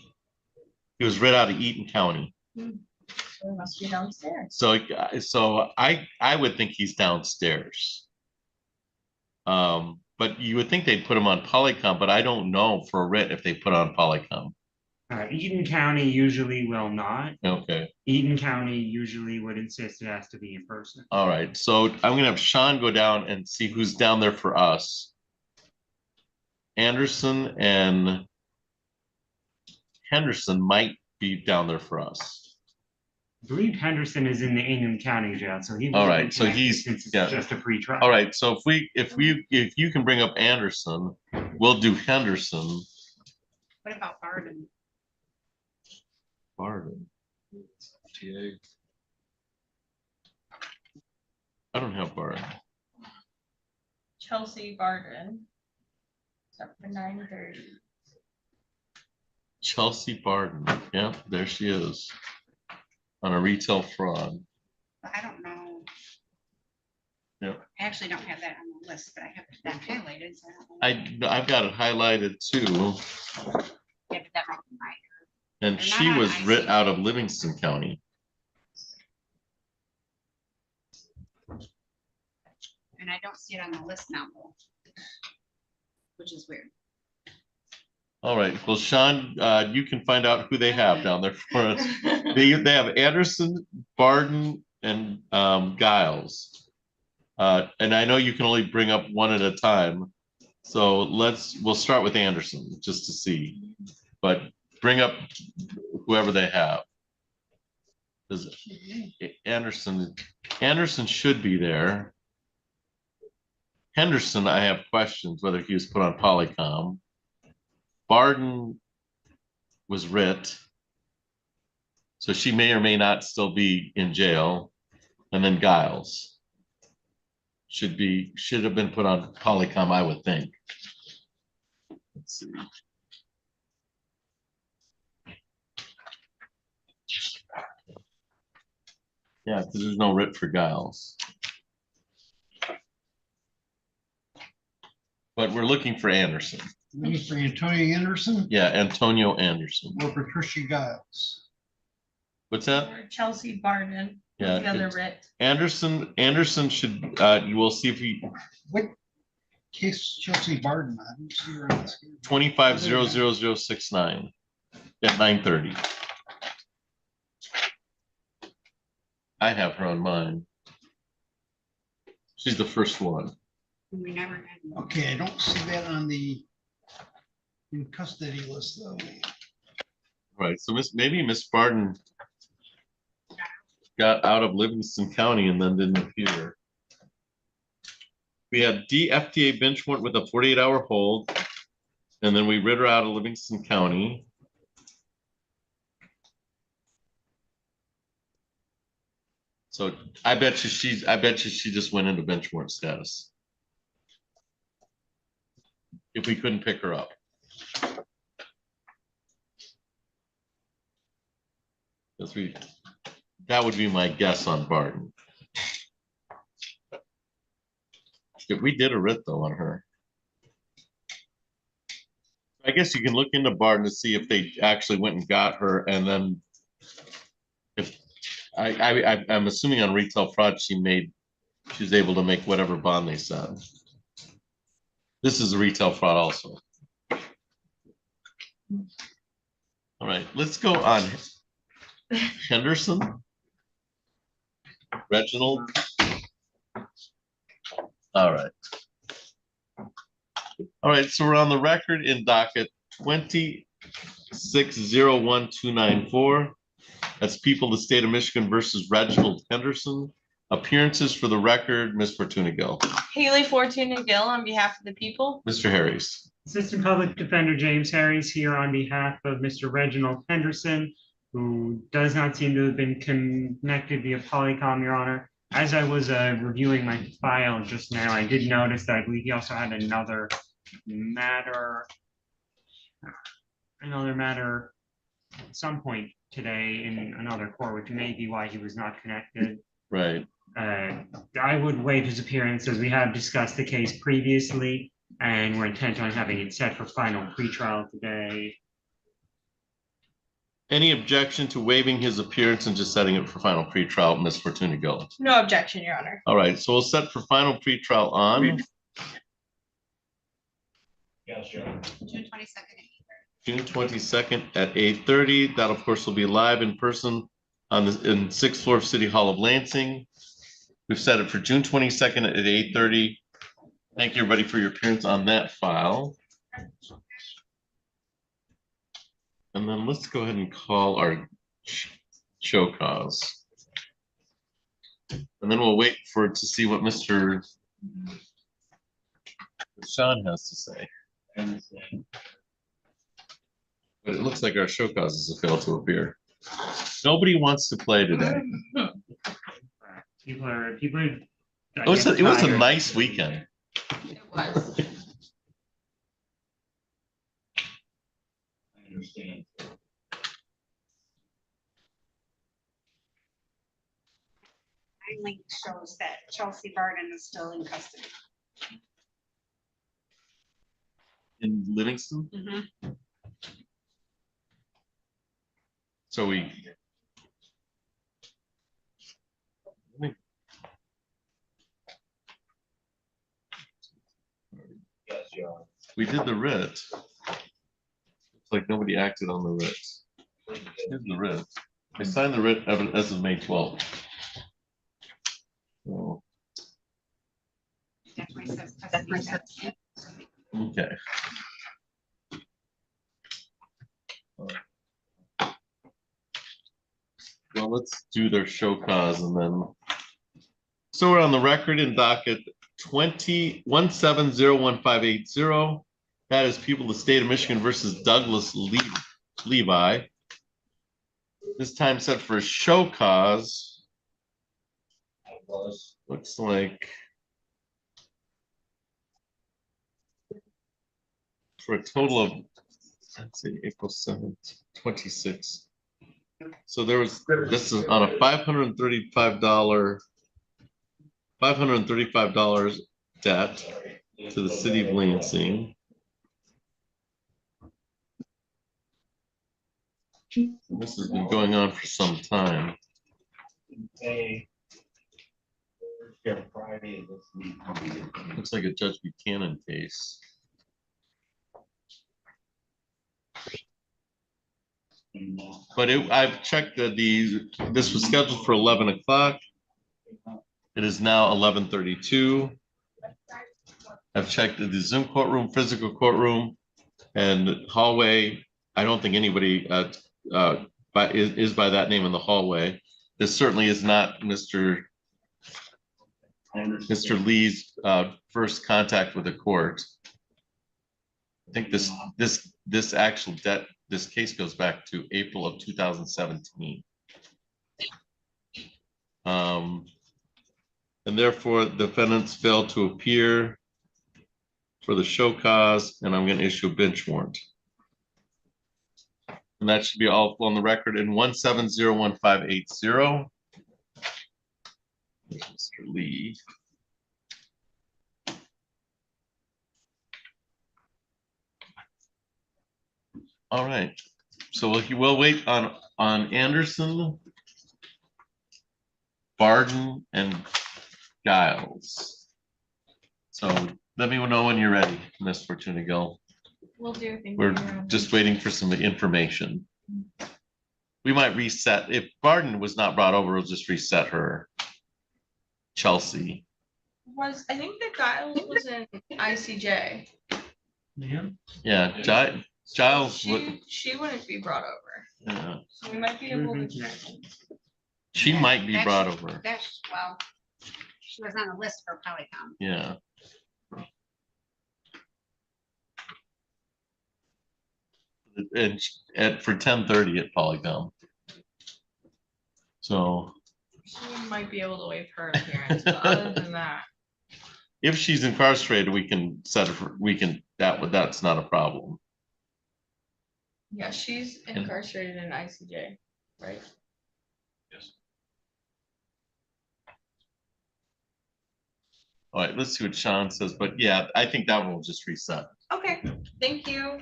He was writ out of Eaton County. So it must be downstairs. So I would think he's downstairs. But you would think they'd put him on Polycom, but I don't know for a writ if they put on Polycom. Eaton County usually will not. Okay. Eaton County usually would insist it has to be in person. All right. So I'm gonna have Sean go down and see who's down there for us. Anderson and Henderson might be down there for us. I believe Henderson is in the Ingham County jail, so he. All right. So he's just a pretrial. All right. So if you can bring up Anderson, we'll do Henderson. What about Barden? Barden. I don't have Barden. Chelsea Barden. It's up for 9:30. Chelsea Barden. Yeah, there she is. On a retail fraud. I don't know. Yeah. I actually don't have that on the list, but I have that highlighted. So I don't know. I've got it highlighted too. Yeah, but that might be mine. And They're she not on was writ ICJ. out of Livingston County. And I don't see it on the list now, though. Which is weird. All right, well, Sean, you can find out who they have down there for us. They have Anderson, Barden, and Giles. And I know you can only bring up one at a time. So we'll start with Anderson just to see. But bring up whoever they have. Anderson should be there. Henderson, I have questions whether he was put on Polycom. Barden was writ. So she may or may not still be in jail. And then Giles should have been put on Polycom, I would think. Let's see. Yeah, because there's no writ for Giles. But we're looking for Anderson. Looking for Antonio Anderson Yeah, Antonio Anderson. or Patricia Giles. What's that? Or Chelsea Barden. Yeah, The other it's- writ. Anderson should, you will see if he, What case Chelsea Barden? I didn't see her on this. 25-00069 at 9:30. I have her on mine. She's the first one. We never had. Okay, I don't see that on the in custody list though. Right, so maybe Miss Barton got out of Livingston County and then didn't appear. We had DFTA bench warrant with a 48-hour hold, and then we rid her out of Livingston County. So I bet you she just went into bench warrant status. If we couldn't pick her up. That would be my guess on Barton. If we did a writ though on her. I guess you can look into Barton to see if they actually went and got her, and then if I'm assuming on retail fraud she's able to make whatever bond they said. This is a retail fraud also. All right, let's go on Henderson. Reginald. All right. All right, so we're on the record in docket 26-01294. That's People of the State of Michigan versus Reginald Henderson. Appearances for the record, Ms. Fortuna Gill. Haley Fortuna Gill on behalf of the people. Mr. Harris. Assistant Public Defender James Harris here on behalf of Mr. Reginald Henderson, who does not seem to have been connected via Polycom, Your Honor. As I was reviewing my file just now, I did notice that I believe he also had another matter at some point today in another court, which may be why he was not connected. Right. I would waive his appearance as we have discussed the case previously, and we're intent on having it set for final pretrial today. Any objection to waiving his appearance and just setting it for final pretrial, Ms. Fortuna Gill? No objection, Your Honor. All right, so we'll set for final pretrial on June 22nd. June 22nd at 8:30. That, of course, will be live in person on the 6th floor of City Hall of Lansing. We've set it for June 22nd at 8:30. Thank you, everybody, for your appearance on that file. And then let's go ahead and call our show cause. And then we'll wait to see what Mr. Sean has to say. But it looks like our show causes have failed to appear. Nobody wants to play today. People are. It was a nice weekend. It was. I understand. Finally shows that Chelsea Barden is still in custody. In Livingston? Mhm. So we. Yes, John. We did the writ. It's like nobody acted on the writ. Here's the writ. I signed the writ as of May 12th. So, Definitely says custody. okay. Well, let's do their show cause and then. So we're on the record in docket 20170158. That is People of the State of Michigan versus Douglas Levi. This time set for a show cause. Looks like for a total of, let's see, April 7th, 26. So there was, this is on a $535 debt to the city of Lansing. This has been going on for some time. Looks like a Judge Buchanan case. But I've checked that this was scheduled for 11 o'clock. It is now 11:32. I've checked the Zoom courtroom, physical courtroom, and hallway. I don't think anybody is by that name in the hallway. This certainly is not Mr. Lee's first contact with the court. I think this actual this case goes back to April of 2017. And therefore, defendants failed to appear for the show cause, and I'm going to issue a bench warrant. And that should be all on the record in 1701580. Mr. Lee. All right, so we'll wait on Anderson, Barden, and Giles. So let me know when you're ready, Miss Fortuna Gill. Will do. Thank We're you. just waiting for some information. We might reset. If Barden was not brought over, we'll just reset her. Chelsea. I think that Giles was in ICJ. Yeah, Giles. She wouldn't be brought over. Yeah. So we might be able to. She might be brought over. Well, she was on the list for Polycom. Yeah. And for 10:30 at Polycom. So. She might be able to waive her appearance, but other than that. If she's incarcerated, we can set her, that's not a problem. Yeah, she's incarcerated in ICJ, right? Yes. All right, let's see what Sean says, but yeah, I think that one will just reset. Okay, thank you.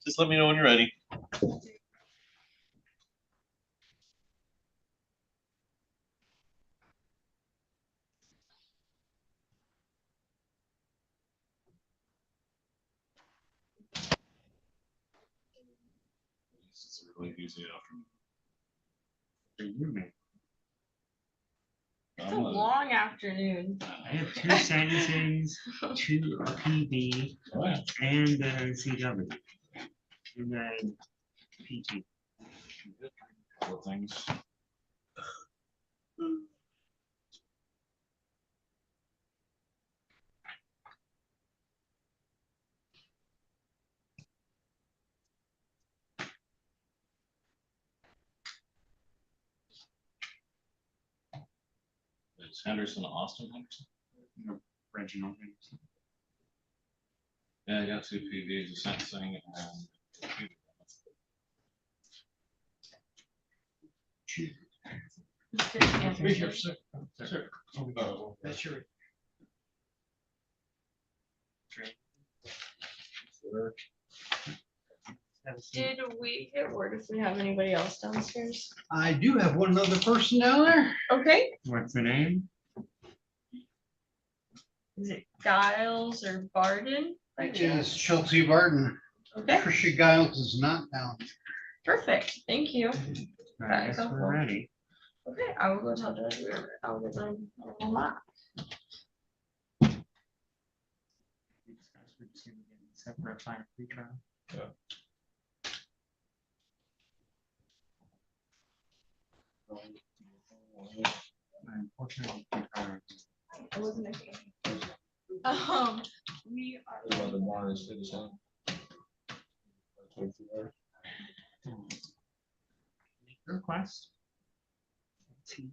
Just let me know when you're ready. It's a really easy afternoon. It's a long afternoon. I have 2 sentencings, 2 PB, and CW. And then PT. Couple things. It's Henderson, Austin Henderson. Reginald Henderson. Yeah, I got 2 PVs, a sentencing and. That's your. Did we get word if we have anybody else downstairs? I do have one other person down there. Okay. What's the name? Is it Giles or Barden? Yes, Chelsea Barton. Okay. Tricia Giles is not down. Perfect. Thank you. I guess we're ready. Okay, I will go tell Judge I will get them on that. Separate final pretrial. Yeah. Unfortunately, I wasn't expecting. We are. request. Let's see.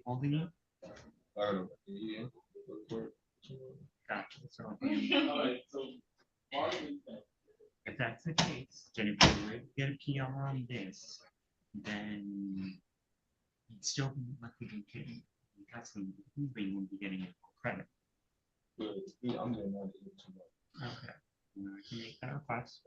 Holding it. Gotcha. So if that's the case, then if we were to get a PR on this, then you'd still be lucky to get it. Because we wouldn't be getting it for credit. Okay. I can make that request.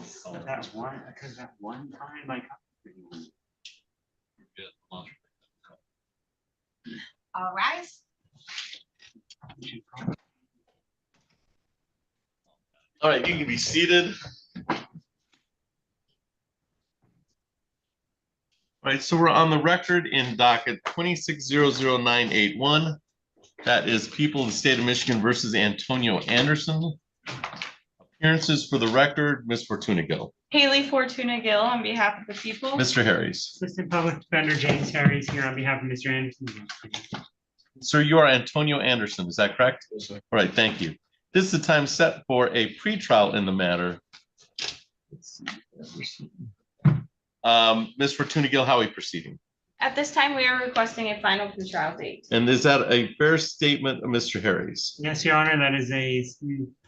So that's one, because that one time I got. All right. All right, you can be seated. All right, so we're on the record in docket 26000981. That is People of the State of Michigan versus Antonio Anderson. Appearances for the record, Ms. Fortuna Gill. Haley Fortuna Gill on behalf of the people. Mr. Harris. Assistant Public Defender James Harris here on behalf of Mr. Anderson. Sir, you are Antonio Anderson, is that correct? Yes, sir. All right, thank you. This is the time set for a pretrial in the matter. Let's see. Ms. Fortuna Gill, how are we proceeding? At this time, we are requesting a final pretrial date. And is that a fair statement of Mr. Harris? Yes, Your Honor, that is a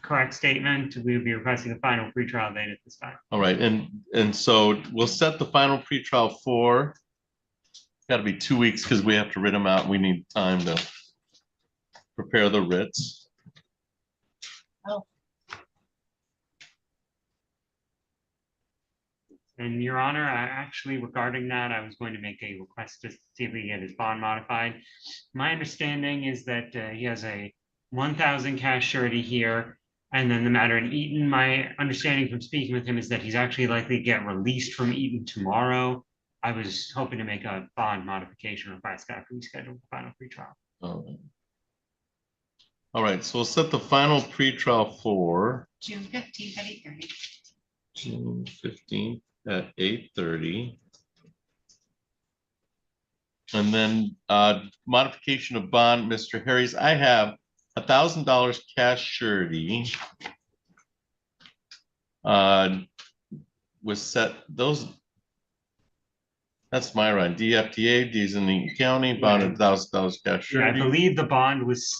correct statement. We will be requesting a final pretrial date at this time. All right, and so we'll set the final pretrial for, got to be 2 weeks because we have to writ them out. We need time to prepare the writs. Oh. And Your Honor, actually regarding that, I was going to make a request to see if we can get his bond modified. My understanding is that he has a 1,000 cash surety here, and then the matter in Eaton. My understanding from speaking with him is that he's actually likely to get released from Eaton tomorrow. I was hoping to make a bond modification request after we schedule the final pretrial. All right, so we'll set the final pretrial for June 15th at 8:30. June 15th at 8:30. And then modification of bond, Mr. Harris, I have $1,000 cash surety. Was set those. That's my run. DFTA, D's in the county, bonded $1,000 cash Yeah, I surety. believe the bond was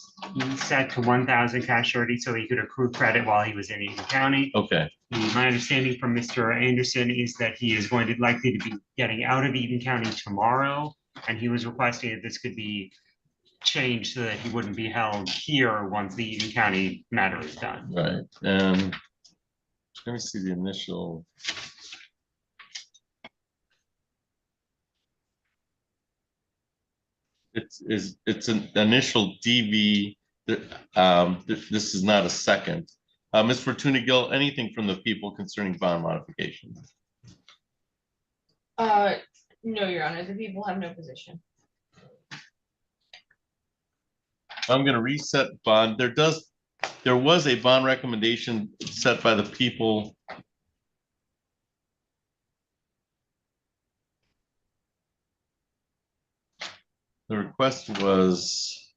set to 1,000 cash surety so he could accrue credit while he was in Eaton County. Okay. My understanding from Mr. Anderson is that he is going to likely to be getting out of Eaton County tomorrow, and he was requesting that this could be changed so that he wouldn't be held here once the Eaton County matter is done. Right, and let me see the initial. It's an initial DV. This is not a second. Ms. Fortuna Gill, anything from the people concerning bond modification? No, Your Honor, the people have no position. I'm going to reset bond. There was a bond recommendation set by the people. The request was.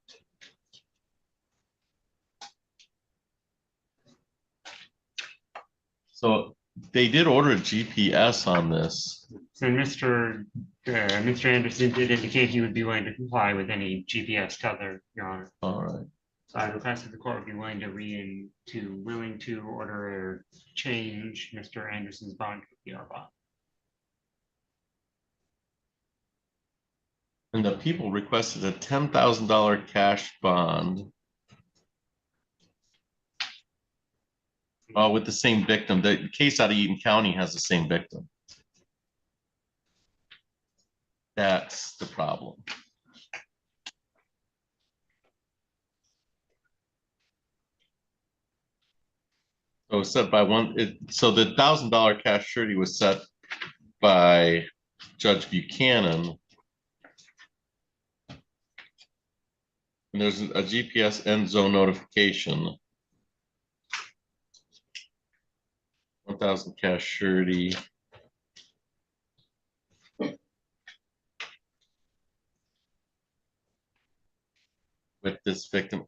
So they did order a GPS on this. So Mr. Anderson did indicate he would be willing to comply with any GPS tether, Your Honor. All right. So I requested the court would be willing to order or change Mr. Anderson's bond to PR bond. And the people requested a $10,000 cash bond. With the same victim. The case out of Eaton County has the same victim. That's the problem. So set by so the $1,000 cash surety was set by Judge Buchanan. And there's a GPS end zone notification. 1,000 cash surety. With this victim.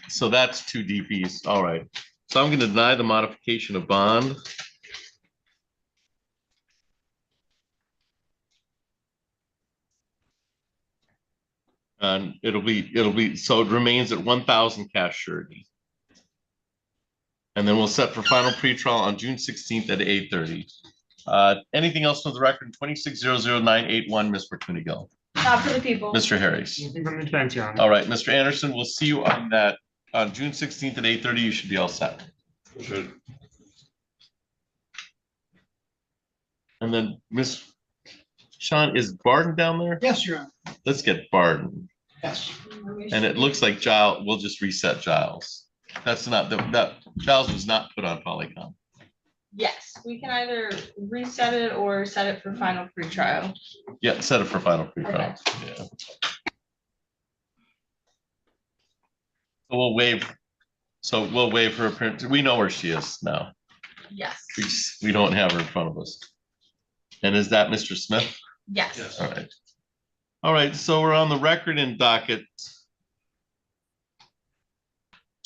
So that's 2 DPs. All right. So I'm going to deny the modification of bond. And it'll be, so it remains at 1,000 cash surety. And then we'll set for final pretrial on June 16th at 8:30. Anything else for the record? 26000981, Ms. Fortuna Gill. Not for the people. Mr. Harris. Nothing from the defense, Your Honor. All right, Mr. Anderson, we'll see you on that, on June 16th at 8:30. You should be all set. Should. And then Miss Sean, is Barden down there? Yes, Your Honor. Let's get Barden. Yes. And it looks like Giles, we'll just reset Giles. That's not, that Giles was not put on Polycom. Yes, we can either reset it or set it for final pretrial. Yeah, set it for final pretrial. Yeah. So we'll waive her appearance. We know where she is now. Yes. We don't have her in front of us. And is that Mr. Smith? Yes. All right. All right, so we're on the record in docket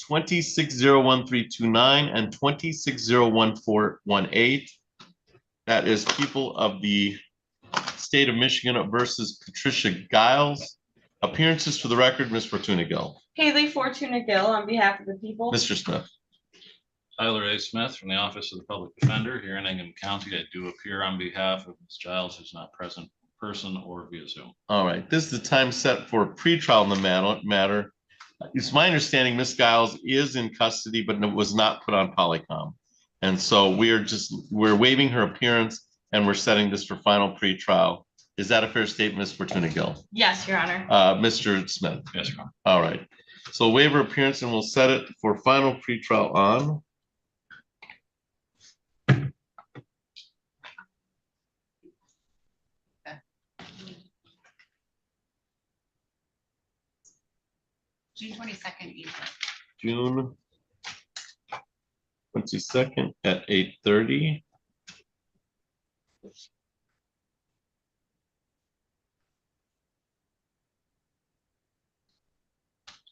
260132 and 26011418. That is people of the state of Michigan versus Patricia Giles. Appearances for the record, Ms. Fortuna Gill. Haley Fortuna Gill on behalf of the people. Mr. Smith. Tyler A. Smith from the Office of the Public Defender here in Ingham County. I do appear on behalf of Ms. Giles, who's not present in person or via Zoom. All right, this is the time set for pretrial in the matter. It's my understanding Ms. Giles is in custody, but was not put on Polycom. And so we're waiving her appearance and we're setting this for final pretrial. Is that a fair statement, Ms. Fortuna Gill? Yes, Your Honor. Mr. Smith? Yes, Your Honor. All right. So waiver appearance and we'll set it for final pretrial on. June 22nd. June 22nd at 8:30.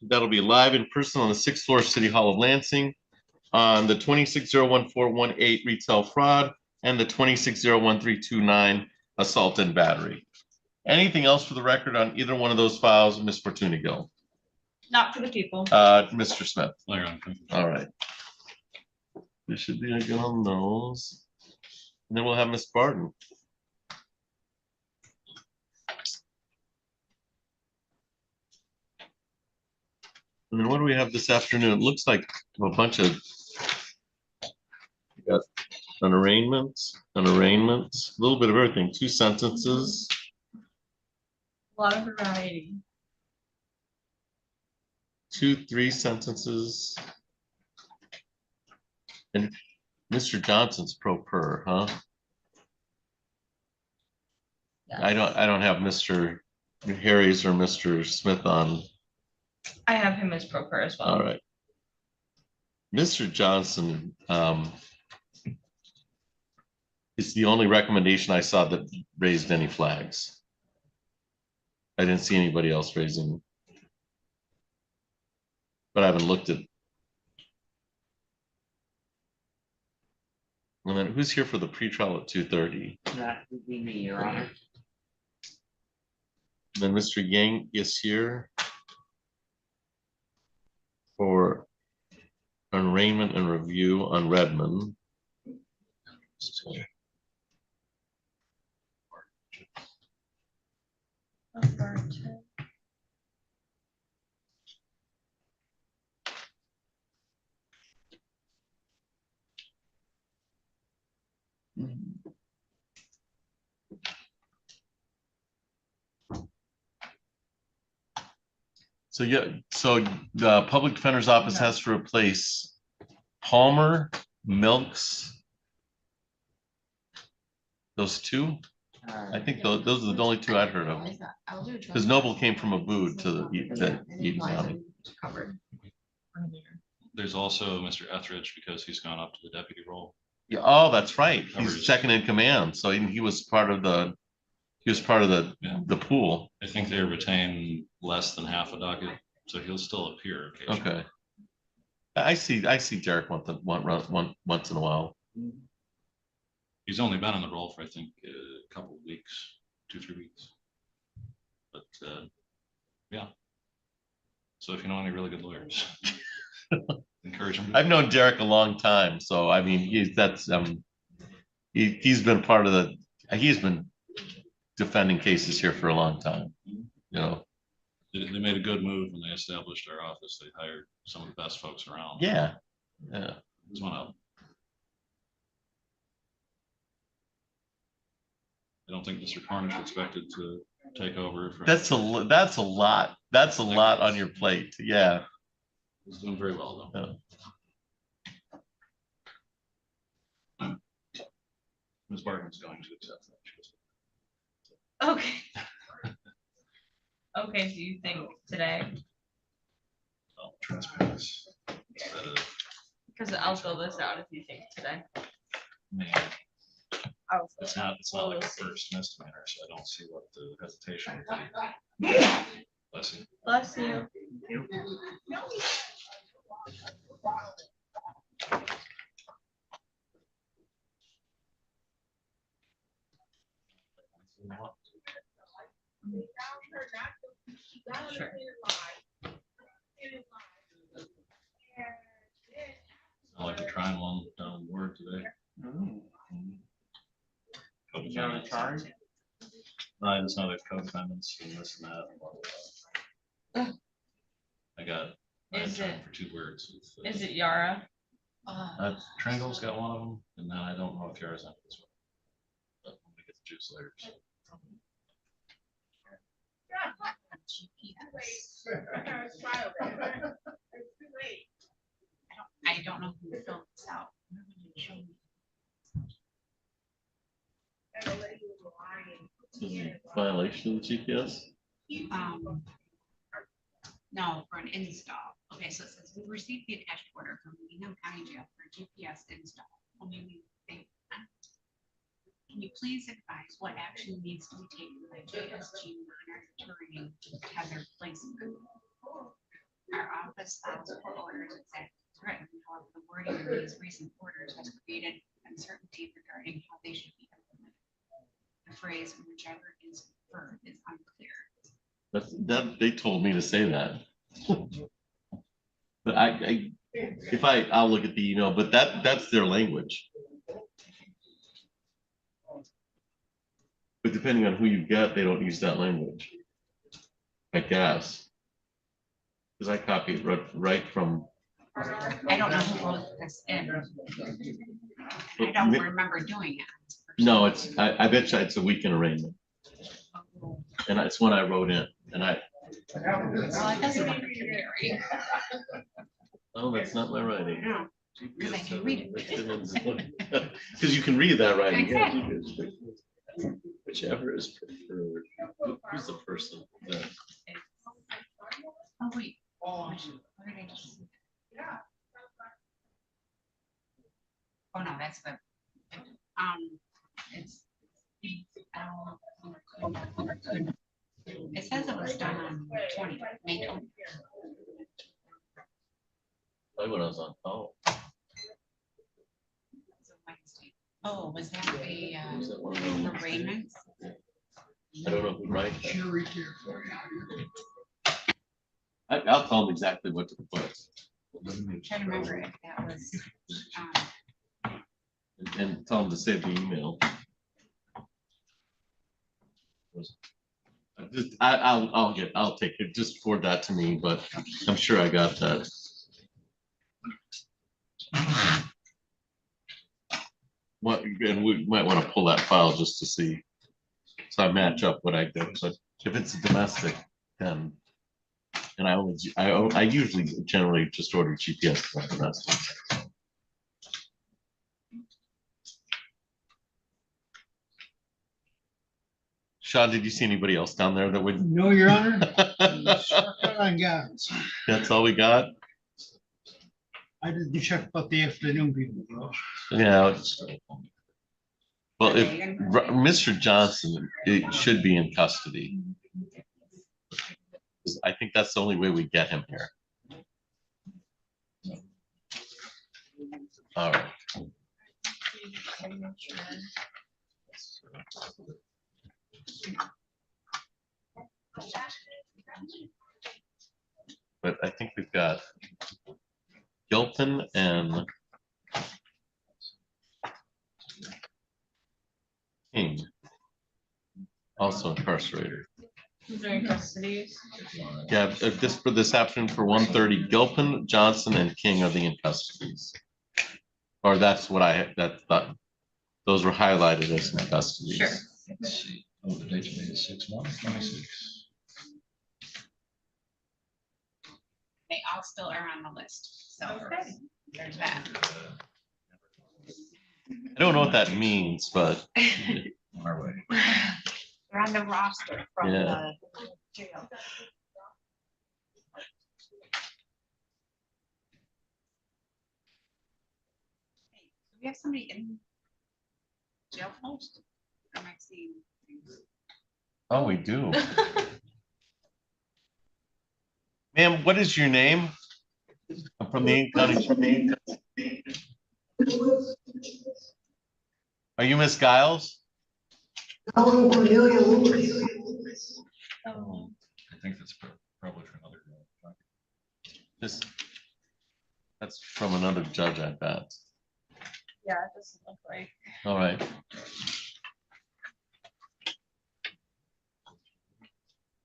That'll be live in person on the 6th floor of City Hall of Lansing on the 26011418 retail fraud and the 260132 assault and battery. Anything else for the record on either one of those files, Ms. Fortuna Gill? Not for the people. Mr. Smith. Later on. All right. This should be a good on those. And then we'll have Ms. Barton. And then what do we have this afternoon? It looks like a bunch of, we got an arraignment, a little bit of everything, 2 sentences. A lot of variety. 2, 3 sentences. And Mr. Johnson's pro per, huh? Yes. I don't have Mr. Harris or Mr. Smith on. I have him as pro per as well. All right. Mr. Johnson is the only recommendation I saw that raised any flags. I didn't see anybody else raising, but I haven't looked at. And then who's here for the pretrial at 2:30? That would be me, Your Honor. Then Mr. Yang is here for an arraignment and review on Redmond. So yeah, so the public defender's office has to replace Palmer, Milks. Those two? I think those are the only two I'd heard of. Because Noble came from Abood to the Eden County. There's also Mr. Etheridge because he's gone up to the deputy role. Yeah, oh, that's right. He's Covers- second in command. So he was part of the Yeah. the pool. I think they retain less than half a docket, so he'll still appear occasionally. Okay. I see Derek once in a while. He's only been in the role for, I think, a couple of weeks, 2-3 weeks. But, yeah. So if you know any really good lawyers, encourage him. I've known Derek a long time, so I mean, he's been part of he's been defending cases here for a long time, you know. They made a good move when they established our office. They hired some of the best folks around. Yeah. There's one up. I don't think Mr. Cornish expected to take over. That's a lot. That's a lot on your plate. Yeah. He's doing very well though. Yeah. Ms. Barton's going to accept that. Okay. Okay, so you think today? Oh, trespass. Because I'll fill this out if you think today. Oh, It's not like a first misdemeanor, so I don't see what the hesitation would be. Bless you. Bless you. Sure. I like to try one down the word today. You're in charge? I just know there's co-defendants and this and that. And blah, blah, blah. I got Is tried it- for 2 words. Is it Yara? Triangle's got one of them, and then I don't know if Yara's on this one. But when we get the juice later. I don't know who filled this out. Violation of the GPS. No, for an install. Okay, so it says we received the attached order from Needham County Jail for GPS install. Can you please advise what action needs to be taken by JSG monitoring tether placement? Our office files for orders exactly as written. However, the wording of these recent orders has created uncertainty regarding how they should be implemented. The phrase whichever is preferred is unclear. That they told me to say that. But I'll look at the email, but that's their language. But depending on who you get, they don't use that language. I guess. Because I copied right from. I don't know who wrote this in. I don't remember doing it. No, I bet you it's a weekend arraignment. And it's one I wrote in, and Well, it doesn't matter to me, right? oh, that's not my writing. No, because I can read it. Because you can read that writing. yeah. Exactly. Whichever is preferred. Who's the person? Oh, wait. Where did I just? Oh, no, that's the, it's. It says it was done on May 20th. Like when I was on call. Oh, was that the Was that one of those? arraignments? I don't know who writes that. I'll tell them exactly what to put. I'm trying to remember if that was, And tell them to save the email. I'll take it, just forward that to me, but I'm sure I got that. What, and we might want to pull that file just to see. So I match up what I did, but if it's domestic, then And I usually generally just order GPS for the rest. Sean, did you see anybody else down there that would? No, Your Honor. Shortcut on guns. That's all we got? I didn't check about the afternoon people, though. Yeah. Well, if Mr. Johnson, it should be in custody. I think that's the only way we get him here. All right. But I think we've got Gilpin and King also incarcerated. Who's in custody? Yeah, for this afternoon for 1:30, Gilpin, Johnson, and King are the in custodies. Or that's what I thought. Those were highlighted as in custodies. Sure. Let's see. Oh, the date's made 6/1/26. They all still are on the list, so there's that. I don't know what that means, but On our way. They're on the roster from Yeah. the jail. Hey, do we have somebody in jail post? Am I seeing things? oh, we do. Ma'am, what is your name? I'm from the County. Are you Miss Giles? Oh, I think that's probably for another. That's from another judge, I bet. Yeah, it doesn't look like. All right.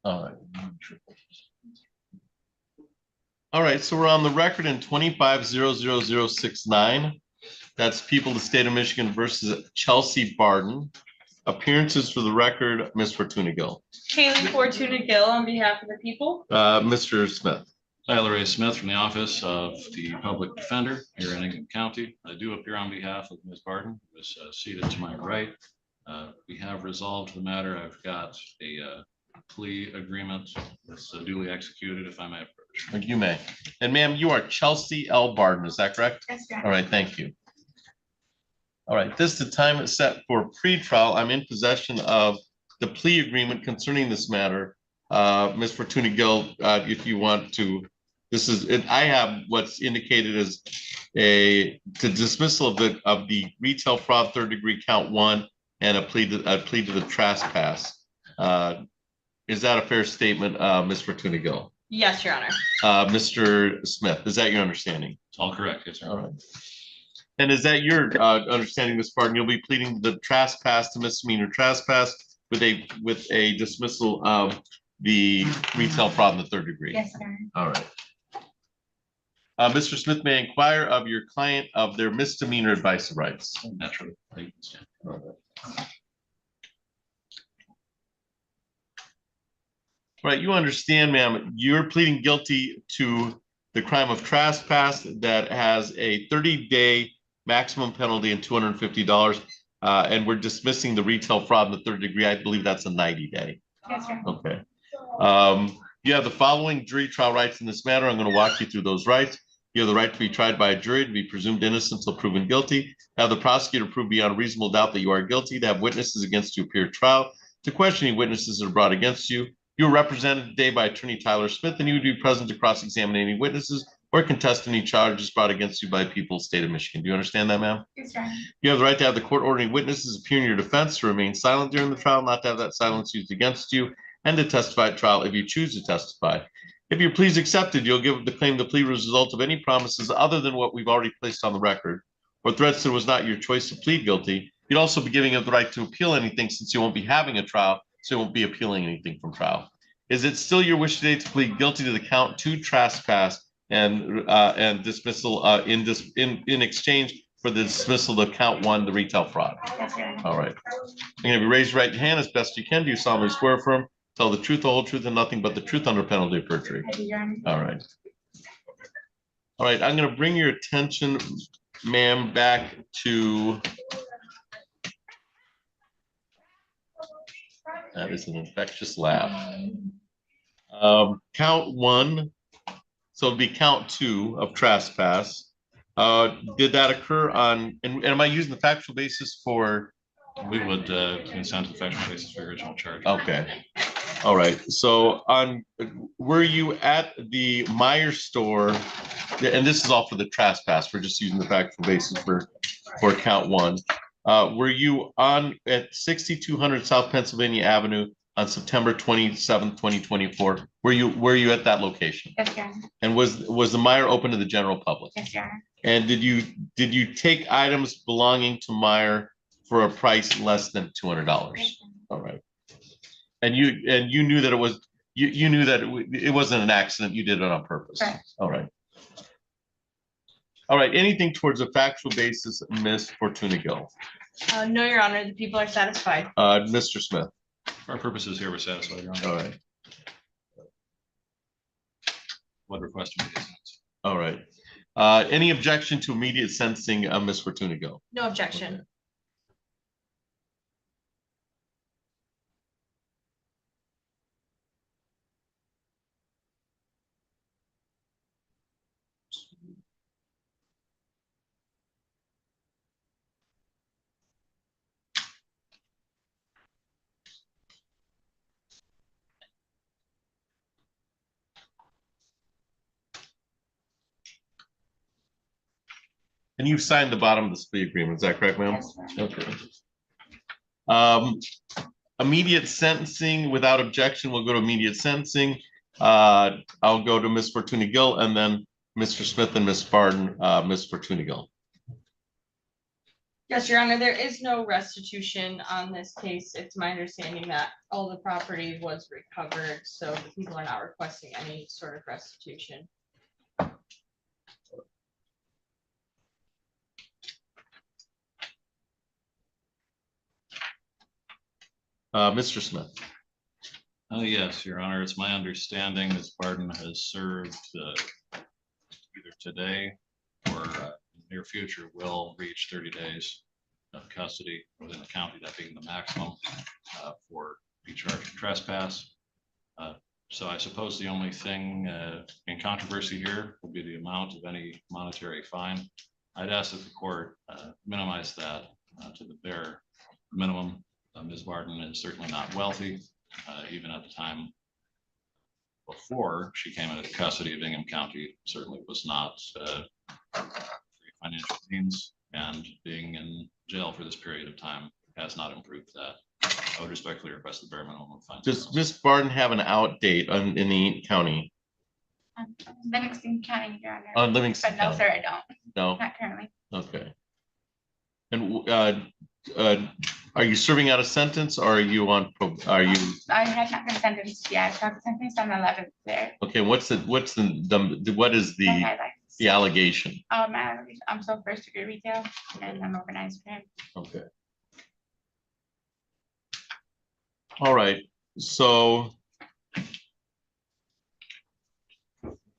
All right. All right, so we're on the record in 25-00069. That's People of the State of Michigan versus Chelsea Barden. Appearances for the record, Ms. Fortuna Gill. Haley Fortuna Gill on behalf of the people. Mr. Smith. Tyler A. Smith from the Office of the Public Defender here in Ingham County. I do appear on behalf of Ms. Barden, who is seated to my right. We have resolved the matter. I've got a plea agreement that's duly executed, if I may approach. You may. And ma'am, you are Chelsea L. Barden, is that correct? Yes, All right, thank you. All right, this is the time it's set for pre-trial. I'm in possession of the plea agreement concerning this matter. Ms. Fortuna Gill, if you want to, this is it. I have what's indicated as the dismissal of the retail fraud 3rd degree count 1 and a plea to the trespass. Is that a fair statement, Ms. Fortuna Gill? Yes, Your Honor. Mr. Smith, is that your understanding? It's all correct, yes, sir. All right. And is that your understanding, Ms. Barton? You'll be pleading the trespass to misdemeanor trespass with a dismissal of the retail fraud in the 3rd degree? Yes, sir. All right. Mr. Smith may inquire of your client of their misdemeanor advice of rights. Naturally. All right, you understand, ma'am, you're pleading guilty to the crime of trespass that has a 30-day maximum penalty and $250. And we're dismissing the retail fraud in the 3rd degree. I believe that's a 90-day. Yes, sir. Okay. You have the following jury trial rights in this matter. I'm going to walk you through those rights. You have the right to be tried by a jury, to be presumed innocent until proven guilty, have the prosecutor prove beyond reasonable doubt that you are guilty, to have witnesses against you appear at trial, to question any witnesses that are brought against you. You are represented today by Attorney Tyler Smith, and you would be present to cross-examine any witnesses or contest any charges brought against you by the people of the state of Michigan. Do you understand that, ma'am? Yes, sir. You have the right to have the court ordering witnesses appear in your defense, to remain silent during the trial, not to have that silence used against you, and to testify at trial if you choose to testify. If your plea is accepted, you'll give the claim the plea was a result of any promises other than what we've already placed on the record, or threats that it was not your choice to plead guilty. You'd also be giving up the right to appeal anything, since you won't be having a trial, so you won't be appealing anything from trial. Is it still your wish today to plead guilty to the count 2 trespass and dismissal in exchange for the dismissal of count 1, the retail fraud? Yes, sir. All right. I'm going to raise your right hand as best you can. Do you solemnly swear affirm tell the truth, the whole truth, and nothing but the truth under penalty of perjury? I do, Your Honor. All right. All right, I'm gonna bring your attention, ma'am, back to. That is an infectious laugh. Count one, so it'd be count two of trespass. Did that occur on, and am I using the factual basis for? We would consent to factual basis for original charge. Okay. All right, so were you at the Meyer store? And this is all for the trespass. We're just using the factual basis for count one. Were you at 6200 South Pennsylvania Avenue on September 27th, 2024? Were you at that location? Yes, Your Honor. And was the Meyer open to the general public? Yes, Your Honor. And did you take items belonging to Meyer for a price less than $200? All right. And you knew that you knew that it wasn't an accident. You did it on purpose. Correct. All right. All right. Anything towards a factual basis, Ms. Fortuna Gill? No, Your Honor, the people are satisfied. Mr. Smith. For our purposes here, we're satisfied, Your Honor. All right. What request to immediate sentence? All right. Any objection to immediate sentencing, Ms. Fortuna Gill? No objection. And you've signed the bottom of the plea agreement. Is that correct, ma'am? Yes, Your Honor. Okay. Immediate sentencing without objection. We'll go to immediate sentencing. I'll go to Ms. Fortuna Gill and then Mr. Smith and Ms. Barden. Ms. Fortuna Gill. Yes, Your Honor, there is no restitution on this case. It's my understanding that all the property was recovered, so the people are not requesting any sort of restitution. Mr. Smith. Yes, Your Honor, it's my understanding Ms. Barden has served either today or in the near future will reach 30 days of custody within the county, that being the maximum for be charged with trespass. So I suppose the only thing in controversy here will be the amount of any monetary fine. I'd ask that the court minimize that to the bare minimum. Ms. Barden is certainly not wealthy, even at the time before she came into custody of Ingham County, certainly was not financial means, and being in jail for this period of time has not improved that. I would respectfully request the bare minimum of fine. Does Ms. Barden have an out date in the county? Livingston County, Your Honor. On Livingston But no, County? sir, I don't. No. Not currently. Okay. And are you serving out a sentence or are you on? I had not been sentenced yet. I was sentenced on the 11th there. Okay. What is the allegation? I'm still first degree retail and I'm organized crime. Okay. All right. So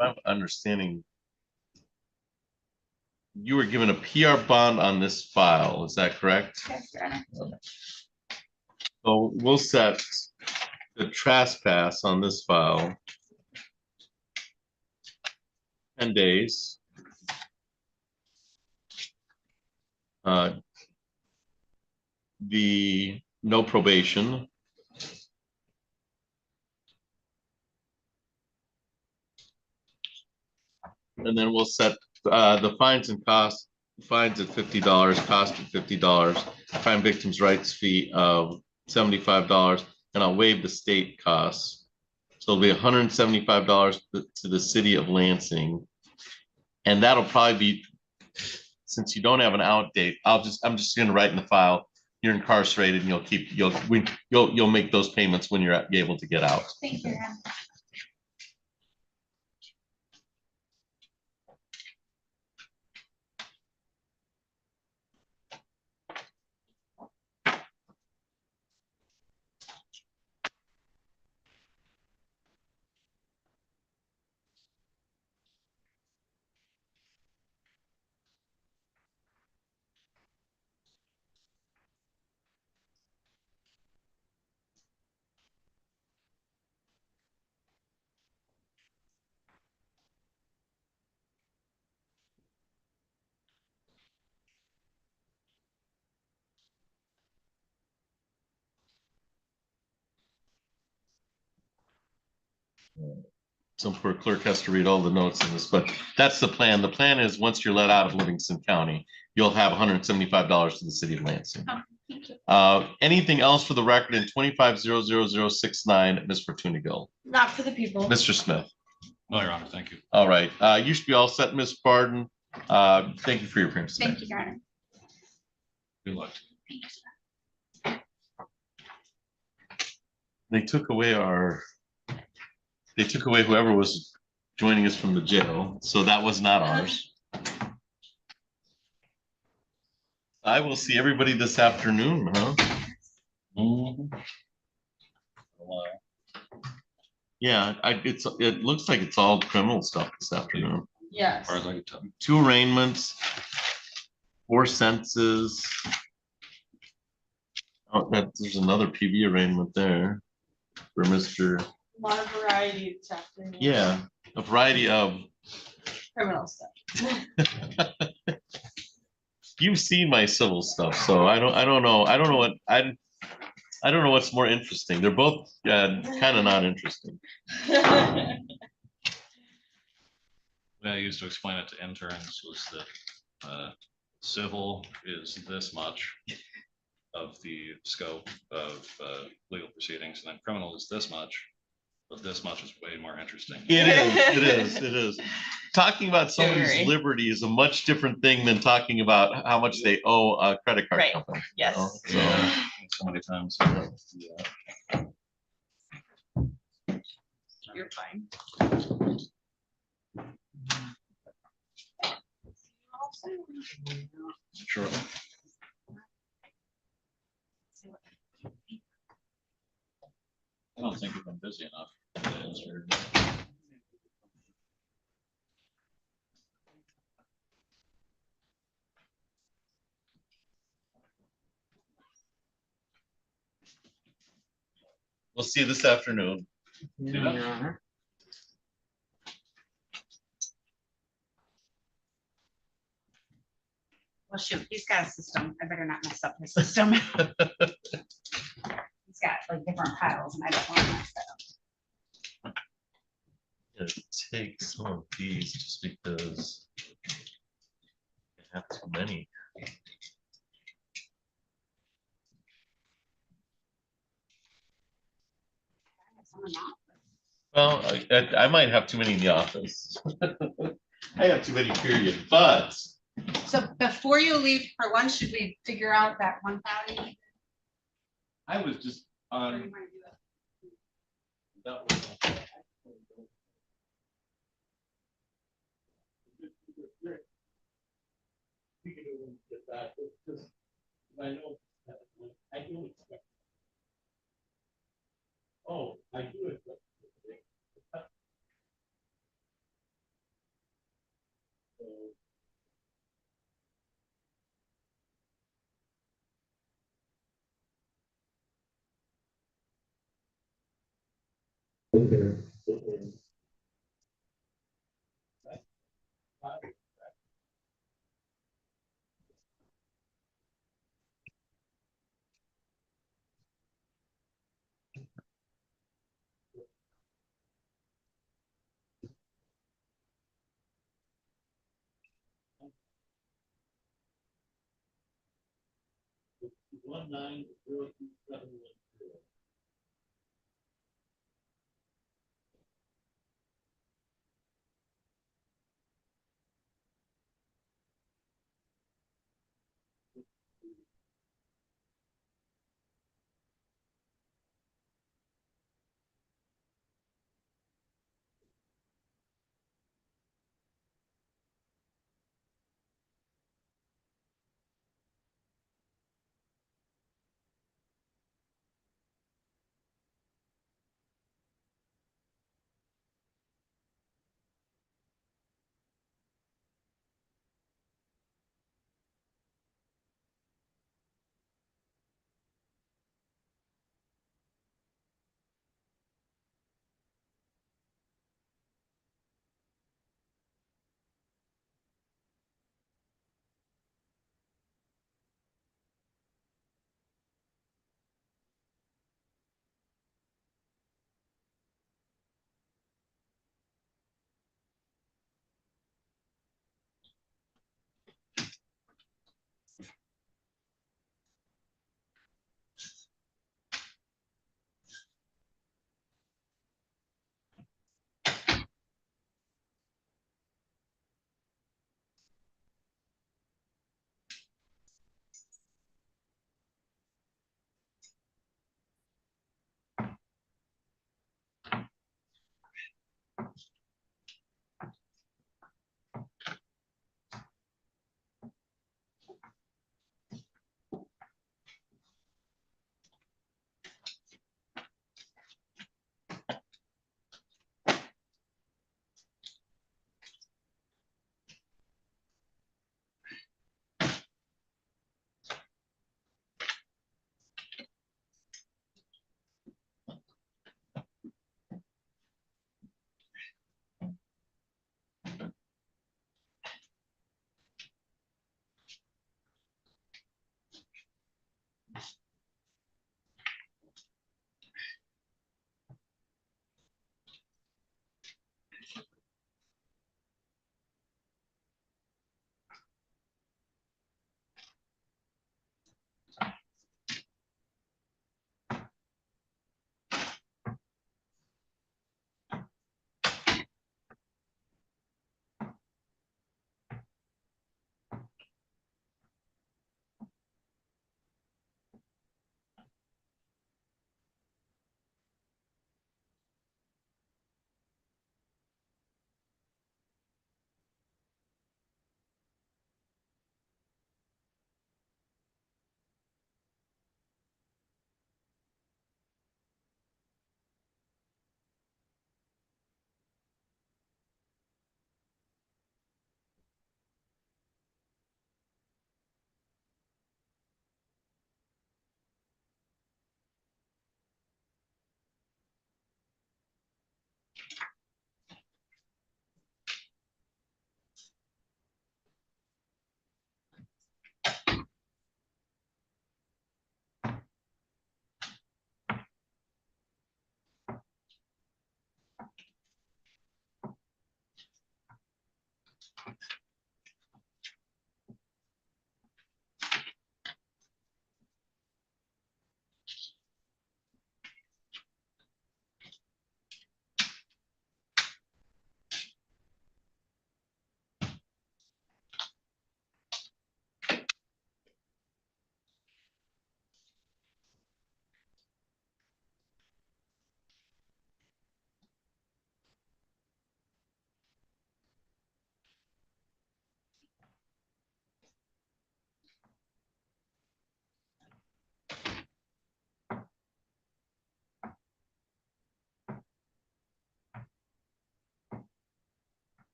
I'm understanding you were given a PR bond on this file. Is that correct? Yes, Your Honor. Okay. So we'll set the trespass on this file 10 days. The no probation. And then we'll set the fines and costs, fines at $50, cost at $50, crime victims' rights fee of $75, and I'll waive the state costs. So it'll be $175 to the city of Lansing. And that'll probably be, since you don't have an out date, I'm just gonna write in the file, you're incarcerated and you'll make those payments when you're able to get out. Thank you, Your Honor. Some poor clerk has to read all the notes in this, but that's the plan. The plan is once you're let out of Livingston County, you'll have $175 to the city of Lansing. Oh, thank you. Anything else for the record in 25-00069, Ms. Fortuna Gill? Not for the people. Mr. Smith? No, Your Honor, thank you. All right, you should be all set, Ms. Barden. Thank you for your appearance today. Thank you, Your Honor. Good luck. They took away whoever was joining us from the jail, so that was not ours. I will see everybody this afternoon, huh? Yeah, it looks like it's all criminal stuff this afternoon. Yes. As far as I can tell. 2 arraignments, 4 sentences. Oh, there's another PV arraignment there for Mr. A lot of variety this afternoon. Yeah, a variety of. Criminal stuff. You've seen my civil stuff, so I don't know what's more interesting. They're both kind of not interesting. The way I used to explain it to interns was that civil is this much of the scope of legal proceedings, and then criminal is this much, but this much is way more interesting. It is. Talking about somebody's Very. liberty is a much different thing than talking about how much they owe a credit card Right. company. Yes. So, Yeah, so many times. You're fine. Sure. I don't think we've been busy enough. we'll see you this afternoon. Your Honor. Well, shoot, he's got a system. I better not mess up his system. He's got like different piles and I don't want to mess that up. Take some of these just because I have too many. Well, I might have too many in the office. I have too many, period, but. So before you leave for lunch, should we figure out that 1,000? I was just on. That was. We can get that, because I know, I do expect. Oh, I do expect. One 90271.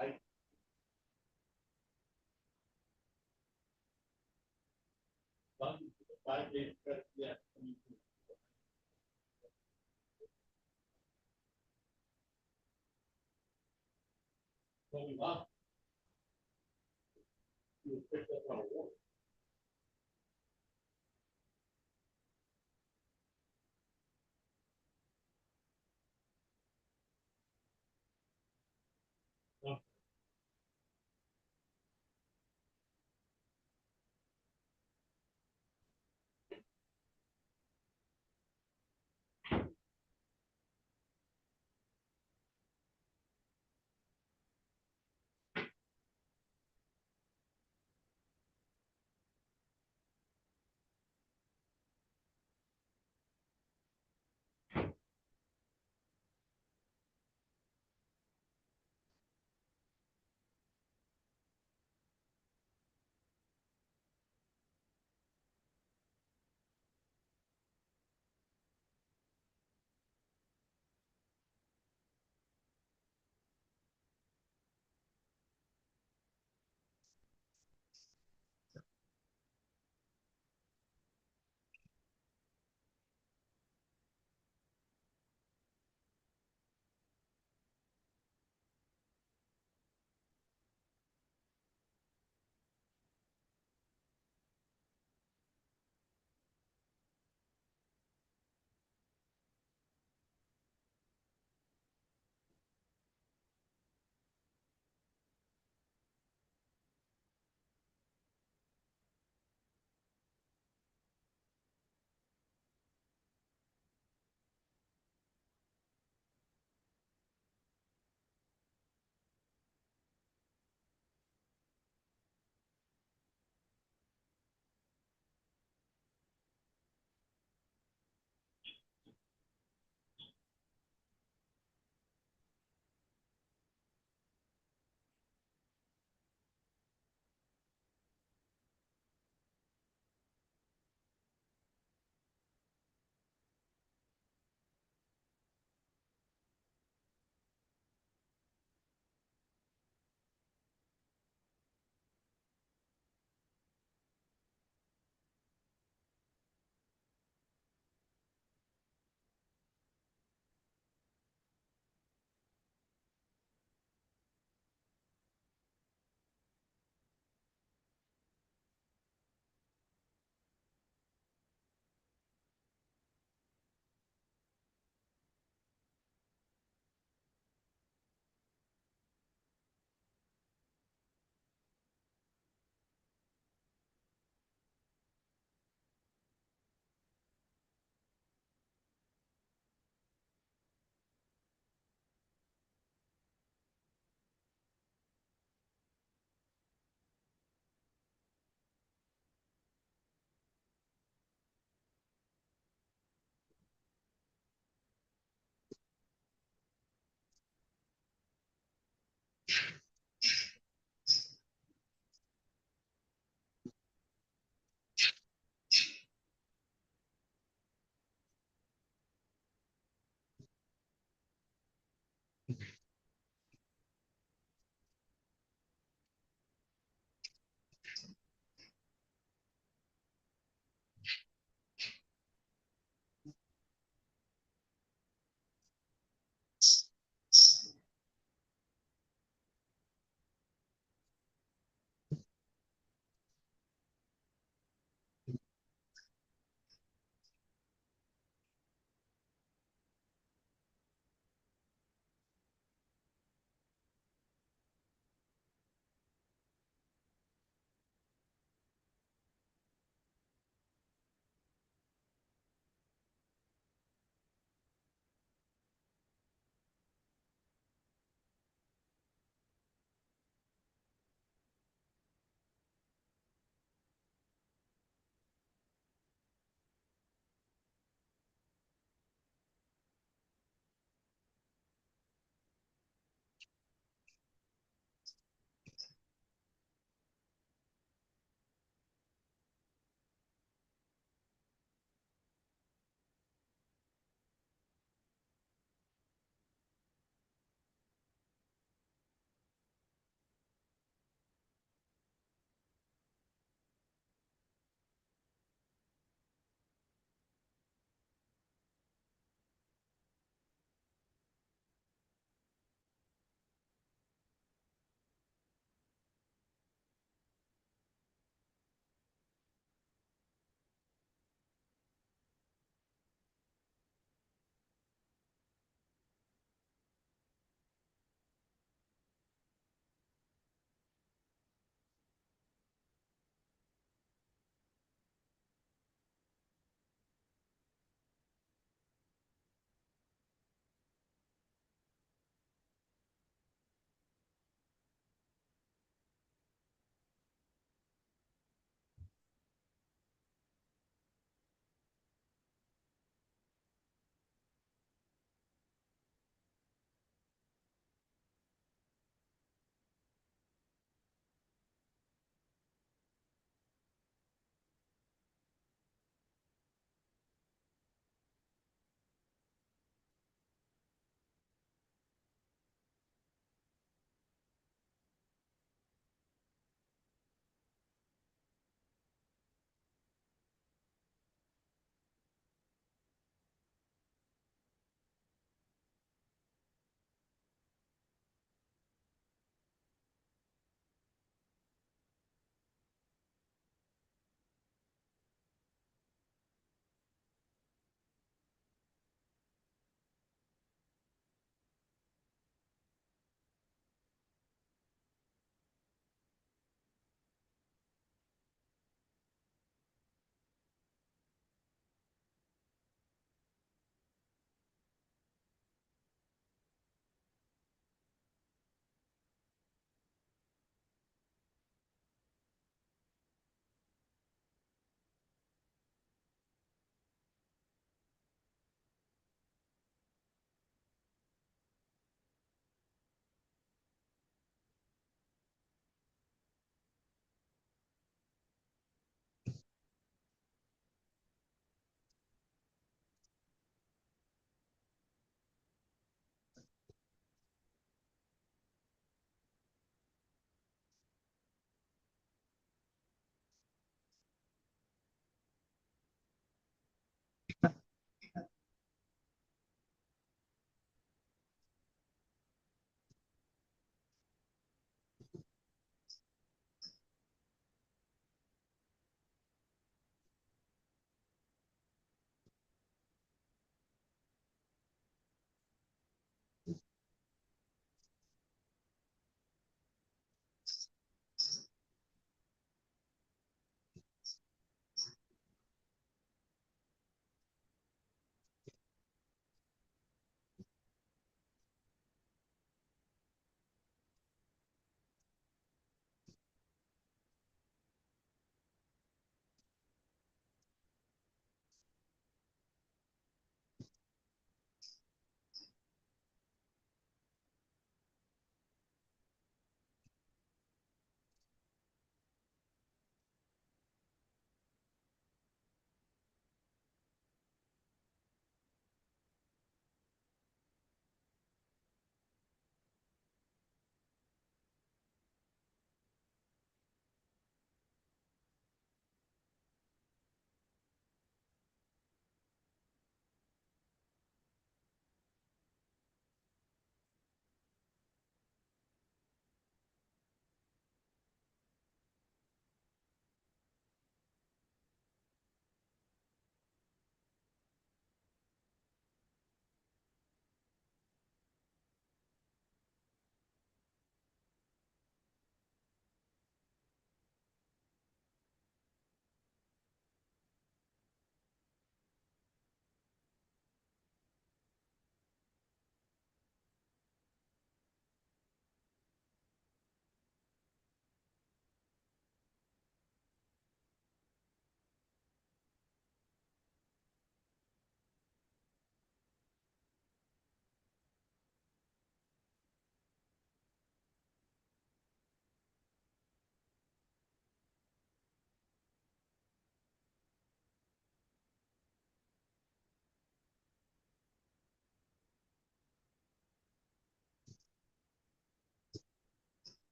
I. Five days, yeah. What we want. You picked up on a war.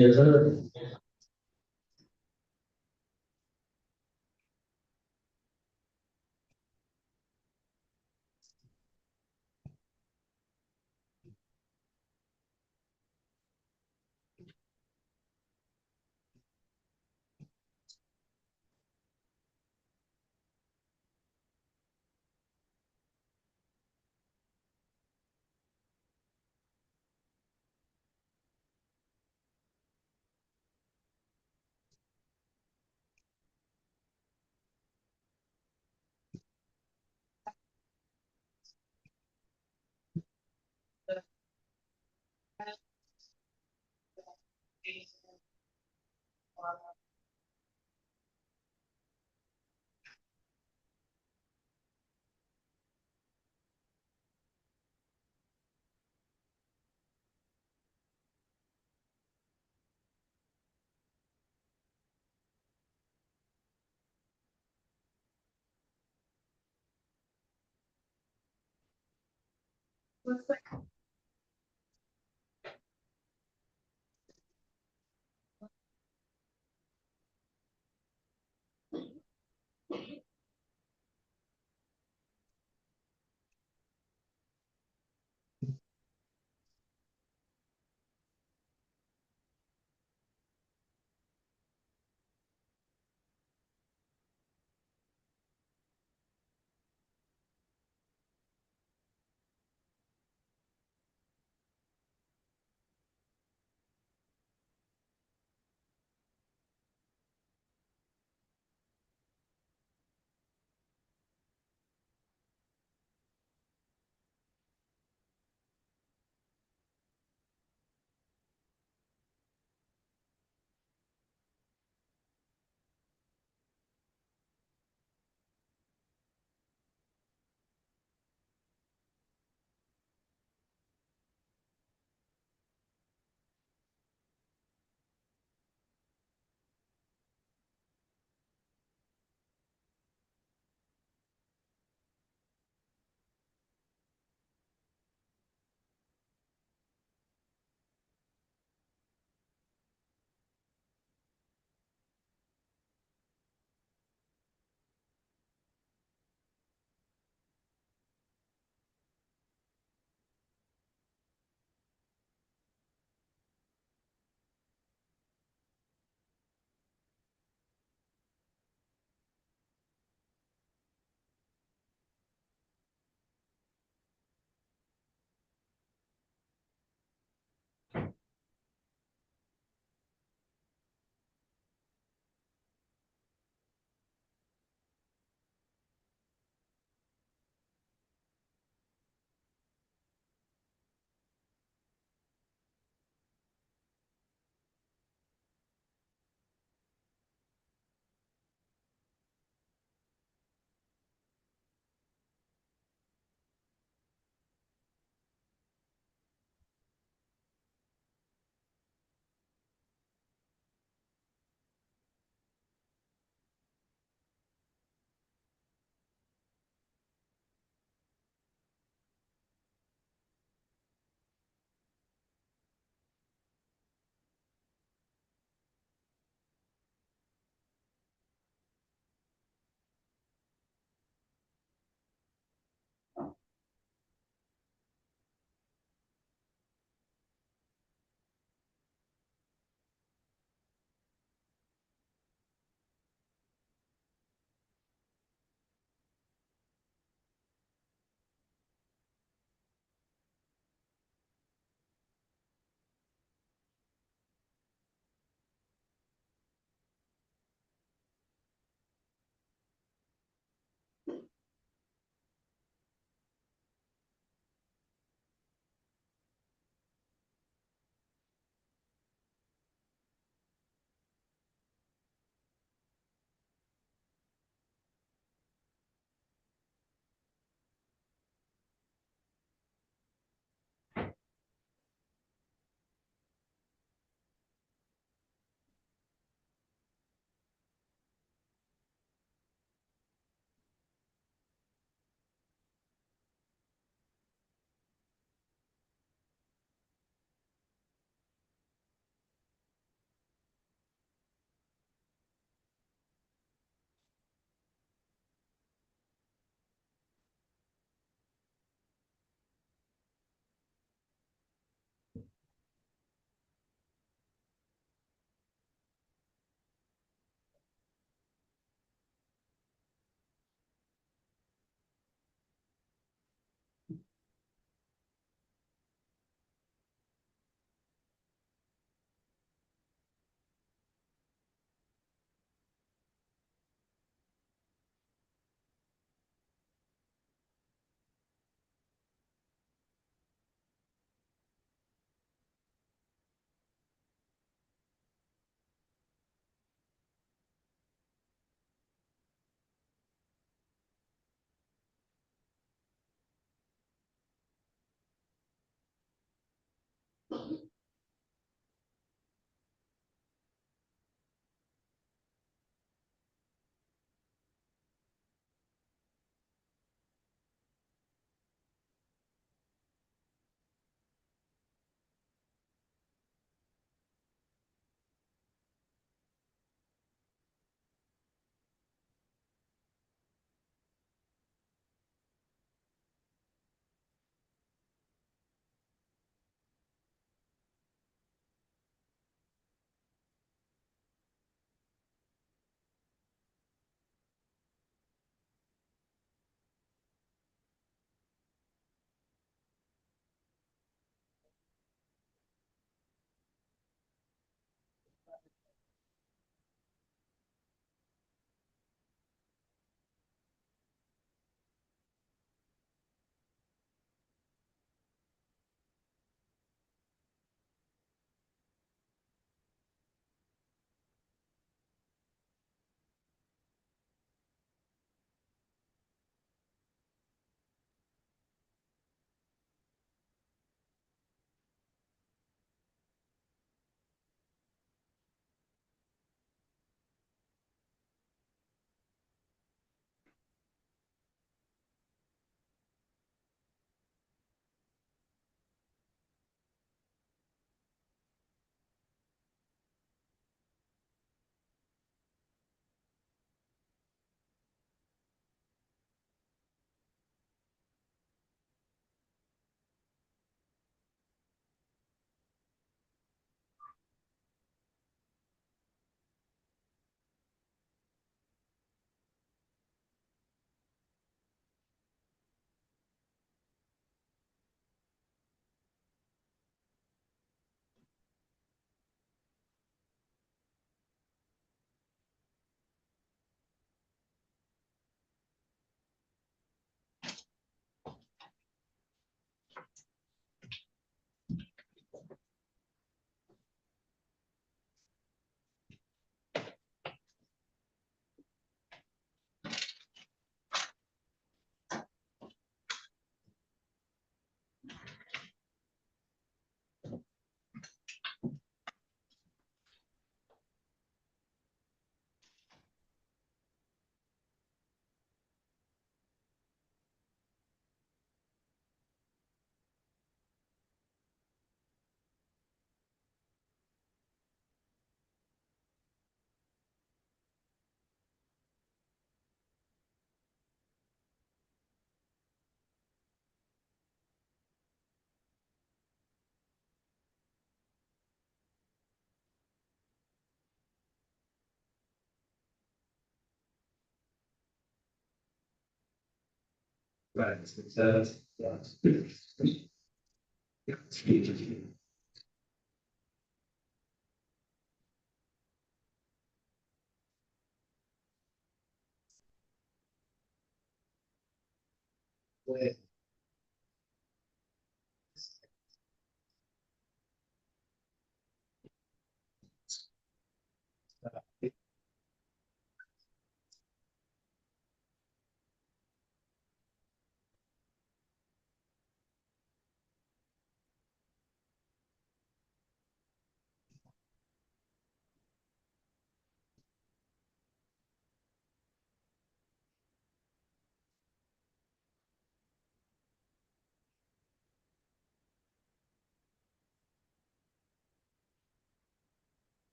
Yes, sir.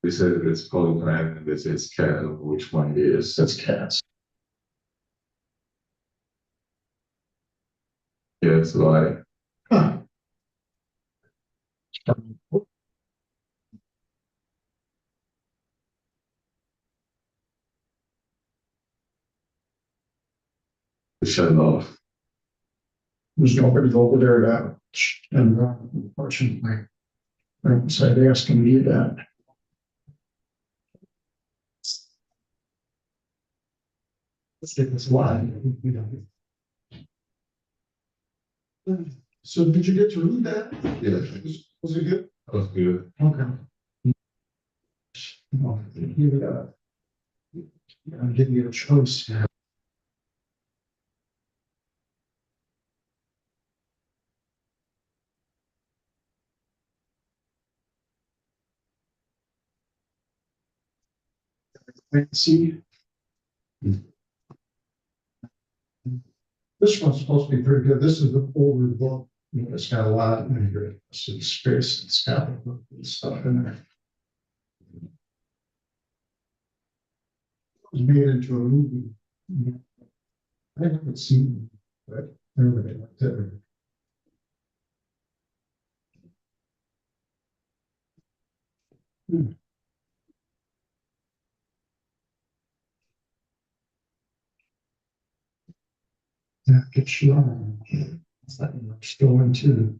They said it's polygram and this is cat, which one it is? That's cats. Yeah, it's like. Shut it off. There's nobody over there that, and unfortunately, so I'd ask him to do that. It's why. So did you get to read that? Yeah. Was it good? That was good. Okay. I'm giving you a choice. See. This one's supposed to be pretty good. This is the older book. You know, it's got a lot in here. It's space and scaffold and stuff in there. It was made into a movie. I haven't seen it, but everybody liked it. Yeah, get you on. I'm still into.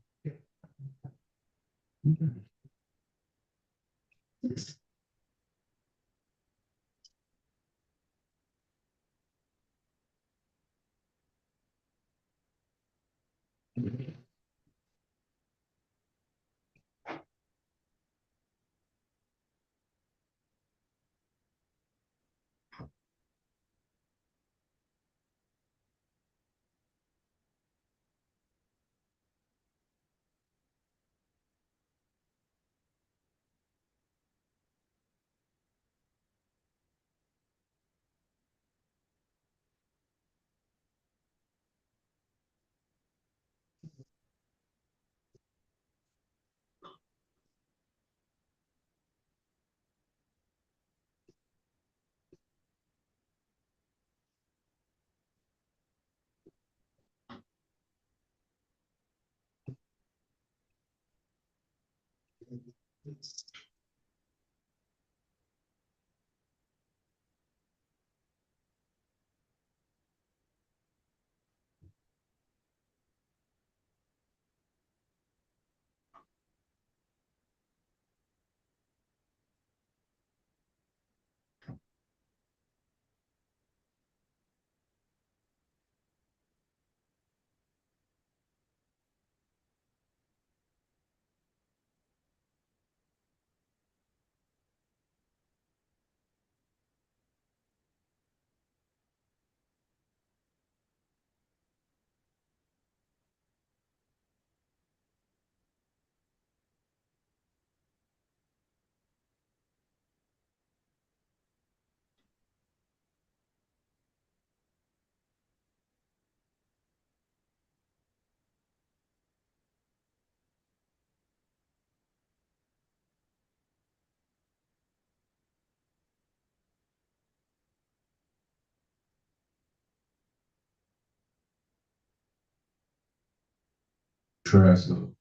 Interesting.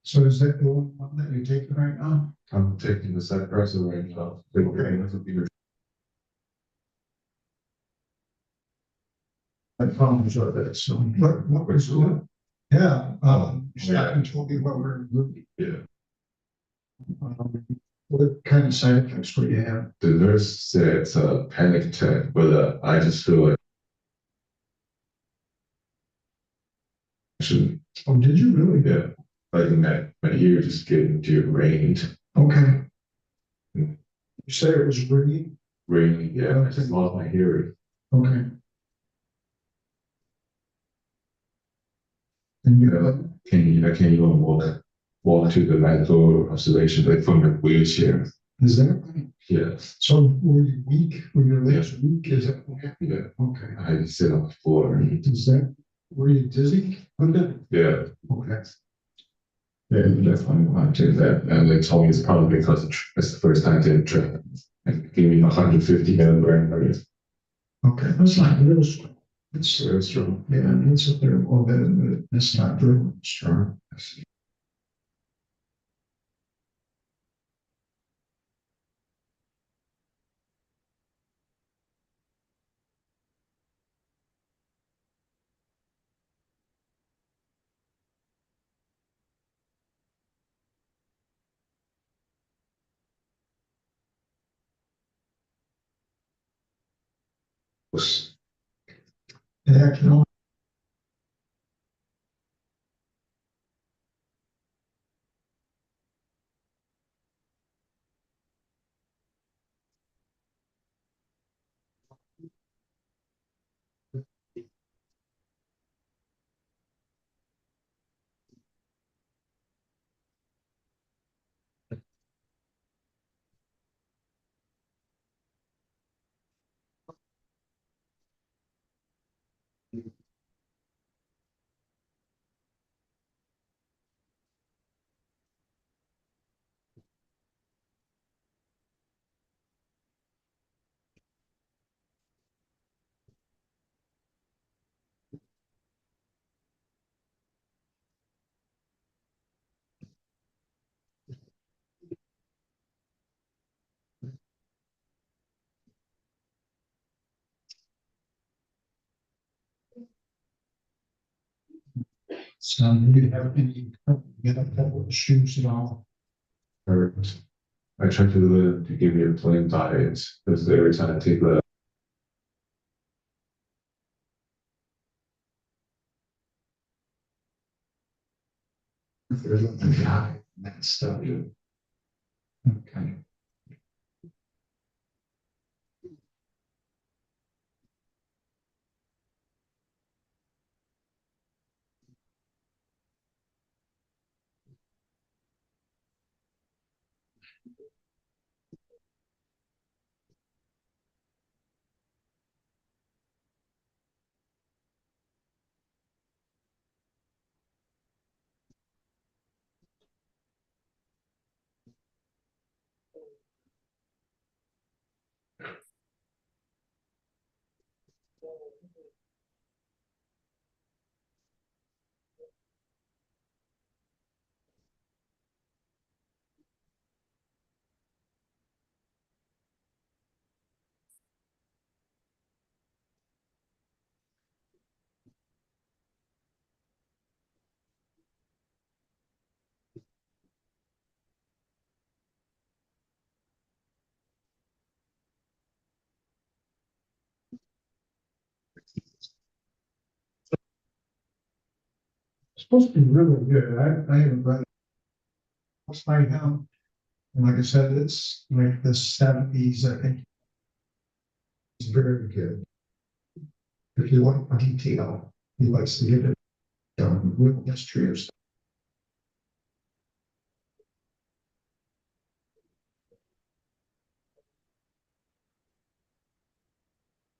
So is that the one that you're taking right now? I'm taking the side presser right now. Okay, that's a bigger. I found sure that, so what was it? Yeah, you stopped and told me what we're doing. Yeah. What kind of side effects would you have? The nurse said it's a panic attack, but I just feel like. Oh, did you really? Yeah, like my ear just getting deranged. Okay. You said it was ringing? Ringing, yeah, I just lost my hearing. Okay. And you I can't even walk to the night door observation, like from the wheelchair. Is that right? Yes. So were you weak? Were your legs weak? Is that? Yeah. Okay. I had to sit on the floor. Is that Were you dizzy with it? Yeah. Okay. Yeah, you definitely want to do that. And they told me it's probably because it's the first time they tried. And gave me 150 milligram. Okay, that's not real strong. It's strong. Yeah, it's up there a little bit, but it's not real strong. Yeah, I can only. So do you have any, get up couple of shoes at all? Or I try to give you a plain diet because every time I take the there's a guy that stuff. Okay. Supposed to be really good. I haven't read it. Looks like him. And like I said, it's like the 70s, I think. It's very good. If you want detail, he likes to give it real history of stuff.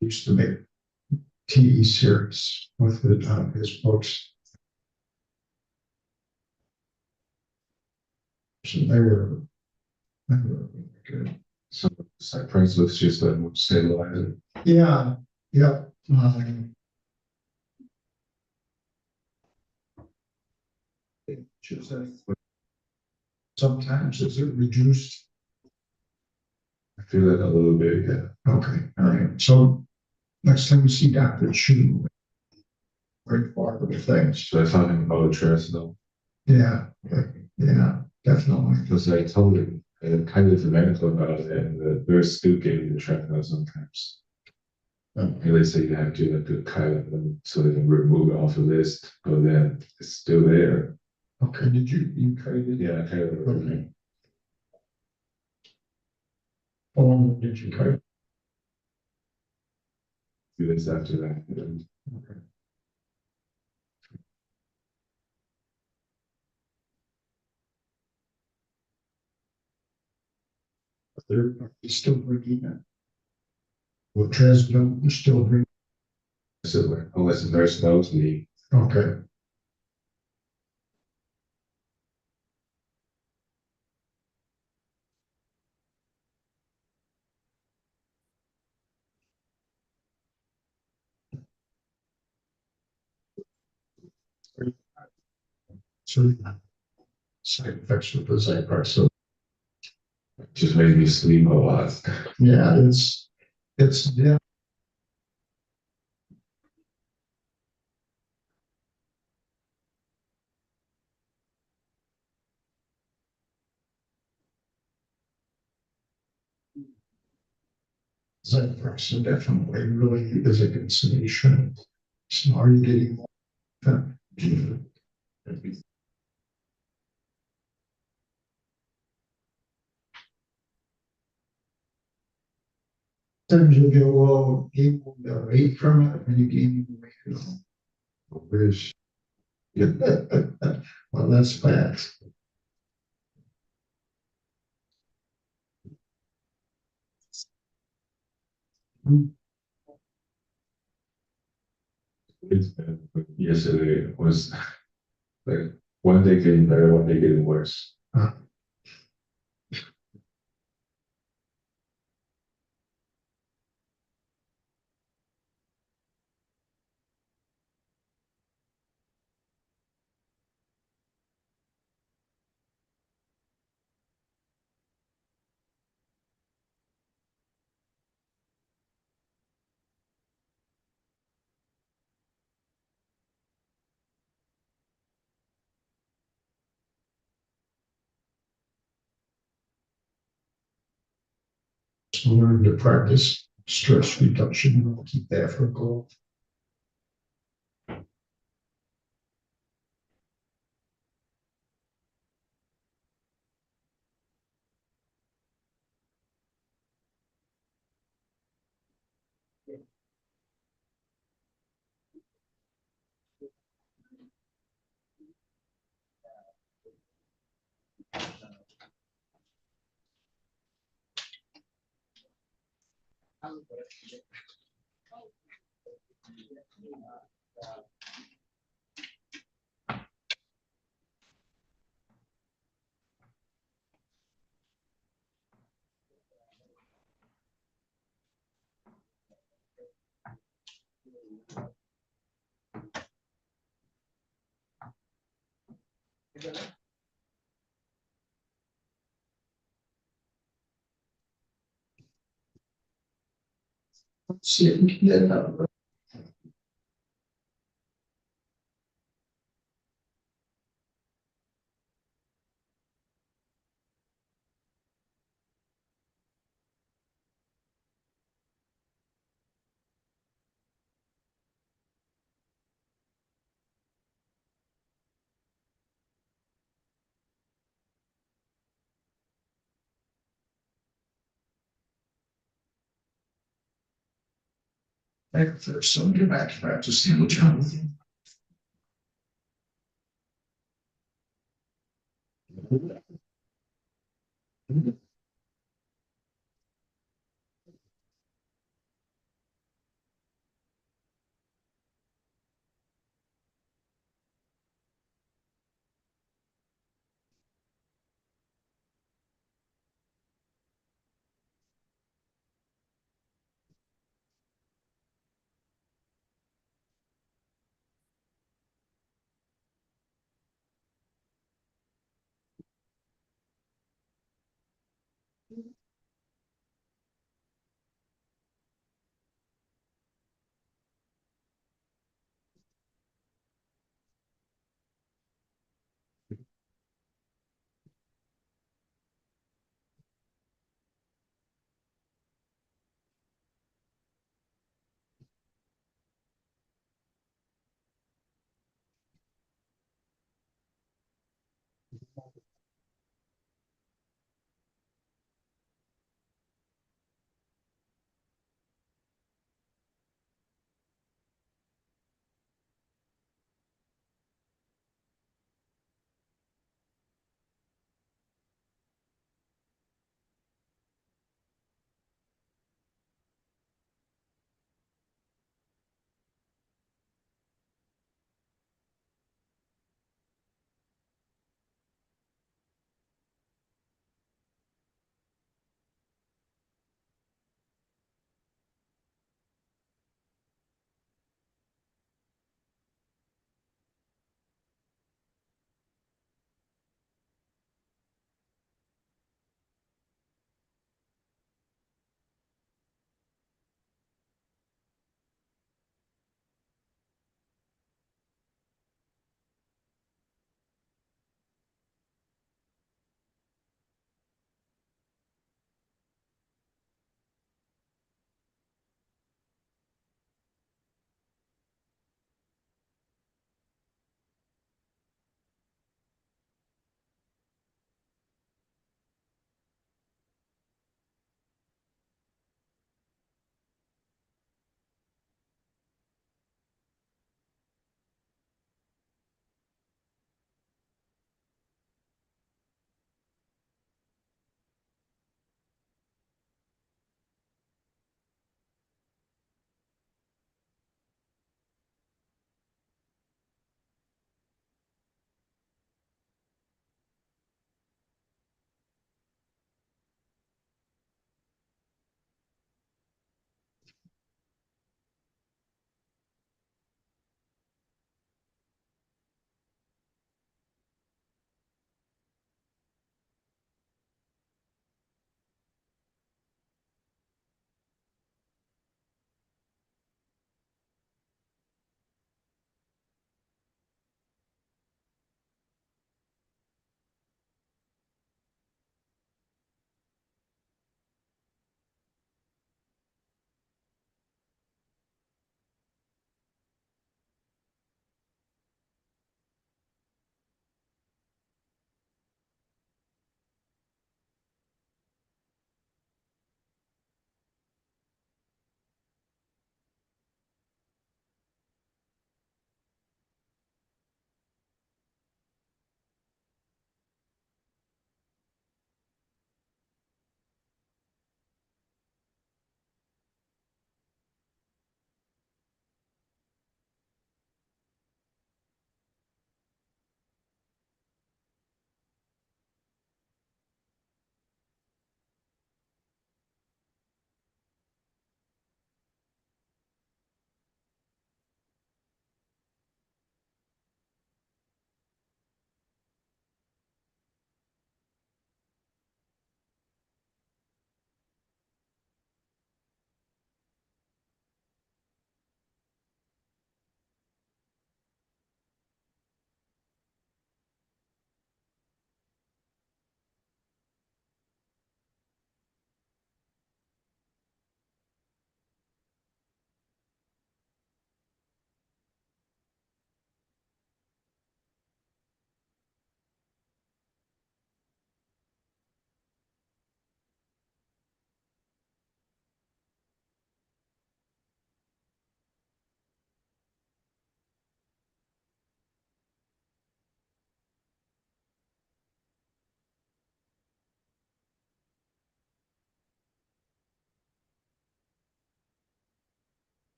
He used to make TV series with his books. So they were good. So Cypress looks just a stabilizer. Yeah, yeah. Sometimes is it reduced? I feel that a little bit, yeah. Okay, all right. So next time we see Dr. Chu, very far with the things. So I found him about the trust though. Yeah, yeah, definitely. Because I told him, kind of medical about it, and the nurse still gave me the treadmill sometimes. And they say you have to kind of so they can remove it off the list, but then it's still there. Okay, did you carry it? Yeah, I carried it. Okay. How long did you carry? 2 days after that. Okay. They're still bringing it. Well, Tresville, we're still bringing. So unless the nurse knows me, Okay. So side effects with the Zyprexa. So just made me sleep a lot. Yeah, it's yeah. Zyprexa definitely really is a consideration. So are you getting more? Sometimes you get a little gain weight from it and you gain weight. Where's well, that's bad. Yesterday was like one day getting better, one day getting worse. Learn to practice stress reduction. We'll keep that for a goal. See if we can get it out. Back first, so get back to practice the job.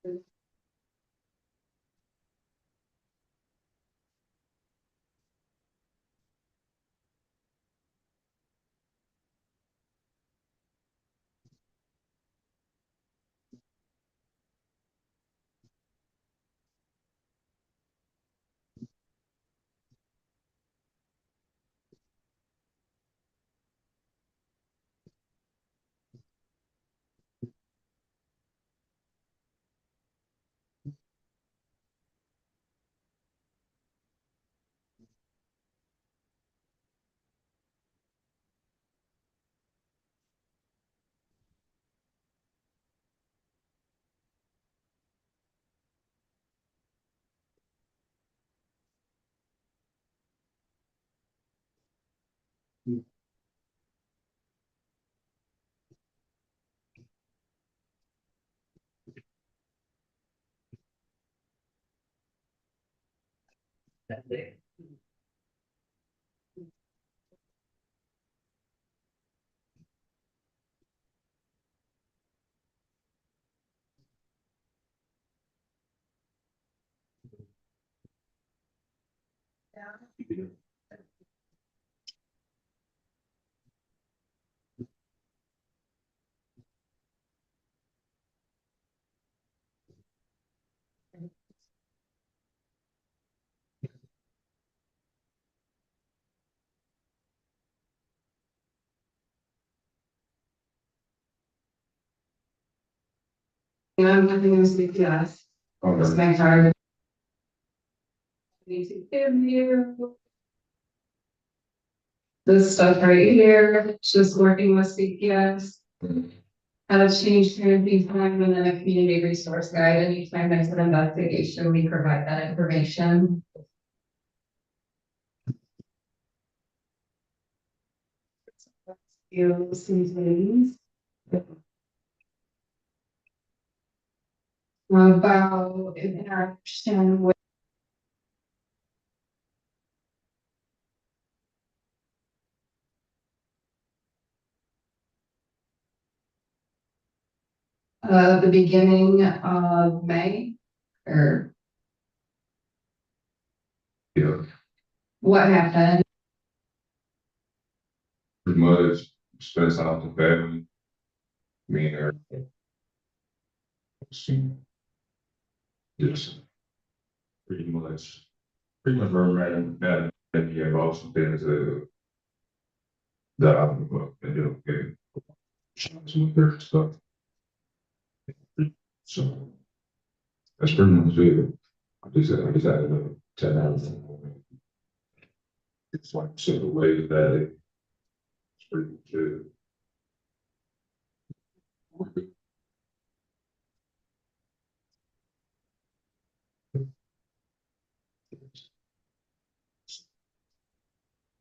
I'm having to speak to us. It's my card. Need to give you. This stuff right here, it's just working with CPS. How to change parenting time and then a community resource guide. Anytime there's an investigation, we provide that information. You some things. About interaction with. The beginning of May, or Yeah, what happened? pretty much spend time with the family. Me and her. Just pretty much romantic that yeah, also things that I'm and do okay. Some other stuff. So that's pretty much it. I just had another 10 hours. It's like sort of way that it's pretty good.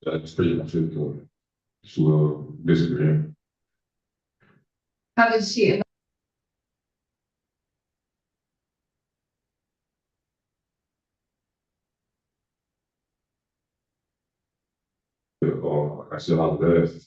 That's pretty much it. Just a little disagreement. How did she? I still have that.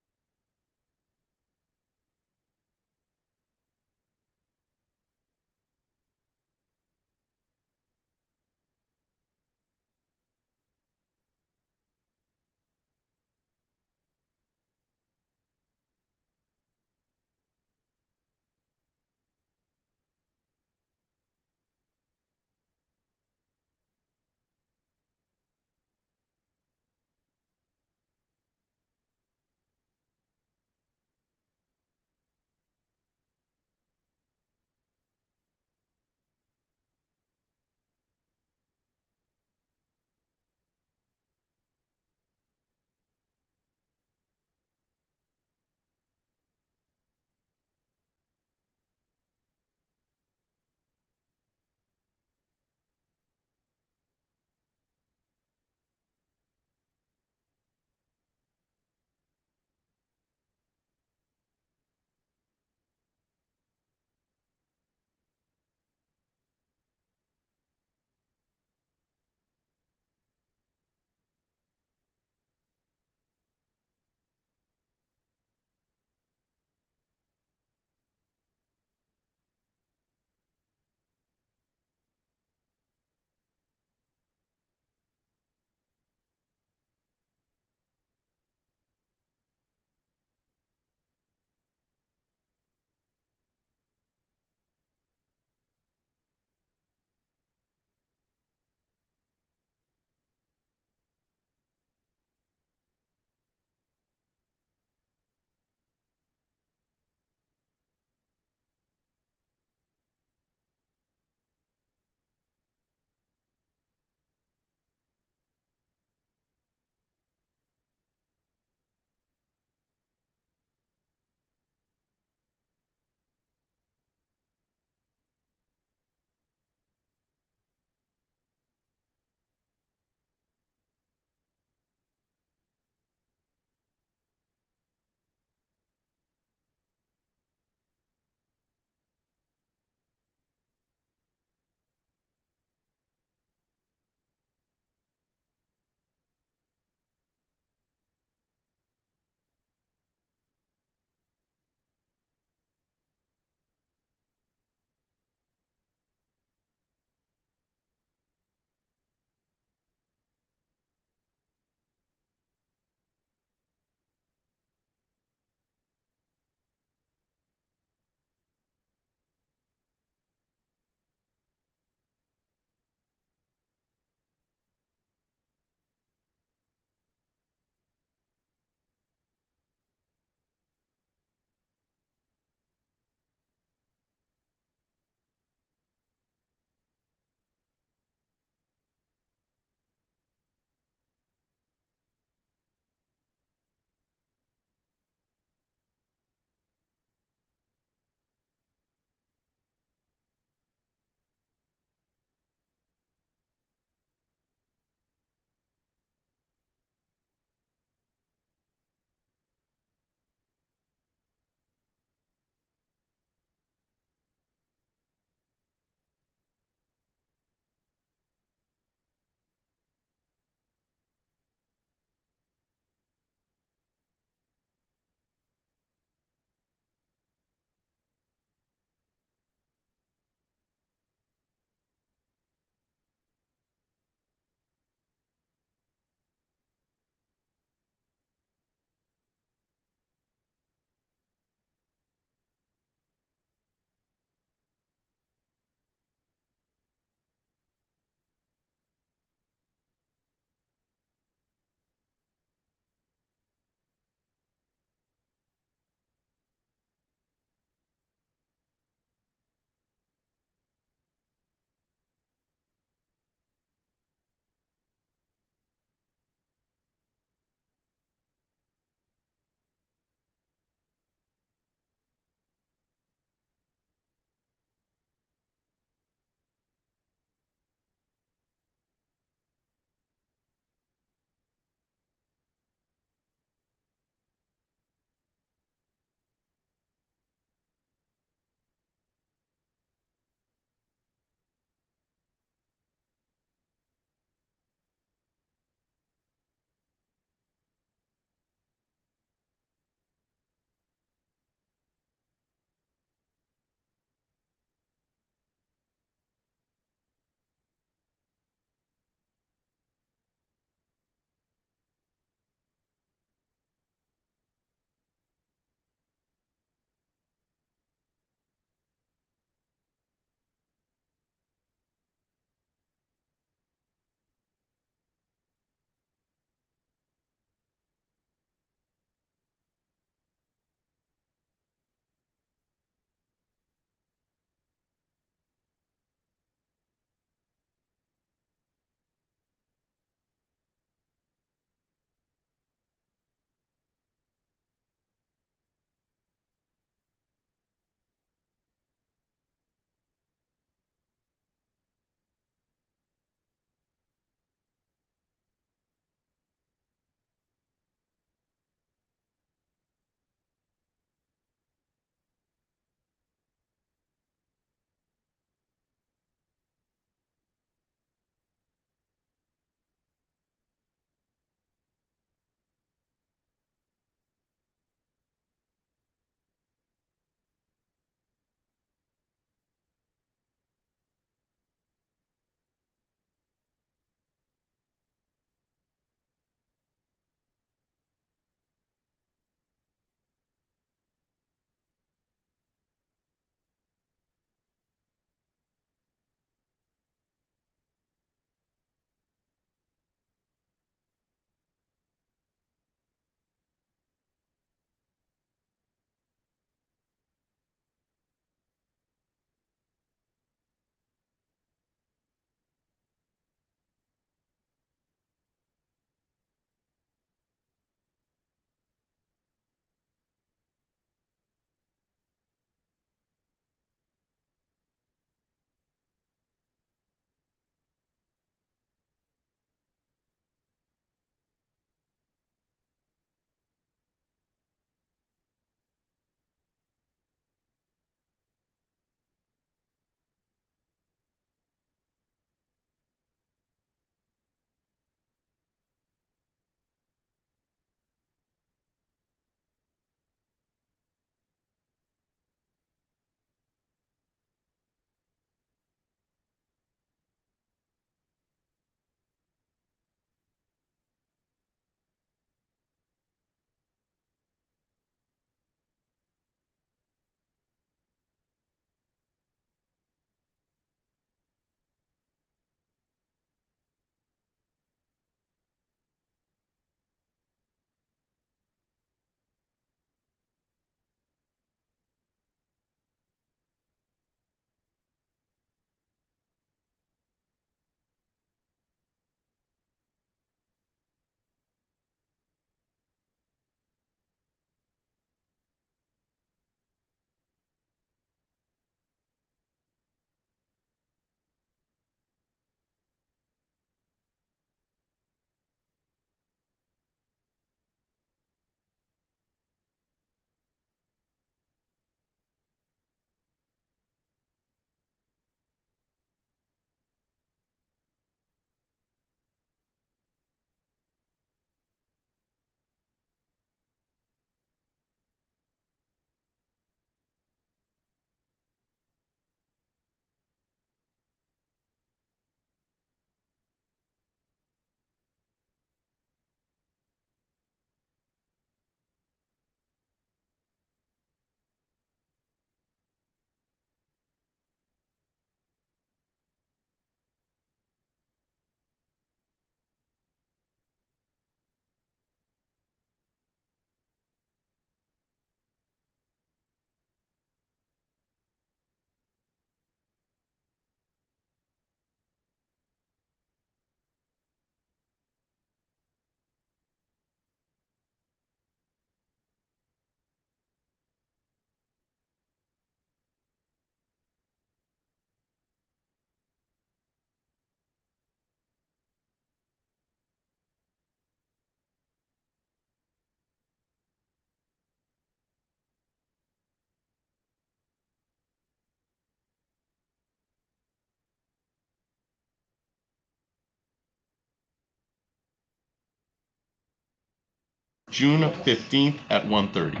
June 15th at 1:30.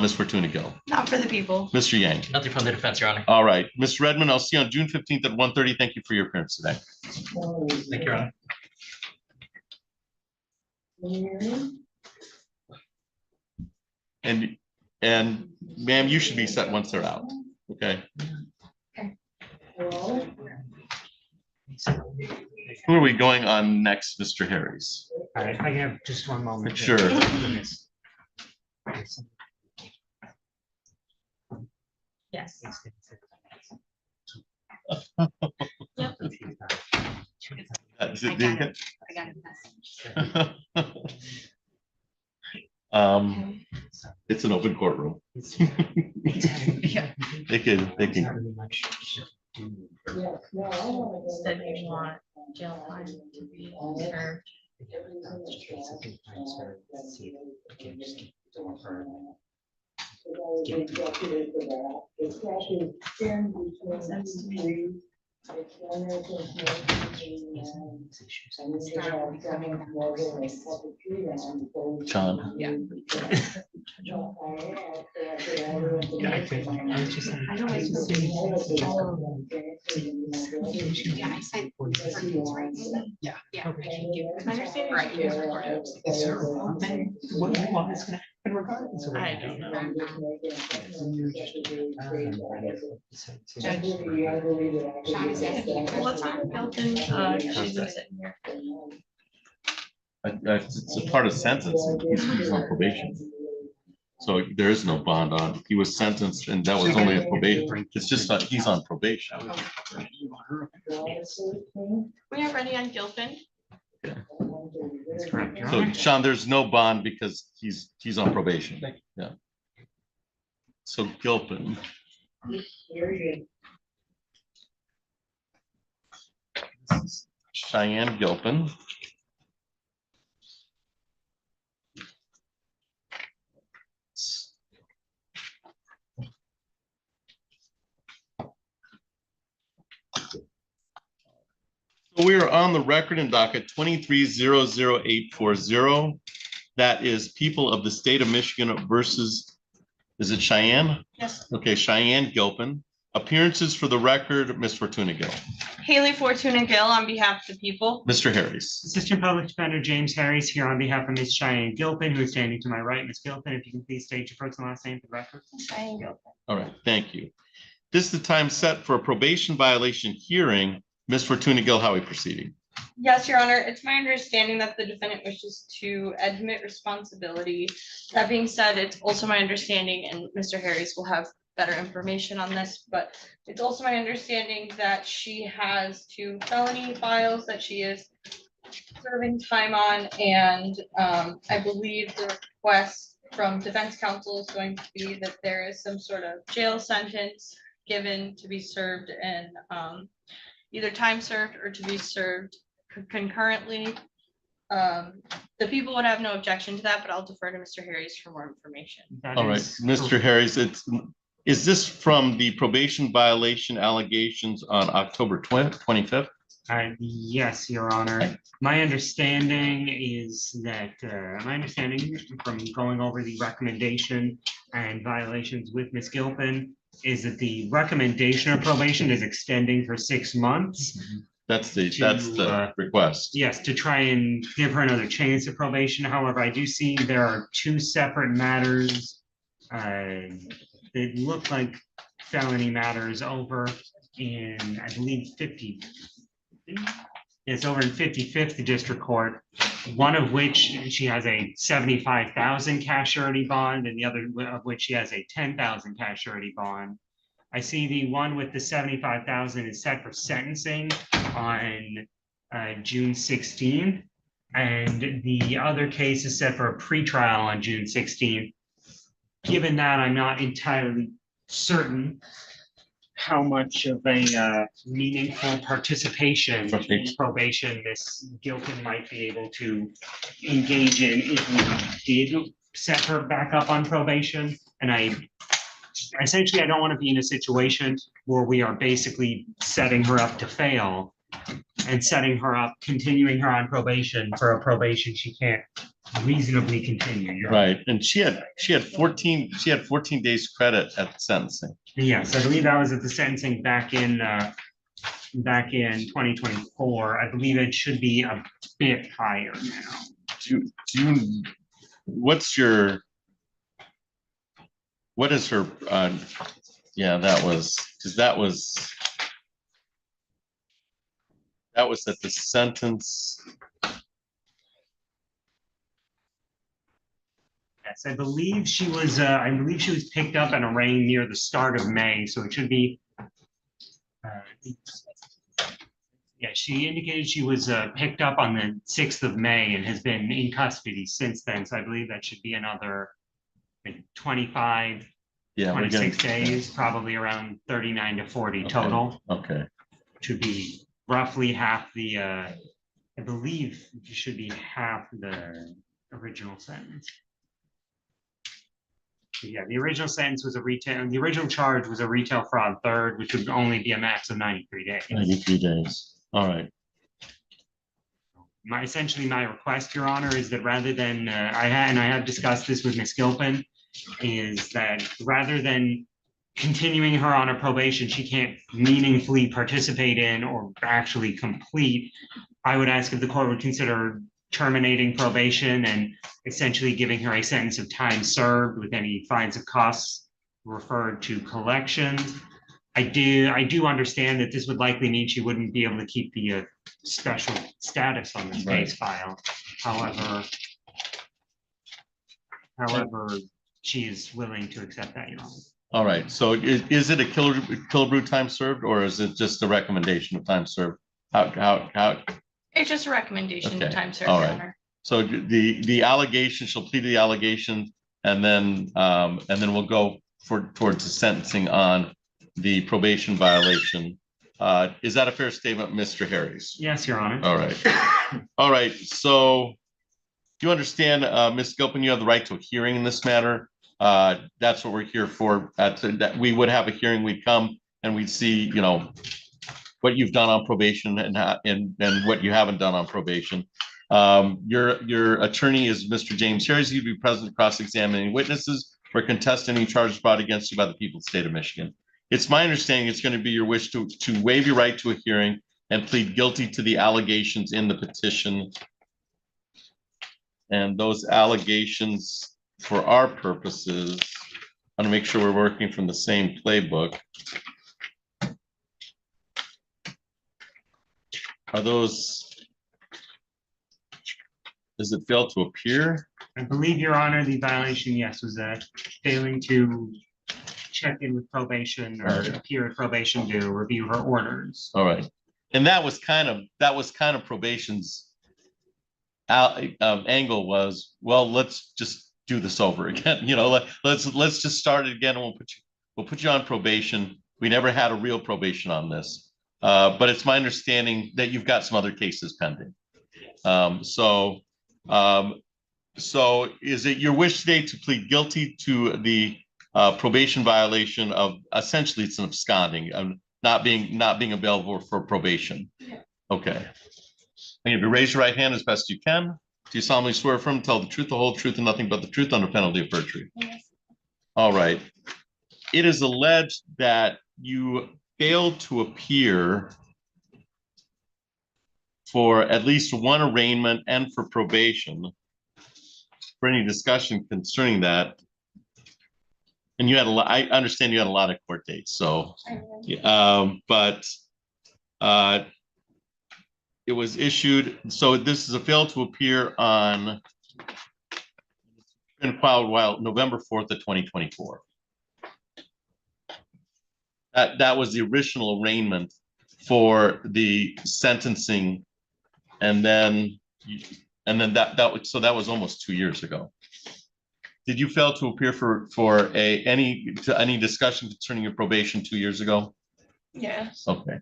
Ms. Fortuna Gill. Not for the people. Mr. Yang. Nothing from the defense, Your Honor. All right, Mr. Redmond, I'll see you on June 15th at 1:30. Thank you for your appearance today. Thank you, Your Honor. And ma'am, you should be set once they're out, okay? Who are we going on next, Mr. Harris? All right, if I have just one moment. Sure. Yes. Is it I got a message. It's an open courtroom. They can. Said you want jail time to be served. John. Yeah. I don't like to see. Yeah, I sent. Yeah. Yeah. I understand. Right. What do you want is gonna happen regardless of. I don't know. Sean is asking. Well, it's on Milton, she's been sitting here. It's a part of sentencing. He's on probation. So there is no bond on. He was sentenced and that was only a probation. It's just that he's on probation. We are ready on Gilpin. That's correct, Your So Honor. Sean, there's no bond because he's on probation. Yeah. So Gilpin. Cheyenne Gilpin. So we are on the record in docket 23-00840. That is people of the state of Michigan versus, is it Cheyenne? Yes. Okay, Cheyenne Gilpin. Appearances for the record, Ms. Fortuna Gill. Haley Fortuna Gill on behalf of the people. Mr. Harris. Assistant Public Defender James Harris here on behalf of Ms. Cheyenne Gilpin, who is standing to my right. Ms. Gilpin, if you can please state your first and last name for the record. Cheyenne Gilpin. All right, thank you. This is the time set for a probation violation hearing. Ms. Fortuna Gill, how are we proceeding? Yes, Your Honor, it's my understanding that the defendant wishes to admit responsibility. That being said, it's also my understanding, and Mr. Harris will have better information on this, but it's also my understanding that she has 2 felony files that she is serving time on, and I believe the request from defense counsel is going to be that there is some sort of jail sentence given to be served and either time served or to be served concurrently. The people would have no objection to that, but I'll defer to Mr. Harris for more information. All right, Mr. Harris, is this from the probation violation allegations on October 25th? Yes, Your Honor. My understanding is that, from going over the recommendation and violations with Ms. Gilpin is that the recommendation of probation is extending for 6 months. That's the request. Yes, to try and give her another chance at probation. However, I do see there are 2 separate matters. They look like felony matters over in, I believe, 50. It's over in 55th District Court, one of which she has a 75,000 cash surety bond and the other of which she has a 10,000 cash surety bond. I see the one with the 75,000 is set for sentencing on June 16th, and the other case is set for a pretrial on June 16th. Given that, I'm not entirely certain how much of a meaningful participation in probation Ms. Gilpin might be able to engage in if we did set her back up on probation. And I don't want to be in a situation where we are basically setting her up to fail and setting her up, continuing her on probation for a probation she can't reasonably continue. Right, and she had 14 days credit at sentencing. Yes, I believe that was at the sentencing back in 2024. I believe it should be a bit higher now. Do you, what is her, yeah, that was at the sentence. Yes, I believe she was picked up and arraigned near the start of May, so it should be. Yeah, she indicated she was picked up on the 6th of May and has been in custody since then. So I believe that should be another 25, Yeah, 26 days, probably around 39 to 40 total. Okay. To be roughly half the, I believe it should be half the original sentence. Yeah, the original sentence was the original charge was a retail fraud third, which would only be a max of 93 days. 93 days. All right. Essentially my request, Your Honor, is that rather than, I have discussed this with Ms. Gilpin, is that rather than continuing her on a probation she can't meaningfully participate in or actually complete, I would ask if the court would consider terminating probation and essentially giving her a sentence of time served with any fines of costs referred to collections. I do understand that this would likely mean she wouldn't be able to keep the special status on the case file. However, she is willing to accept that, Your Honor. All right. So is it a Killebrew time served, or is it just a recommendation of time served? How? It's just a recommendation to Okay. time served, All Your right. Honor. So the allegation, she'll plead the allegation, and then we'll go towards the sentencing on the probation violation. Is that a fair statement, Mr. Harris? Yes, Your Honor. All right. All right. So do you understand, Ms. Gilpin, you have the right to a hearing in this matter? That's what we're here for. That we would have a hearing, we'd come and we'd see, what you've done on probation and what you haven't done on probation. Your attorney is Mr. James Harris. He'd be present cross-examining witnesses or contest any charges brought against you by the people of the state of Michigan. It's my understanding it's going to be your wish to waive your right to a hearing and plead guilty to the allegations in the petition. And those allegations, for our purposes, I want to make sure we're working from the same playbook. Are those, does it fail to appear? I believe, Your Honor, the violation, yes, was failing to check in with probation or appear at probation to review her orders. All right. And that was kind of probation's angle was, well, let's just do this over again. Let's just start it again. And we'll put you on probation. We never had a real probation on this. But it's my understanding that you've got some other cases pending. So is it your wish today to plead guilty to the probation violation of essentially it's an absconding, not being available for probation? Okay. I need to raise your right hand as best you can. Do you solemnly swear affirm to tell the truth, the whole truth, and nothing but the truth under penalty of perjury? Yes. All right. It is alleged that you failed to appear for at least one arraignment and for probation. For any discussion concerning that, and you had I understand you had a lot of court dates. So, but it was issued. So this is a fail to appear on. Been filed while November 4th of 2024. That was the original arraignment for the sentencing, and then that was almost 2 years ago. Did you fail to appear for any discussion concerning your probation 2 years ago? Yes. Okay.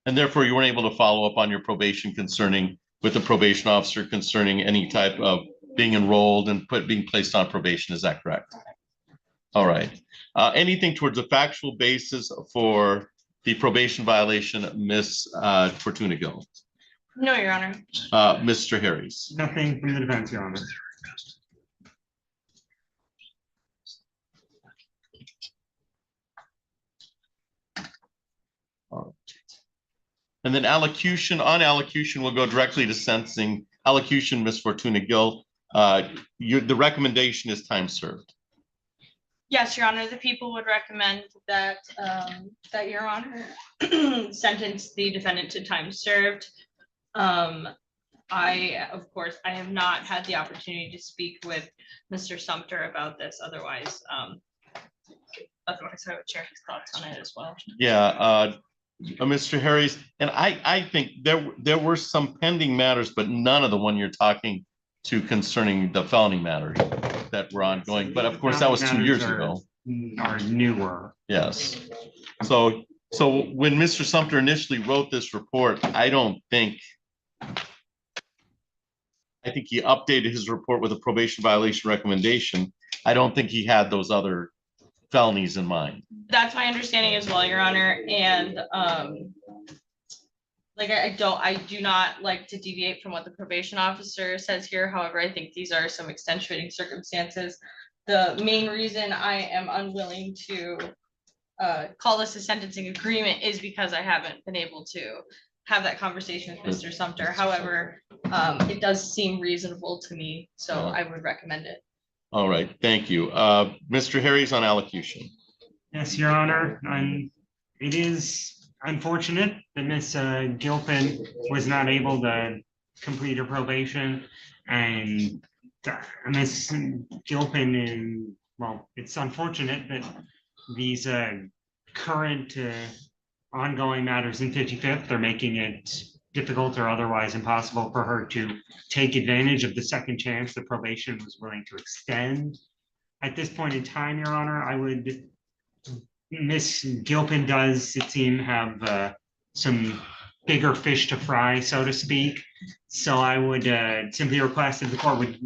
And therefore you weren't able to follow up on your probation with the probation officer concerning any type of being enrolled and being placed on probation. Is that correct? All right. Anything towards a factual basis for the probation violation, Ms. Fortuna Gill? No, Your Honor. Mr. Harris. Nothing from the defense, Your Honor. And then allocution, on allocution, we'll go directly to sentencing. Allocution, Ms. Fortuna Gill, the recommendation is time served. Yes, Your Honor, the people would recommend that, that Your Honor sentence the defendant to time served. Of course, I have not had the opportunity to speak with Mr. Sumter about this, otherwise I would share his thoughts on it as well. Yeah, Mr. Harris, and I think there were some pending matters, but none of the one you're talking to concerning the felony matters that were ongoing. But of course, that was 2 years ago. Are newer. Yes. So when Mr. Sumter initially wrote this report, I think he updated his report with a probation violation recommendation. I don't think he had those other felonies in mind. That's my understanding as well, Your Honor, and like I do not like to deviate from what the probation officer says here. However, I think these are some extenuating circumstances. The main reason I am unwilling to call this a sentencing agreement is because I haven't been able to have that conversation with Mr. Sumter. However, it does seem reasonable to me, so I would recommend it. All right, thank you. Mr. Harris on allocution. Yes, Your Honor, and it is unfortunate that Ms. Gilpin was not able to complete her probation, and Ms. Gilpin well, it's unfortunate that these current ongoing matters in 55th are making it difficult or otherwise impossible for her to take advantage of the second chance the probation was willing to extend. At this point in time, Your Honor, Ms. Gilpin does, it seems, have some bigger fish to fry, so to speak. So I would simply request that the court would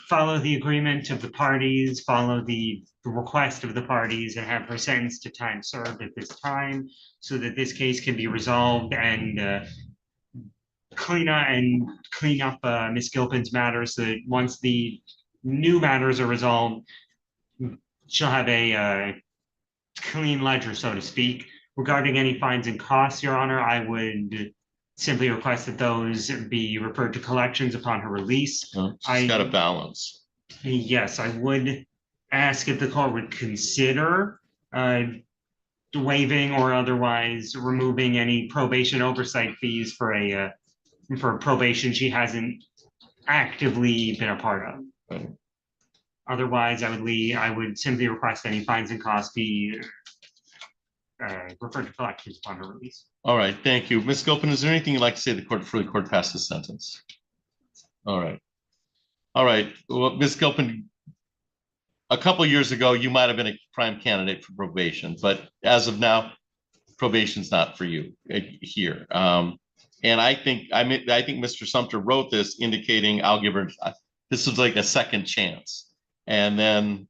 follow the agreement of the parties, follow the request of the parties, and have her sentenced to time served at this time, so that this case can be resolved and clean up Ms. Gilpin's matters, so that once the new matters are resolved, she'll have a clean ledger, so to speak. Regarding any fines and costs, Your Honor, I would simply request that those be referred to collections upon her release. She's got a balance. Yes, I would ask if the court would consider waiving or otherwise removing any probation oversight fees for probation she hasn't actively been a part of. Right. Otherwise, I would simply request any fines and costs be referred to collections upon her release. All right, thank you. Ms. Gilpin, is there anything you'd like to say before the court passes sentence? All right. All right, well, Ms. Gilpin, a couple of years ago, you might have been a prime candidate for probation, but as of now, probation's not for you here. And I think Mr. Sumter wrote this indicating I'll give her, this is like a second chance. And then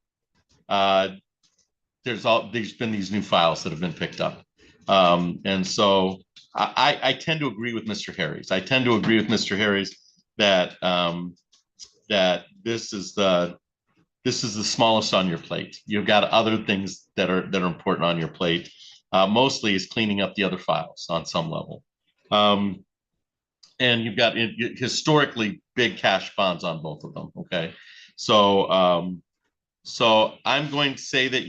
there's been these new files that have been picked up. And so I tend to agree with Mr. Harris. I tend to agree with Mr. Harris that that this is the smallest on your plate. You've got other things that are important on your plate. Mostly is cleaning up the other files on some level. And you've got historically big cash bonds on both of them. Okay, so I'm going to say that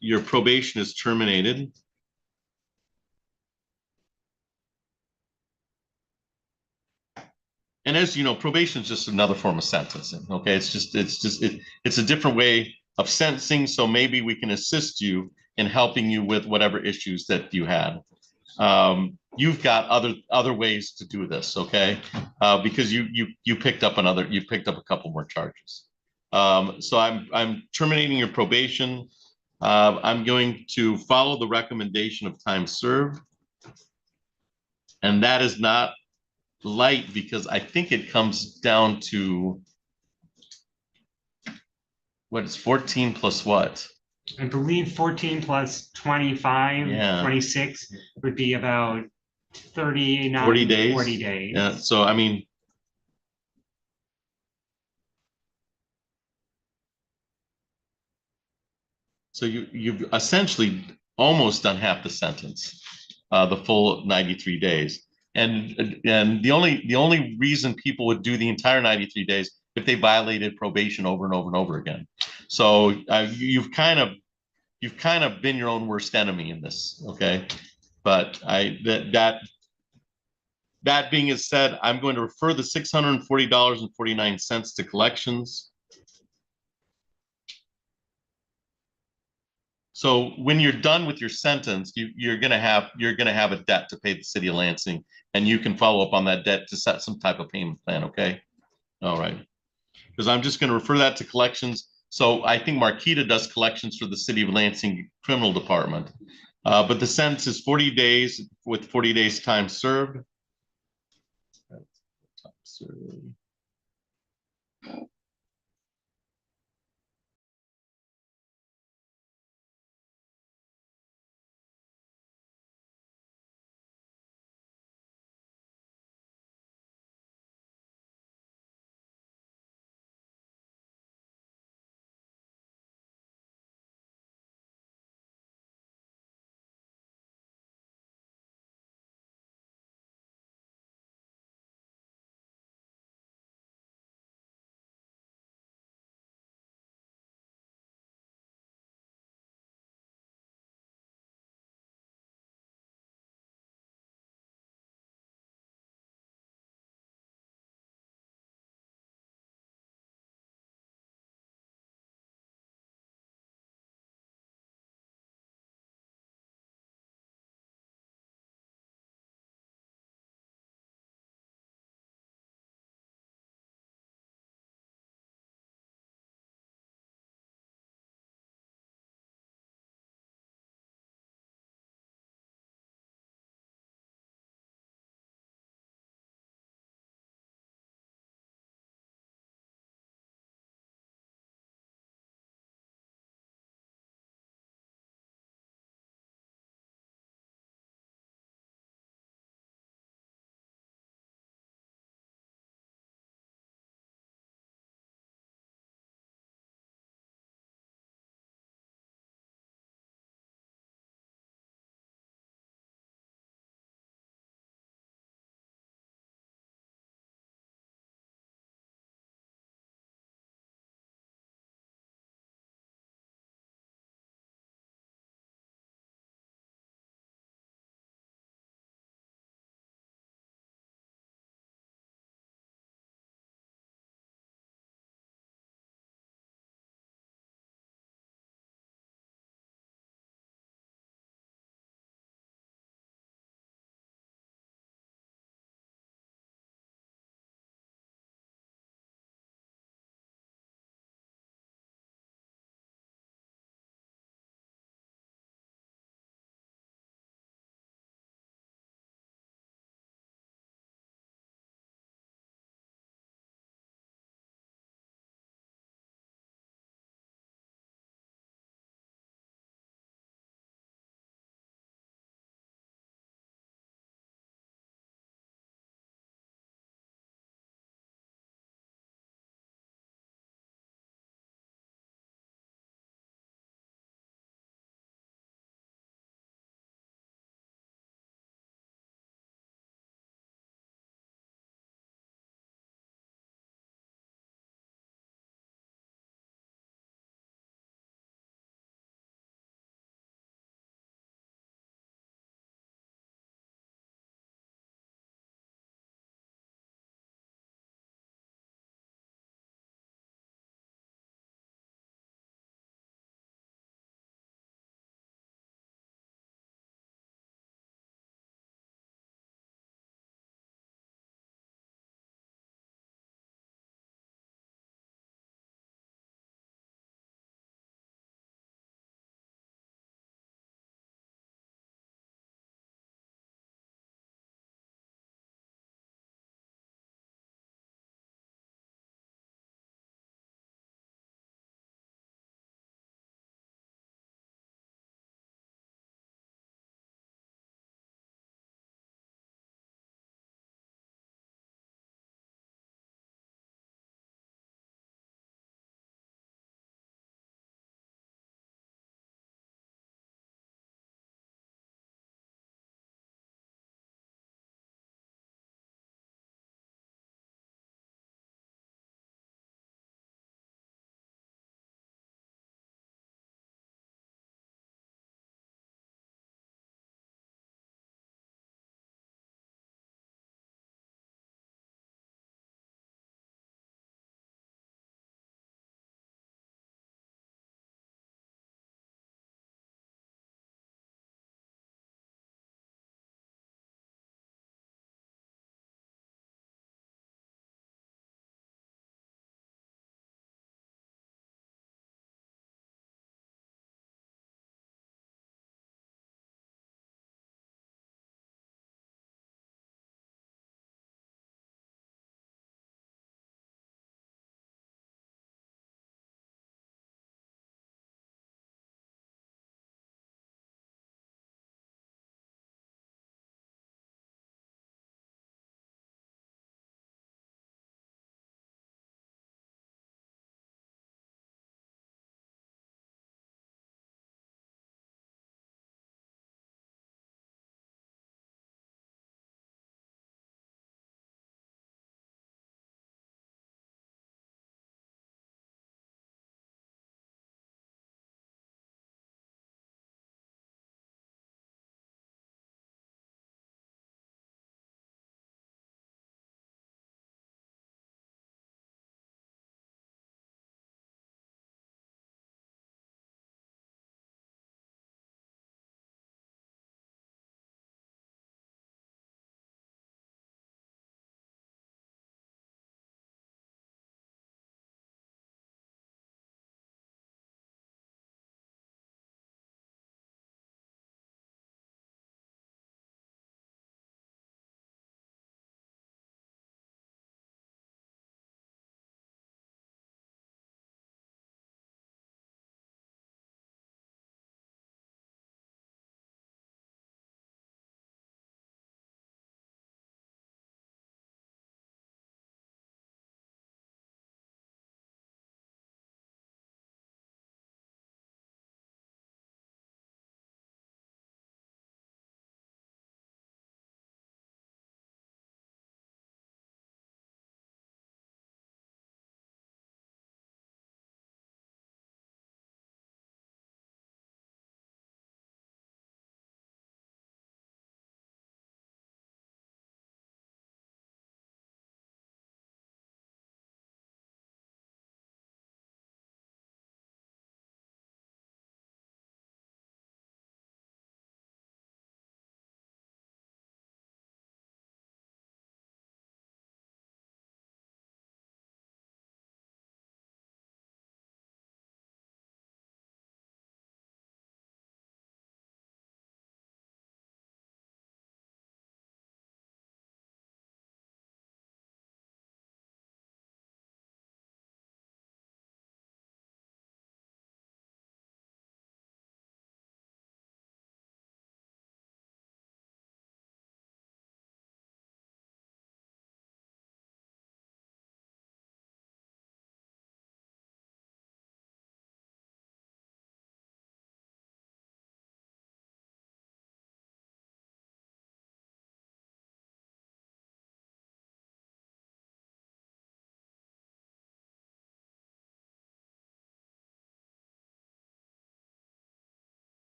your probation is terminated. And as you know, probation is just another form of sentencing. Okay, it's a different way of sentencing. So maybe we can assist you in helping you with whatever issues that you had. You've got other ways to do this, okay? Because you picked up a couple more charges. So I'm terminating your probation. I'm going to follow the recommendation of time served, and that is not light because I think it comes down to what is 14 plus what? I believe 14 plus 25, Yeah. 26 would be about 39, 40 days. 40 days. Yeah, so I mean. So you've essentially almost done half the sentence, the full 93 days. And the only reason people would do the entire 93 days if they violated probation over and over and over again. So you've kind of been your own worst enemy in this, okay? But that being said, I'm going to refer the $640.49 to collections. So when you're done with your sentence, you're gonna have a debt to pay the city of Lansing, and you can follow up on that debt to set some type of payment plan. Okay, all right. Because I'm just going to refer that to collections. So I think Marquita does collections for the city of Lansing criminal department, but the sentence is 40 days with 40 days time served.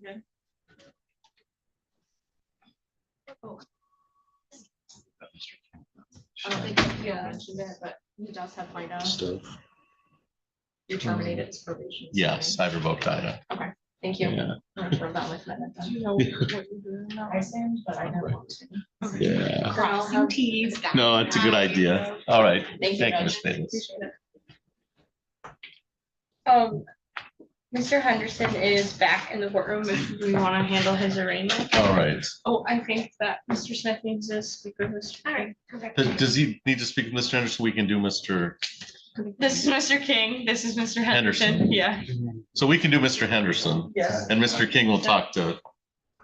I don't think you mentioned it, but he does have FIDA. You terminated his probation. Yes, I revoked that. Okay, thank you. Yeah. I'm gonna throw that with my head then. Do you know what you're doing now? I stand, but I don't want to. Yeah. Crossing Ts. No, it's a good idea. All right. Thank you, Thank you, Judge. Ms. Bates. Appreciate it. Mr. Henderson is back in the courtroom if we want to handle his arraignment. All right. Oh, I think that Mr. Smith needs to speak with Mr. King. Does he need to speak with Mr. Anderson? We can do Mr. This is Mr. King, this is Mr. Henderson, Henderson. yeah. So we can do Mr. Henderson. Yes. And Mr. King will talk to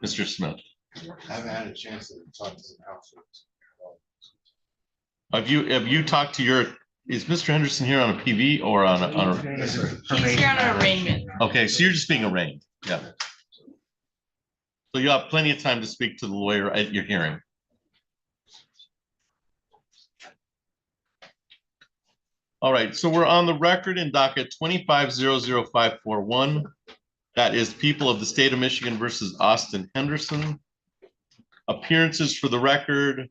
Mr. Smith. I haven't had a chance to talk to the council. Have you talked to your, is Mr. Henderson here on a PV or on a? He's here on an arraignment. Okay, so you're just being arraigned. Yeah. So you have plenty of time to speak to the lawyer at your hearing. All right, so we're on the record in docket 25-00541. That is People of the State of Michigan versus Austin Henderson. Appearances for the record.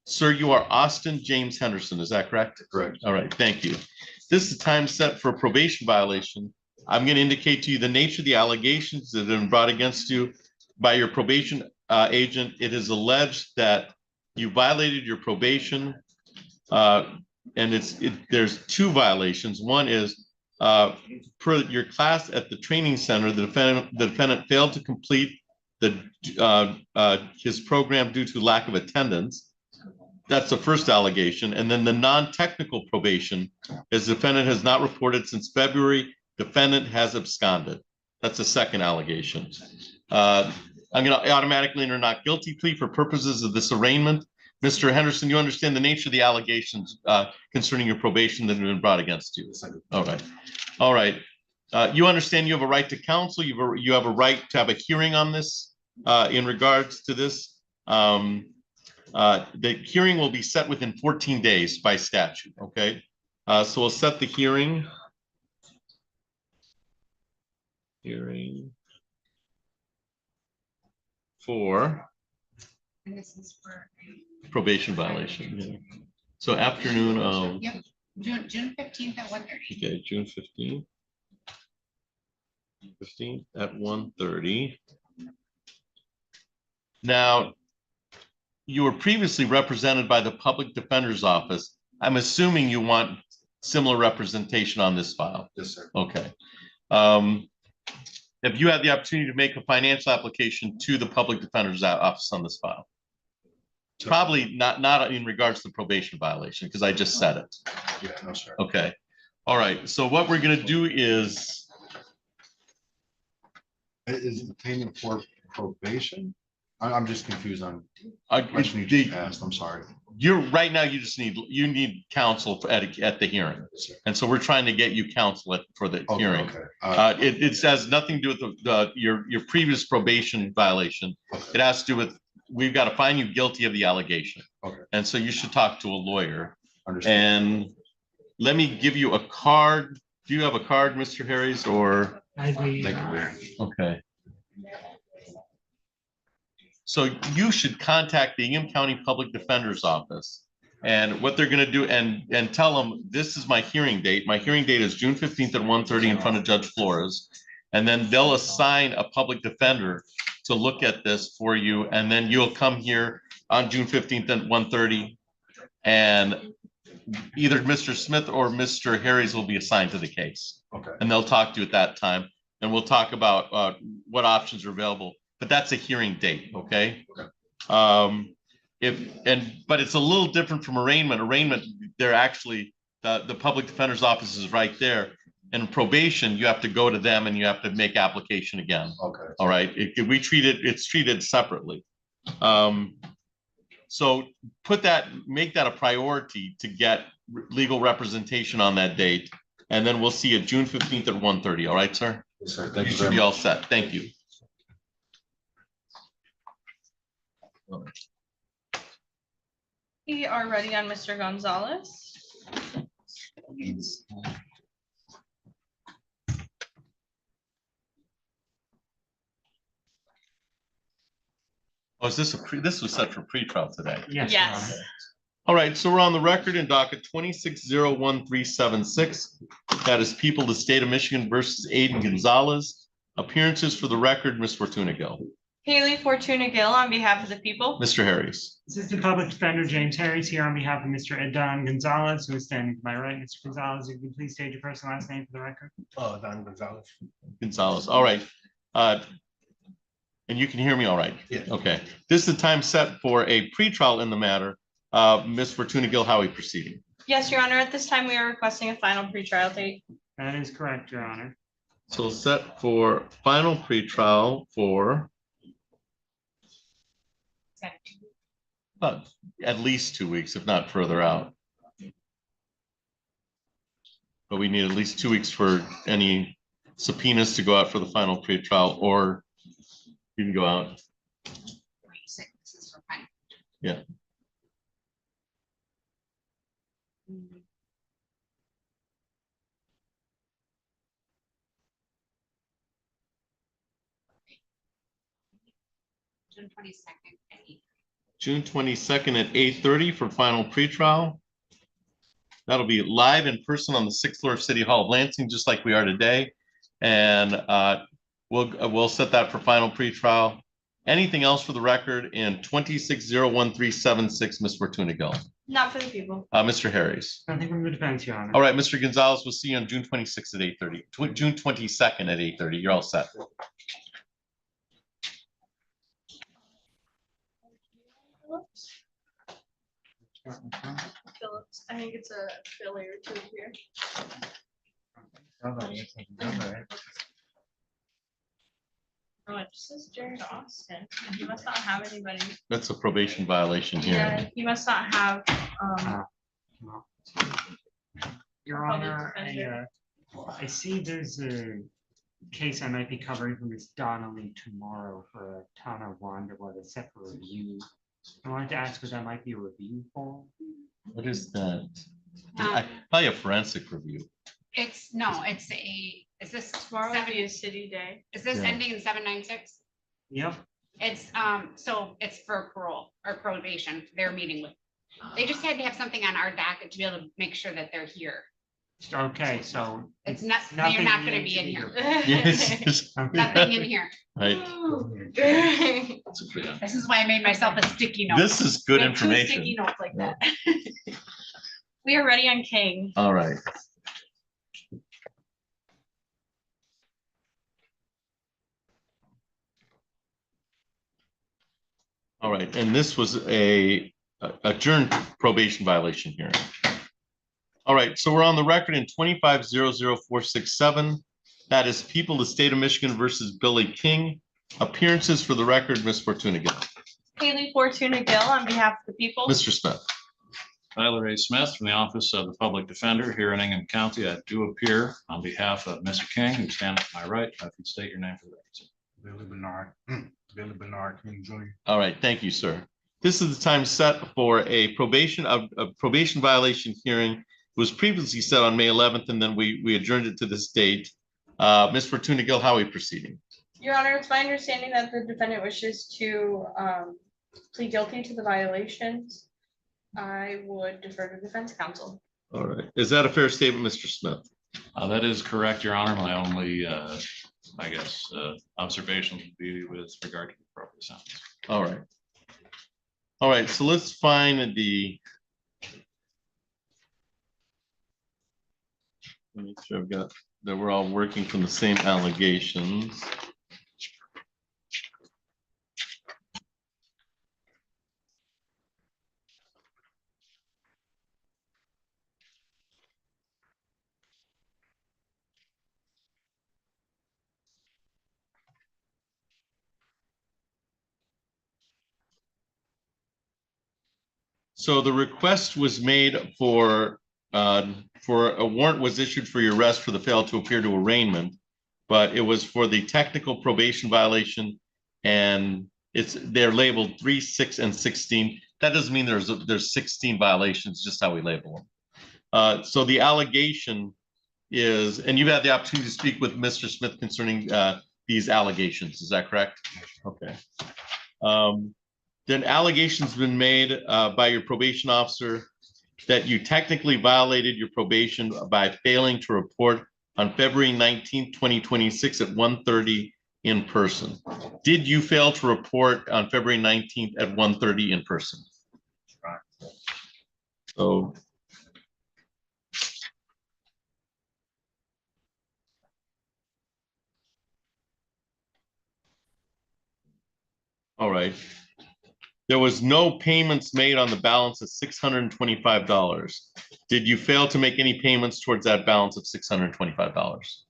Sir, you are Austin James Henderson, is that correct? Correct. All right, thank you. This is time set for a probation violation. I'm going to indicate to you the nature of the allegations that have been brought against you by your probation agent. It is alleged that you violated your probation. And there's two violations. One is per your class at the training center, the defendant failed to complete his program due to lack of attendance. That's the first allegation. And then the non-technical probation is defendant has not reported since February. Defendant has absconded. That's the second allegation. I'm going to automatically enter not guilty plea for purposes of this arraignment. Mr. Henderson, you understand the nature of the allegations concerning your probation that have been brought against you. All right. All right. You understand you have a right to counsel. You have a right to have a hearing on this in regards to this. The hearing will be set within 14 days by statute. Okay. So we'll set the hearing. Hearing for And this is for. probation violation. Yeah. So afternoon of. Yep, June 15th at 1:30. Okay, June 15th. 15th at 1:30. Now, you were previously represented by the Public Defender's Office. I'm assuming you want similar representation on this file. Yes, sir. Okay. Have you had the opportunity to make a financial application to the Public Defender's Office on this file? Probably not in regards to probation violation, because I just said it. Yeah, no, sir. Okay. All right. So what we're going to do is. Is the payment for probation? I'm just confused on. The question you just asked. I'm sorry. You're right now. You need counsel at the hearing, and so we're trying to get you counsel for the hearing. Okay. It has nothing to do with your previous probation violation. Okay. It has to do with we've got to find you guilty of the allegation. Okay. And so you should talk to a lawyer. Understand. And let me give you a card. Do you have a card, Mr. Harris, or? Okay. So you should contact the Ingham County Public Defender's Office. And what they're going to do and tell them, this is my hearing date. My hearing date is June 15th at 1:30 in front of Judge Flores. And then they'll assign a public defender to look at this for you. And then you'll come here on June 15th at 1:30. And either Mr. Smith or Mr. Harris will be assigned to the case. Okay. And they'll talk to you at that time. And we'll talk about what options are available. But that's a hearing date, okay? Okay. But it's a little different from arraignment. Arraignment, they're actually the public defender's office is right there. And probation, you have to go to them and you have to make application again. Okay. All right. It's treated separately. So make that a priority to get legal representation on that date. And then we'll see you June 15th at 1:30. All right, sir? Yes, sir. Thank You you should very be all much. set. Thank you. We are ready on Mr. Gonzalez. Oh, is this this was set for pretrial today? Yes, Your Yes. Honor. All right, so we're on the record in docket 26-01376. That is People of the State of Michigan versus Aiden Gonzalez. Appearances for the record, Ms. Fortuna Gill. Haley Fortuna Gill on behalf of the people. Mr. Harris. Assistant Public Defender James Harris here on behalf of Mr. Edon Gonzalez, who is standing to my right. Mr. Gonzalez, if you can please state your first and last name for the record. Oh, Don Gonzalez. Gonzalez, all right. And you can hear me all right? Yes. Okay. This is the time set for a pretrial in the matter. Ms. Fortuna Gill, how are we proceeding? Yes, Your Honor, at this time, we are requesting a final pretrial date. That is correct, Your Honor. So set for final pretrial for at least 2 weeks, if not further out. But we need at least 2 weeks for any subpoenas to go out for the final pretrial, or you can go out. Yeah. June 22nd at 8. June 22nd at 8:30 for final pretrial. That'll be live in person on the 6th floor of City Hall of Lansing, just like we are today. And we'll set that for final pretrial. Anything else for the record in 26-01376, Ms. Fortuna Gill? Not for the people. Mr. Harris. Nothing from the defense, Your Honor. All right, Mr. Gonzalez, we'll see you on June 26th at 8:30. June 22nd at 8:30. You're all set. Phillips, I think it's a failure to appear. Oh, it just says Jared Austin. He must not have anybody. That's a probation violation here. Yeah, he must not have, Your Honor, I see there's a case I might be covering for Ms. Donnelly tomorrow for a town of Wanda, what is set for review. I wanted to ask what that might be a review for. What is that? Probably a forensic review. It's, no, it's is this tomorrow will be a city day. Is this Yeah. ending in 796? Yep. It's, so it's for parole or probation, they're meeting with. They just had to have something on our docket to be able to make sure that they're here. Okay, so. It's not, you're nothing not gonna needs be in to here. Yes. Nothing in here. Right. This is why I made myself a sticky note. This is good We have 2 information. Sticky notes like that. We are ready on King. All right. All right, and this was a adjourned probation violation hearing. All right, so we're on the record in 25-00467. That is People of the State of Michigan versus Billy King. Appearances for the record, Ms. Fortuna Gill. Haley Fortuna Gill on behalf of the people. Mr. Smith. Tyler A. Smith from the Office of the Public Defender here in Ingham County. I do appear on behalf of Mr. King, who's standing to my right. If you state your name for the record, sir. Billy Bernard, Billy Bernard King Jr. All right, thank you, sir. This is the time set for a probation violation hearing. It was previously set on May 11th, and then we adjourned it to this date. Ms. Fortuna Gill, how are we proceeding? Your Honor, it's my understanding that the defendant wishes to plead guilty to the violations. I would defer to defense counsel. All right, is that a fair statement, Mr. Smith? That is correct, Your Honor. My only, I guess, observations would be with regard to the appropriate sentence. All right. All right, so let's find the. Let me make sure I've got that we're all working from the same allegations. So the request was made for a warrant was issued for your arrest for the failure to appear to arraignment, but it was for the technical probation violation, and they're labeled 3, 6, and 16. That doesn't mean there's 16 violations, just how we label them. So the allegation is, and you've had the opportunity to speak with Mr. Smith concerning these allegations. Is that correct? Okay. then allegations been made by your probation officer that you technically violated your probation by failing to report on February 19th, 2026 at 1:30 in person. Did you fail to report on February 19th at 1:30 in person? So all right. There was no payments made on the balance of $625. Did you fail to make any payments towards that balance of $625?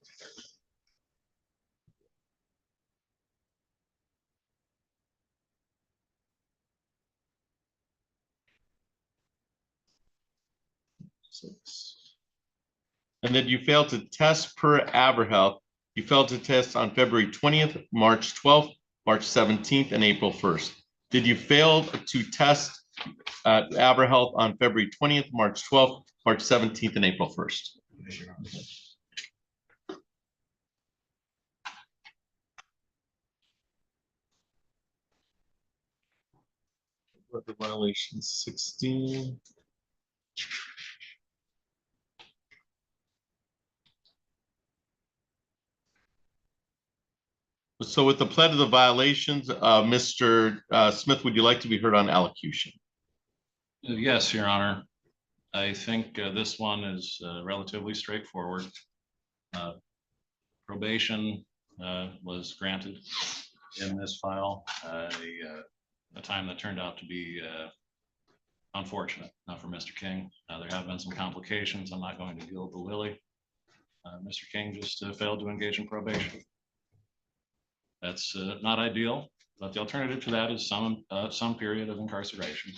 And then you failed to test per AverHealth. You failed to test on February 20th, March 12th, March 17th, and April 1st. Did you fail to test AverHealth on February 20th, March 12th, March 17th, and April 1st? What the violation 16? So with the plead of the violations, Mr. Smith, would you like to be heard on allocution? Yes, Your Honor. I think this one is relatively straightforward. Probation was granted in this file, a time that turned out to be unfortunate for Mr. King. There have been some complications. I'm not going to gild the lily. Mr. King just failed to engage in probation. That's not ideal, but the alternative to that is some period of incarceration.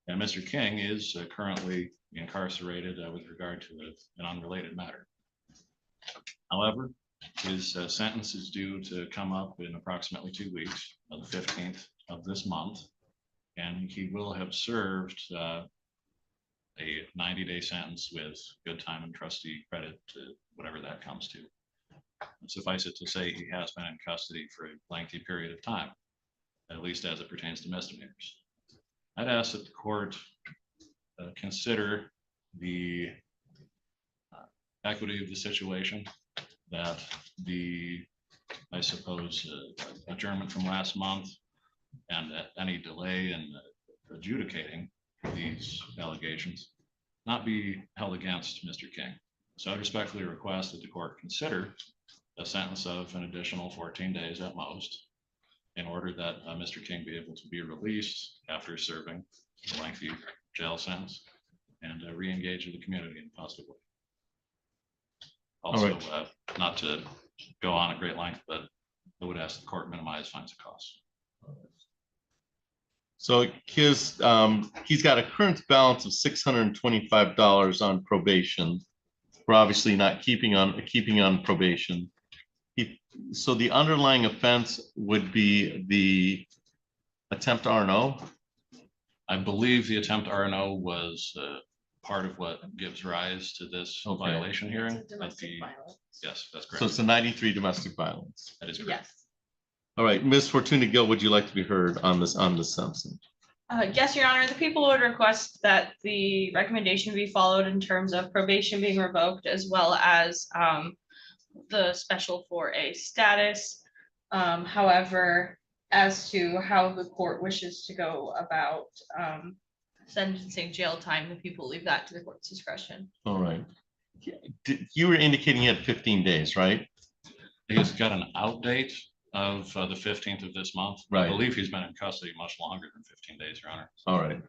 And Mr. King is currently incarcerated with regard to an unrelated matter. However, his sentence is due to come up in approximately 2 weeks, on the 15th of this month, and he will have served a 90-day sentence with good time and trustee credit to whatever that comes to. Suffice it to say, he has been in custody for a lengthy period of time, at least as it pertains to misdemeanors. I'd ask that the court consider the equity of the situation, that I suppose, adjournment from last month and any delay in adjudicating these allegations not be held against Mr. King. So I respectfully request that the court consider a sentence of an additional 14 days at most in order that Mr. King be able to be released after serving a lengthy jail sentence and re-engage with the community in a positive way. Also, not to go on at great length, but I would ask the court minimize fines and costs. So he's got a current balance of $625 on probation. We're obviously not keeping on probation. So the underlying offense would be the attempt R&O? I believe the attempt R&O was part of what gives rise to this violation hearing. Yes, that's correct. So it's a 93 domestic violence. That is correct. Yes. All right, Ms. Fortuna Gill, would you like to be heard on this Simpson? Yes, Your Honor, the people would request that the recommendation be followed in terms of probation being revoked, as well as the special 4A status. However, as to how the court wishes to go about sentencing jail time, the people leave that to the court's discretion. All right. You were indicating he had 15 days, right? He's got an out date of the 15th of this month. Right. I believe he's been in custody much longer than 15 days, Your Honor. All right.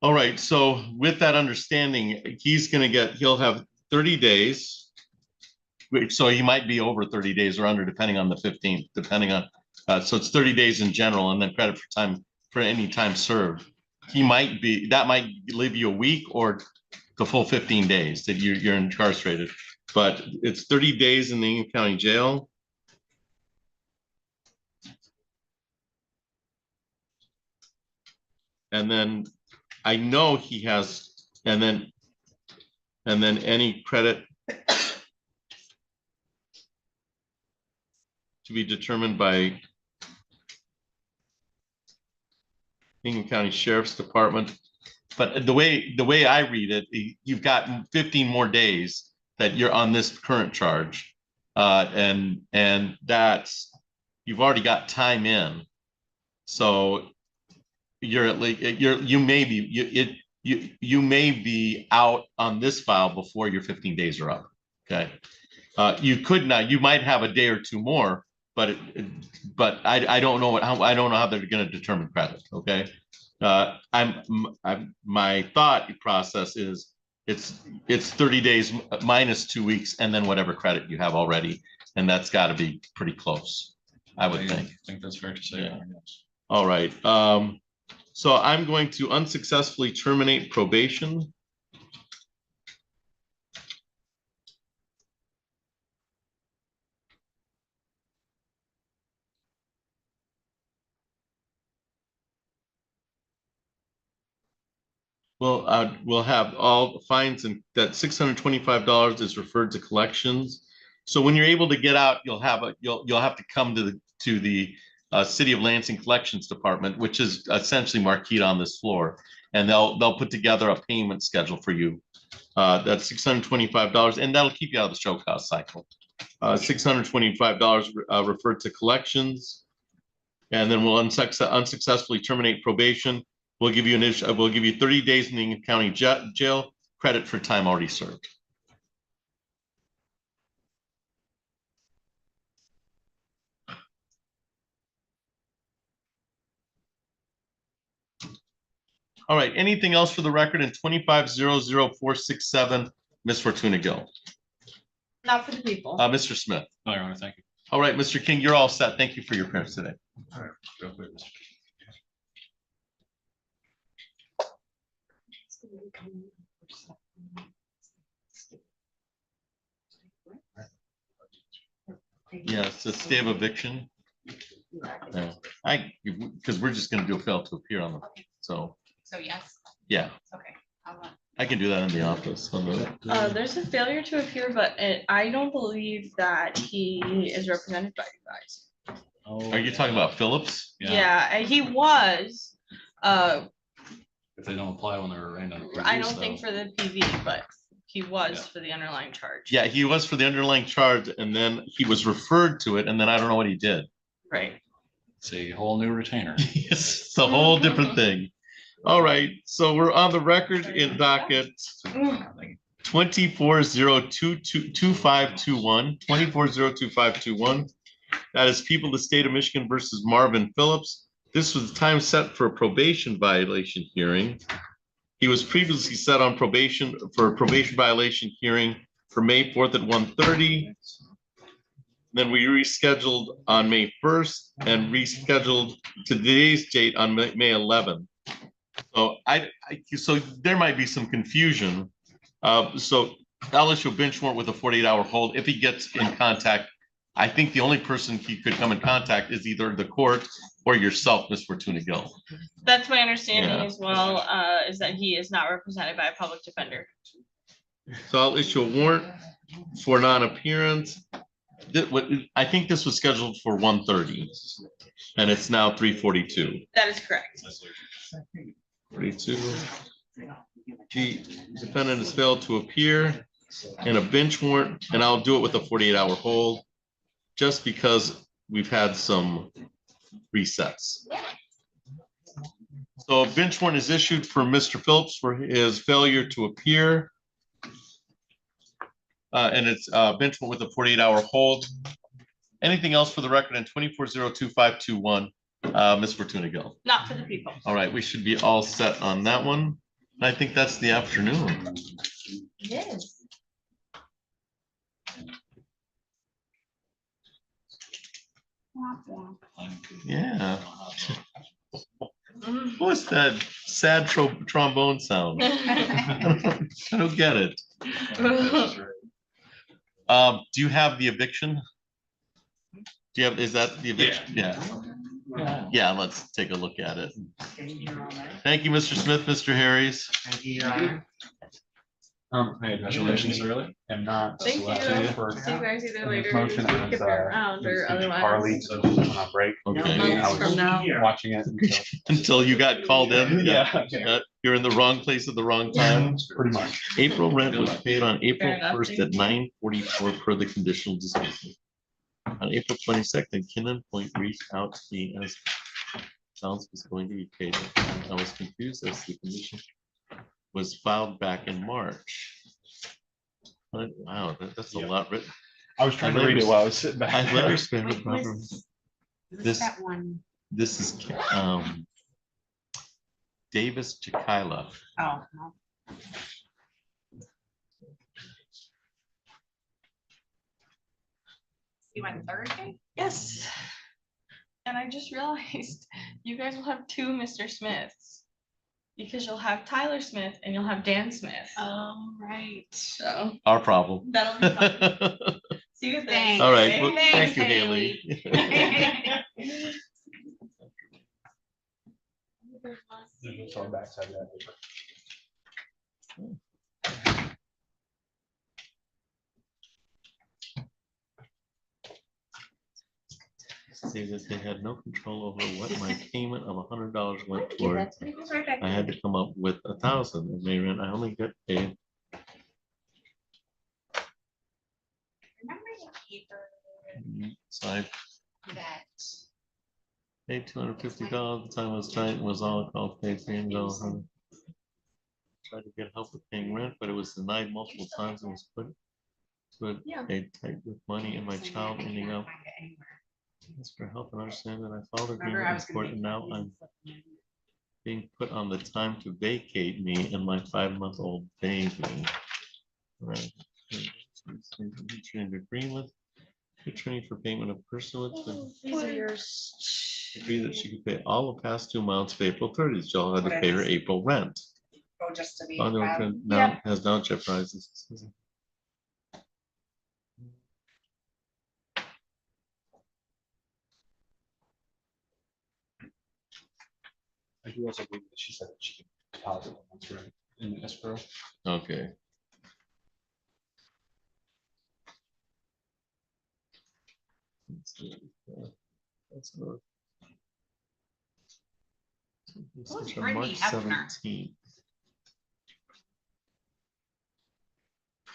All right. So with that understanding, he'll have 30 days. So he might be over 30 days or under, depending on the 15th, depending on, so it's 30 days in general, and then credit for any time served. That might leave you a week or the full 15 days that you're incarcerated, but it's 30 days in the Union County Jail. And then I know he has, and then any credit to be determined by Hingham County Sheriff's Department. But the way I read it, you've got 15 more days that you're on this current charge. And that's, you've already got time in. So you're at least, you may be out on this file before your 15 days are up. Okay. You could not, you might have a day or two more, but I don't know I don't know how they're going to determine credit. Okay. My thought process is it's 30 days minus 2 weeks and then whatever credit you have already. And that's got to be pretty close, I would think. I think that's fair to say. Yeah. All right. So I'm going to unsuccessfully terminate probation. Well, we'll have all fines, and that $625 is referred to collections. So when you're able to get out, you'll have to come to the City of Lansing Collections Department, which is essentially marqued on this floor, and they'll put together a payment schedule for you. That's $625, and that'll keep you out of the show cost cycle. $625 referred to collections, and then we'll unsuccessfully terminate probation. We'll give you 30 days in the county jail, credit for time already served. All right, anything else for the record in 2500467, Ms. Fortuna Gill? Not for the people. Mr. Smith? No, Your Honor, thank you. All right, Mr. King, you're all set. Thank you for your appearance today. All right, real quick, Mr. Yeah, it's a stay of eviction. Because we're just gonna do a fail to appear on the, So yes, yeah, okay. I can do that in the office. There's a failure to appear, but I don't believe that he is represented by you guys. Are you talking about Phillips? Yeah, and he was, If they don't apply when they're arraigned on. I don't think for the PV, but he was for the underlying charge. Yeah, he was for the underlying charge, and then he was referred to it, and then I don't know what he did. Right. It's a whole new retainer. Yes, it's a whole different thing. All right, so we're on the record in docket 24022521. That is People of the State of Michigan versus Marvin Phillips. This was the time set for a probation violation hearing. He was previously set on probation for a probation violation hearing for May 4th at 1:30. Then we rescheduled on May 1st and rescheduled to today's date on May 11th. So so there might be some confusion. So I'll issue a bench warrant with a 48-hour hold. If he gets in contact, I think the only person he could come in contact is either the court or yourself, Ms. Fortuna Gill. That's my understanding as well, is that he is not represented by a public defender. So I'll issue a warrant for non-appearance. I think this was scheduled for 1:30 and it's now 3:42. That is correct. 42. The defendant has failed to appear in a bench warrant, and I'll do it with a 48-hour hold just because we've had some resets. So a bench warrant is issued for Mr. Phillips for his failure to appear. And it's bench warrant with a 48-hour hold. Anything else for the record in 2402521, Ms. Fortuna Gill? Not for the people. All right, we should be all set on that one. And I think that's the afternoon. Yes. Yeah. What's that sad trombone sound? I don't get it. Do you have the eviction? Do you have, is that the eviction? Yeah. Yeah, let's take a look at it. Thank you, Mr. Smith, Mr. Harris. Congratulations, really. And not. Thank you. See you guys either later this Motion week as, if you're around or Carly, otherwise. so she's on break. Okay. Months from now. Watching it until. Until you got called in. Yeah. You're in the wrong place at the wrong time. Pretty much. April rent was paid on April Fair enough, 1st thank at you. 9:44 per the conditional decision. On April 22nd, Kinnan Point reached out to me as balance was going to be paid. I was confused as the condition was filed back in March. But, wow, that's a lot written. I was trying to read it while I was sitting back. I letter spent Wait, proper. who's This- that one? This is Davis Chikila. Oh, no. You went Thursday? Yes. And I just realized you guys will have two Mr. Smiths. Because you'll have Tyler Smith and you'll have Dan Smith. Oh, right. So Our problem. that'll be fun. See you then. Thanks. All right, well, Thanks, thank you, Haley. Just on the backside of that paper. Say that they had no control over what my payment of $100 went toward. I had to come up with 1,000 in May rent. I only get paid. Remember the paper So I that paid $250. The time I was trying was all called paid $300. Tried to get help with paying rent, but it was denied multiple times and was put to a tight with money and my child ending up. Thanks for help and understand that I followed agreement in court and now I'm being put on the time to vacate me and my 5-month-old baby. Right. Agreement. Attorney for payment of pursuant to These are yours. agree that she could pay all the past 2 months of April 30th. She all had to pay her April rent. Oh, just to be. Now has now jeopardized this. I do also believe that she said that she can deposit once we're in escrow. Okay. That's Who's March Brittany Hefner? 17th.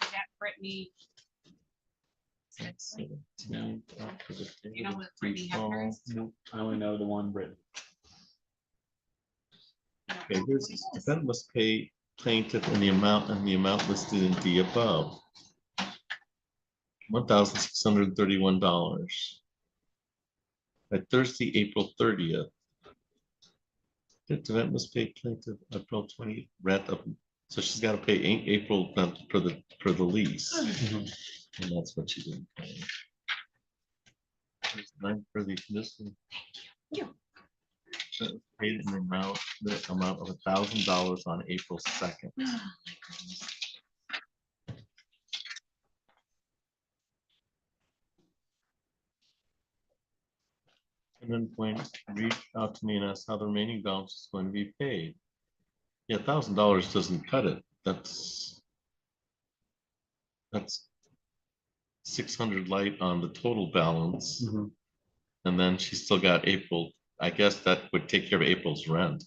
Is that Brittany? You know what Brittany Hefner is? Nope, I only know the one Brittany. Okay, here's this. Defendant must pay plaintiff in the amount listed in the above. $1,631. By Thursday, April 30th. The defendant must pay plaintiff April 20th rent of, so she's got to pay April rent for the lease. And that's what she didn't pay. There's 9 for the condition. Paid in the amount of $1,000 on April 2nd. And then point reached out to me and asked how the remaining balance is going to be paid. Yeah, $1,000 doesn't cut it. That's 600 light on the total balance. And then she still got April. I guess that would take care of April's rent.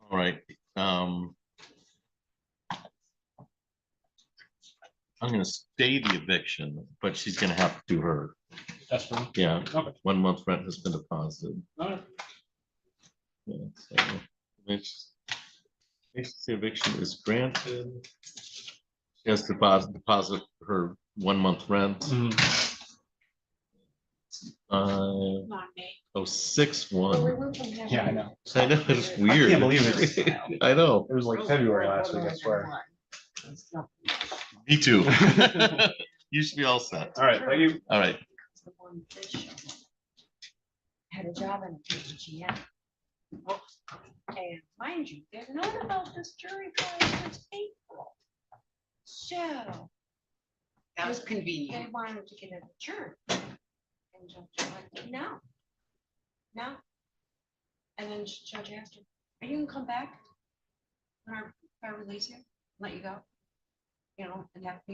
All right. I'm going to stay the eviction, but she's going to have to do her. That's fine. Yeah. Okay. 1 month rent has been deposited. All right. Yeah, so the eviction is granted. She has to deposit her 1 month rent. 6/1. Yeah, I know. I know, it's weird. I can't believe it. I know. It was like February last week, I swear. Me too. You should be all set. All right, thank you. All right. had a job in GM. And mind you, they've known about this jury trial since April. So. That was convenient. They wanted to get it adjourned. And Judge was like, no. No. And then Judge asked her, are you gonna come back? When I release you, let you go? You know, and have